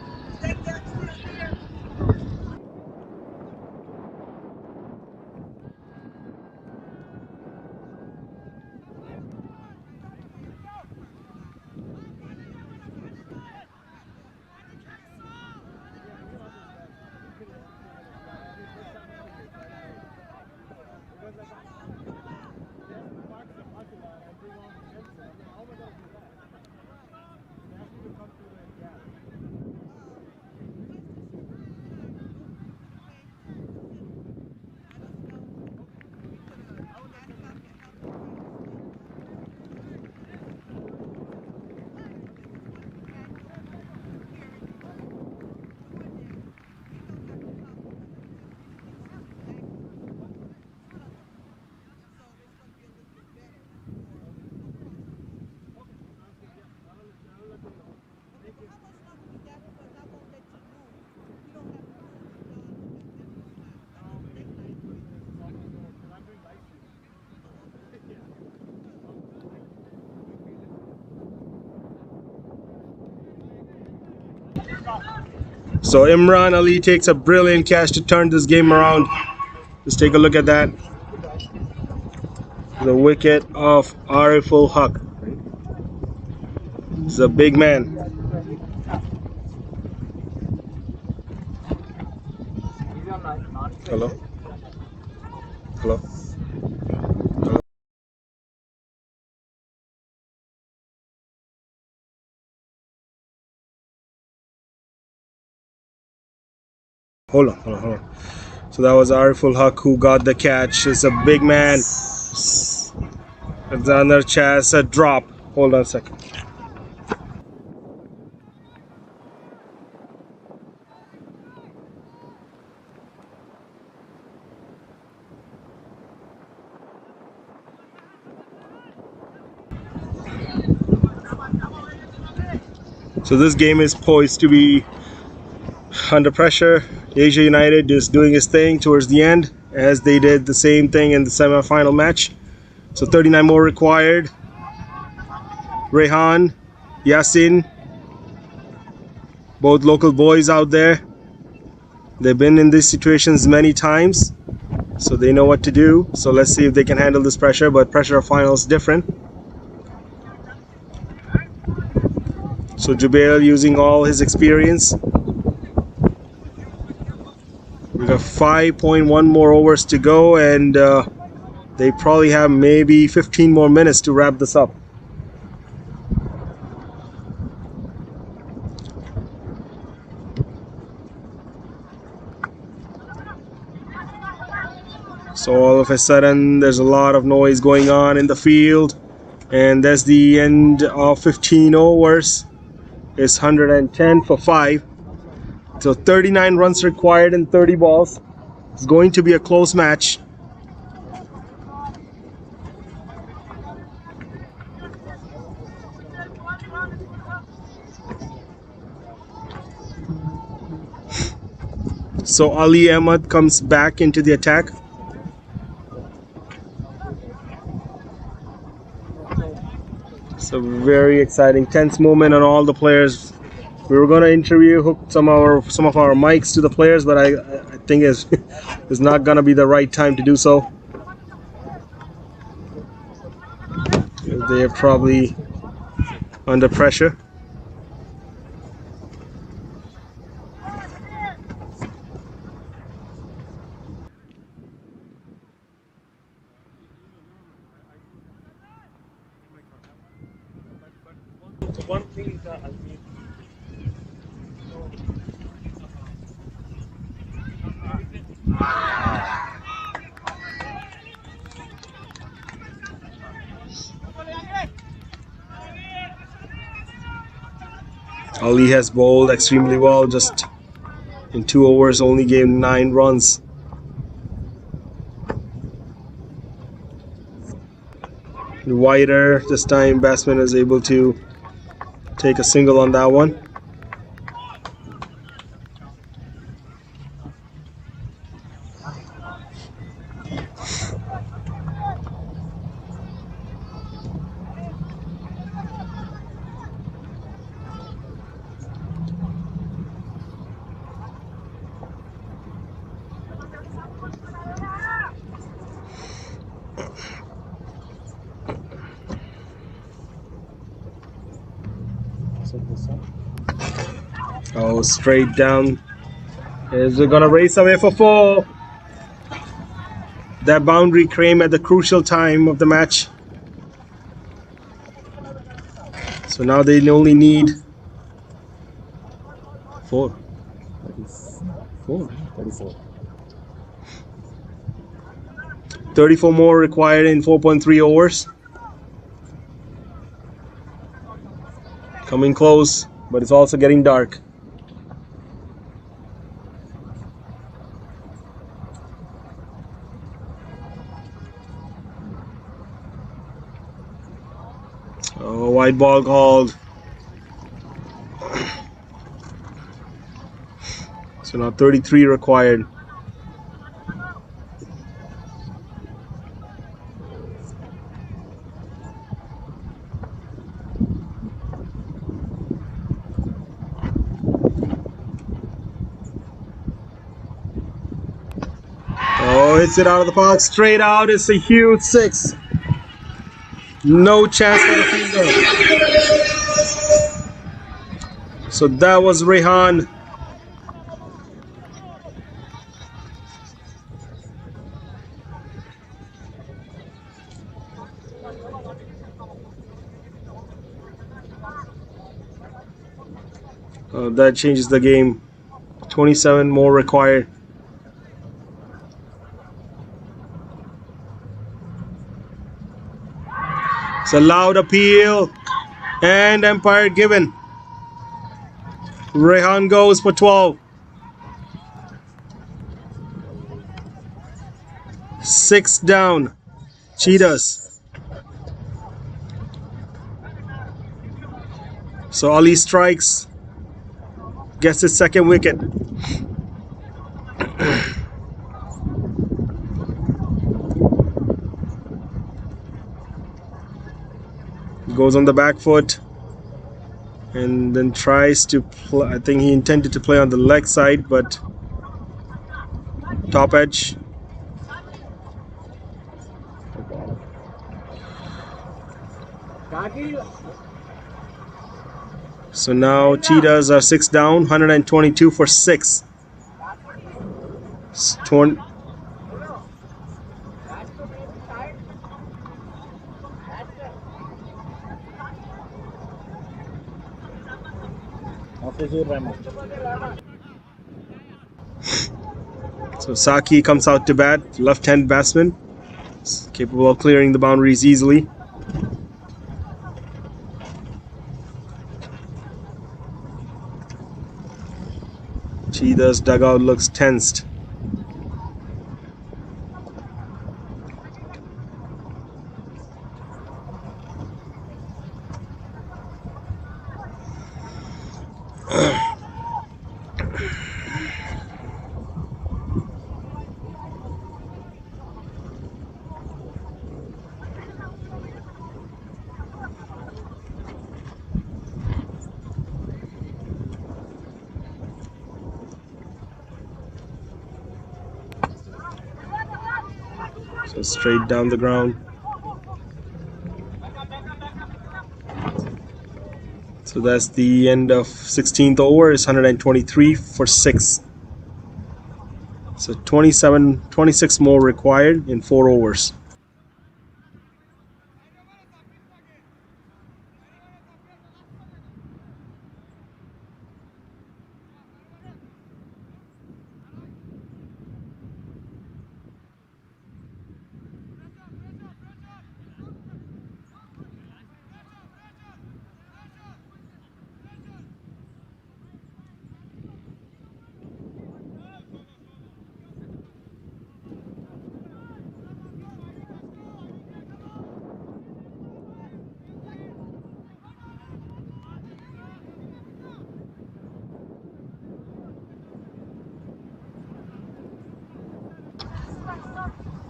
So Imran Ali takes a brilliant catch to turn this game around. Just take a look at that. The wicket of Ariful Haq. He's a big man. Hello? Hello? Hold on. So that was Ariful Haq who got the catch. It's a big man. Alexander Chas, a drop. Hold on a second. So this game is poised to be under pressure. Asia United is doing his thing towards the end, as they did the same thing in the semi-final match. So 39 more required. Rehan, Yasin, both local boys out there. They've been in these situations many times, so they know what to do. So let's see if they can handle this pressure, but pressure of finals different. So Jubail using all his experience. We got 5.1 more overs to go, and they probably have maybe 15 more minutes to wrap this up. So all of a sudden there's a lot of noise going on in the field, and that's the end of 15 overs. It's 110 for 5. So 39 runs required in 30 balls. It's going to be a close match. So Ali Ahmad comes back into the attack. So very exciting, tense moment on all the players. We were going to interview, hook some of our mics to the players, but I think it's not going to be the right time to do so. They are probably under pressure. One thing that I mean, Ali has bowled extremely well. Just in 2 overs, only gave 9 runs. Wider this time, batsman is able to take a single on that one. Oh, straight down. Is it gonna race away for 4? That boundary came at the crucial time of the match. So now they only need 4. 34 more required in 4.3 overs. Coming close, but it's also getting dark. Oh, white ball called. So now 33 required. Oh, hits it out of the park, straight out. It's a huge 6. No chance for the fielder. So that was Rehan. That changes the game. 27 more required. It's a loud appeal and umpire given. Rehan goes for 12. 6 down. Cheetahs. So Ali strikes, gets his second wicket. Goes on the back foot and then tries to play. I think he intended to play on the leg side, but top edge. So now Cheetahs are 6 down, 122 for 6. It's 20. So Saki comes out to bat, left-hand batsman, capable of clearing the boundaries easily. Cheetah's dugout looks tensed. So straight down the ground. So that's the end of 16th over. It's 123 for 6. So 26 more required in 4 overs.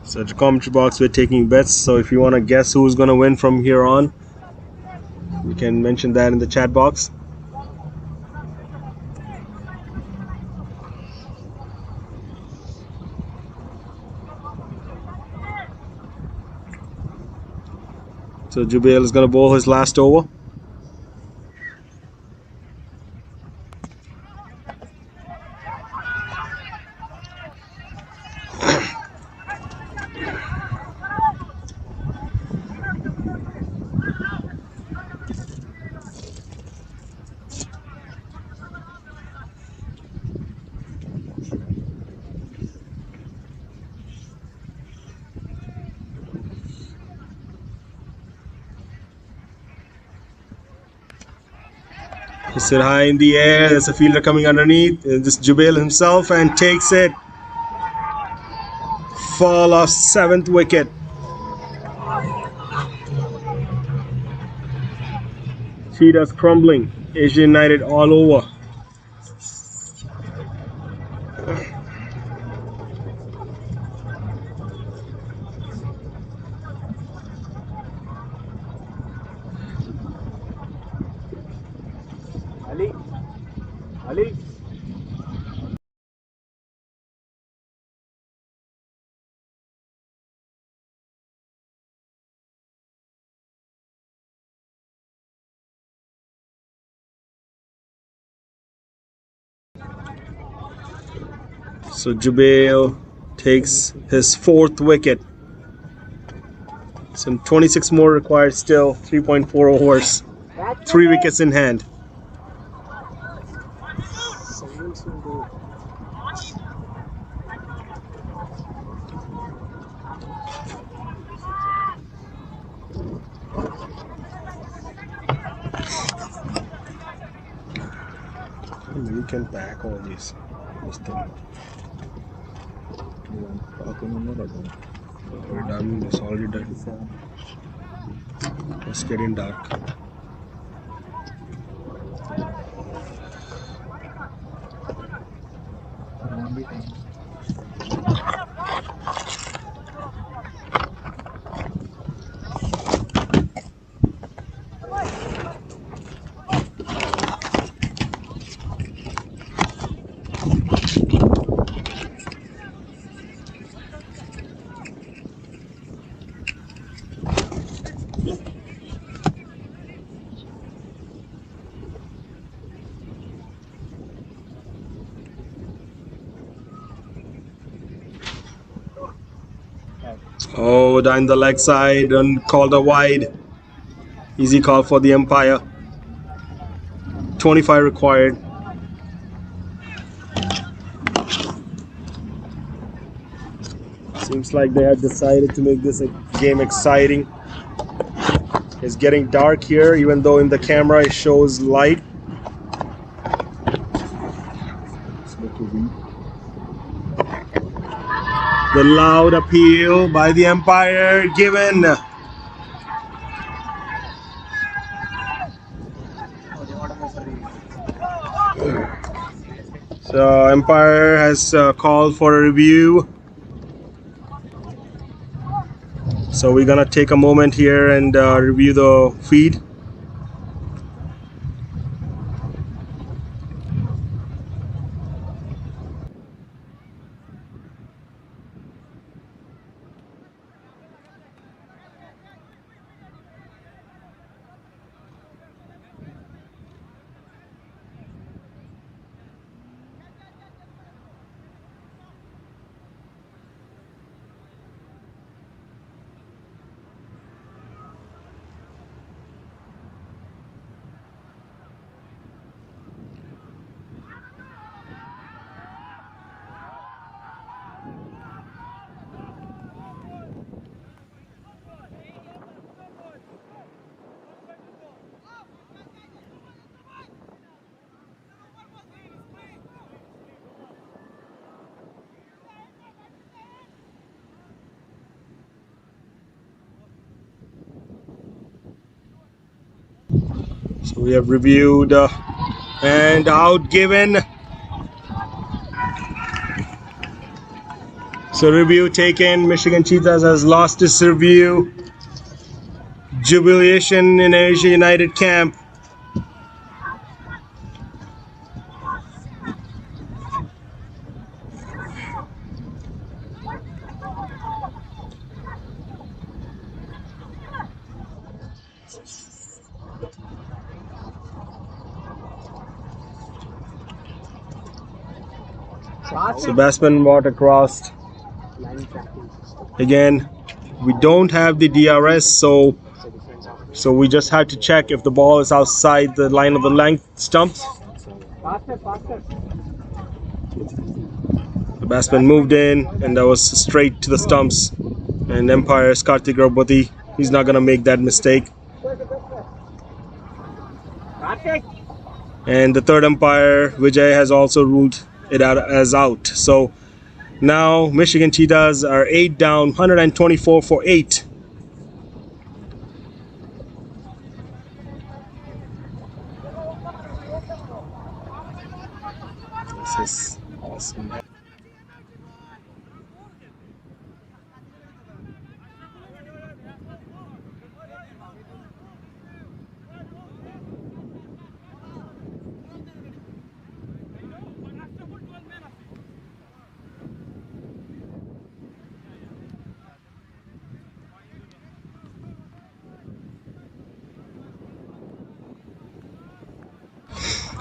So at the commentary box, we're taking bets. So if you want to guess who's going to win from here on, you can mention that in the chat box. So Jubail is going to bowl his last over. Hits it high in the air. There's a fielder coming underneath. This Jubail himself and takes it. Fall of 7th wicket. Cheetahs crumbling. Asia United all over. Ali. So Jubail takes his 4th wicket. Some 26 more required still. 3.4 overs. 3 wickets in hand. You can pack all these. We're done. It's already done. It's getting dark. Oh, down the leg side and called a wide. Easy call for the umpire. 25 required. Seems like they had decided to make this game exciting. It's getting dark here, even though in the camera it shows light. The loud appeal by the umpire given. So umpire has called for a review. So we're gonna take a moment here and review the feed. So we have reviewed and out given. So review taken. Michigan Cheetahs has lost its review. Jubilation in Asia United camp. So batsman walked across. Again, we don't have the DRS, so we just had to check if the ball is outside the line of the length stumps. The batsman moved in, and that was straight to the stumps. And umpire Kartik Garbati, he's not gonna make that mistake. And the third umpire, Vijay, has also ruled it out as out. So now Michigan Cheetahs are 8 down, 124 for 8. This is awesome.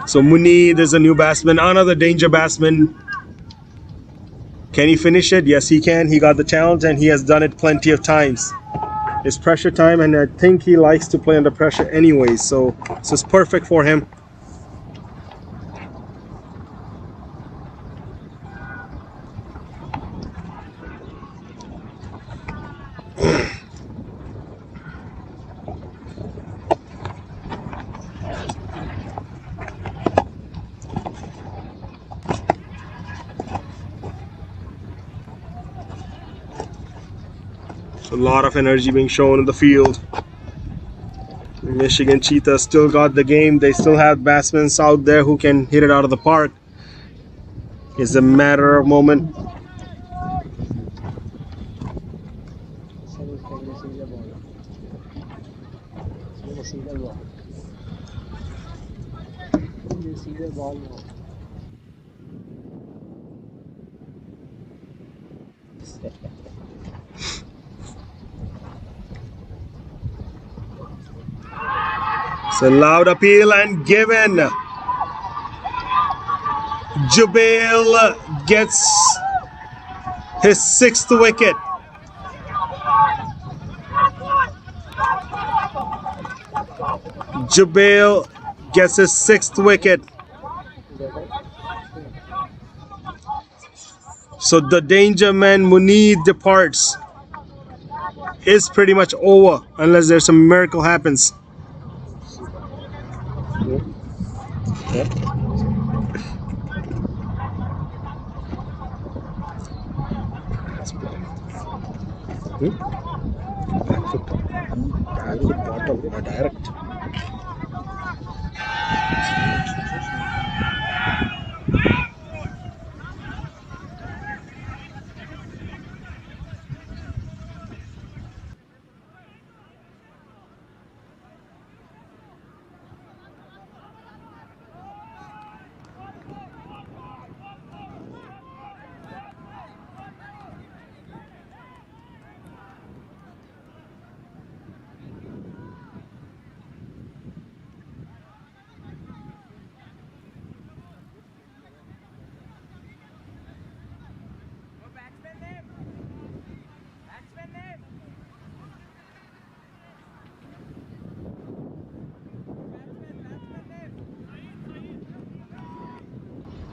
So Muni, there's a new batsman, another danger batsman. Can he finish it? Yes, he can. He got the challenge and he has done it plenty of times. It's pressure time, and I think he likes to play under pressure anyway, so it's perfect for him. A lot of energy being shown in the field. Michigan Cheetahs still got the game. They still have batsmen out there who can hit it out of the park. It's a matter of moment. It's a loud appeal and given. Jubail gets his 6th wicket. Jubail gets his 6th wicket. So the danger man Munir departs. Is pretty much over unless there's some miracle happens. Direct.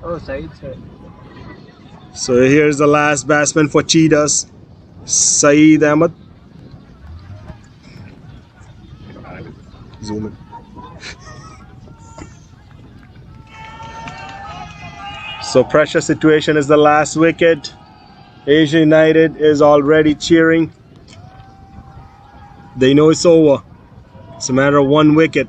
Oh, side. So here's the last batsman for Cheetahs, Saeed Ahmed. Zoom in. So pressure situation is the last wicket. Asia United is already cheering. They know it's over. It's a matter of 1 wicket.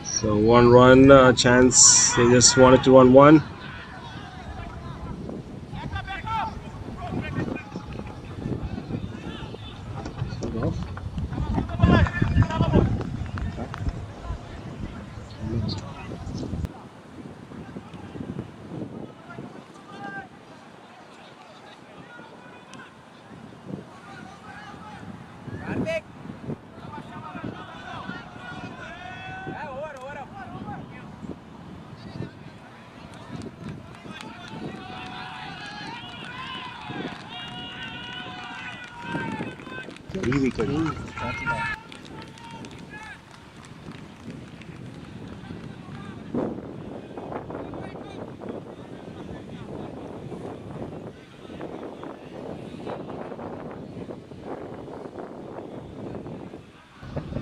So 1 run chance. They just wanted to run 1.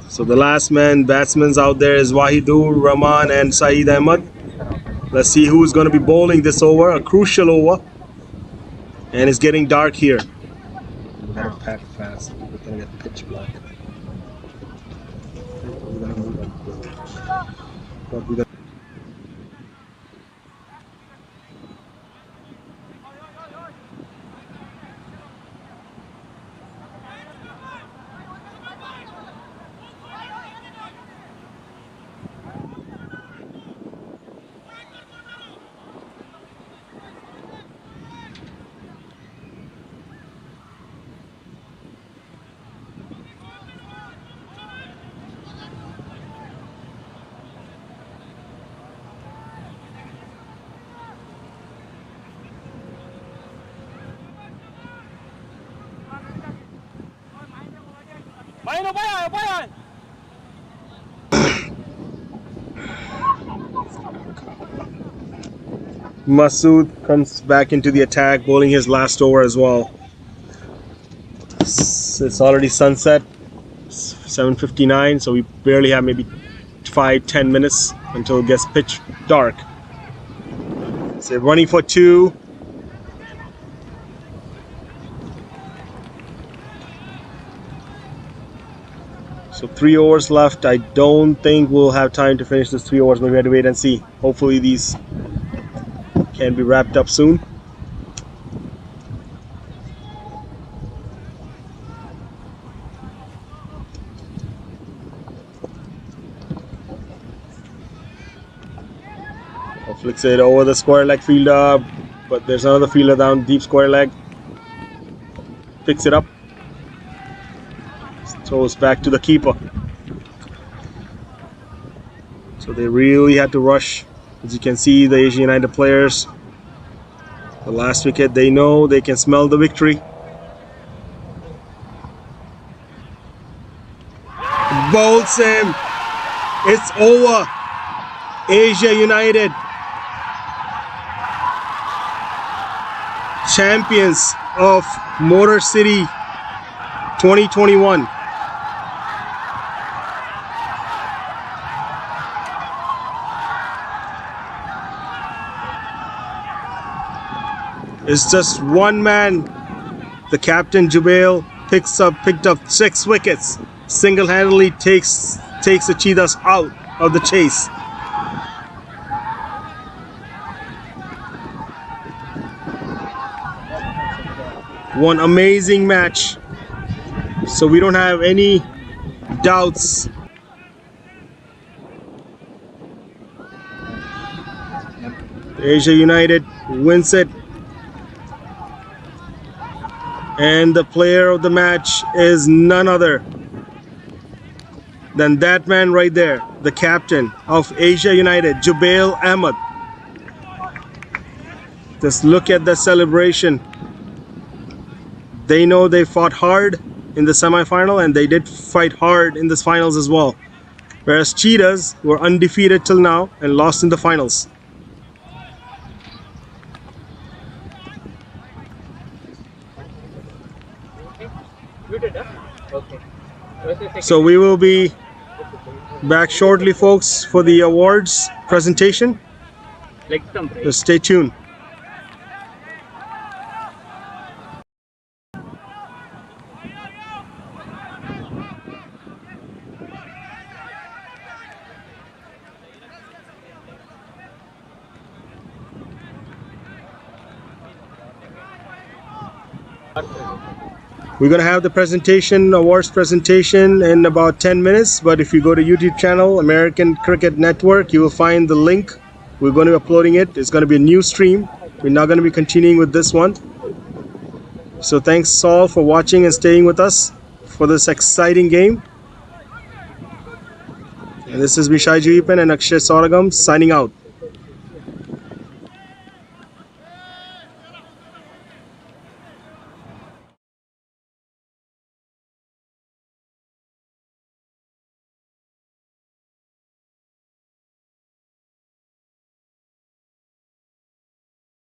So the last batsman's out there is Wahidur Rahman and Saeed Ahmed. Let's see who's going to be bowling this over, a crucial over. And it's getting dark here. We gotta pack fast. We're gonna get pitch black. We're gonna move up. But we got Masood comes back into the attack, bowling his last over as well. It's already sunset. It's 7:59, so we barely have maybe 5-10 minutes until it gets pitch dark. So running for 2. So 3 overs left. I don't think we'll have time to finish this 3 overs, but we have to wait and see. Hopefully these can be wrapped up soon. Flicks it over the square leg fielder, but there's another fielder down deep square leg. Picks it up, throws back to the keeper. So they really had to rush. As you can see, the Asia United players, the last wicket, they know they can smell the victory. Bowls him. It's over. Asia United, champions of Motor City 2021. It's just one man. The captain Jubail picked up 6 wickets. Single-handedly takes the Cheetahs out of the chase. One amazing match. So we don't have any doubts. Asia United wins it. And the player of the match is none other than that man right there, the captain of Asia United, Jubail Ahmed. Just look at the celebration. They know they fought hard in the semi-final, and they did fight hard in the finals as well. Whereas Cheetahs were undefeated till now and lost in the finals. So we will be back shortly, folks, for the awards presentation. So stay tuned. We're going to have the presentation, awards presentation, in about 10 minutes. But if you go to YouTube channel, American Cricket Network, you will find the link. We're going to be uploading it. It's going to be a new stream. We're not going to be continuing with this one. So thanks all for watching and staying with us for this exciting game. And this is Vishai Juipan and Akshay Sauragam signing out.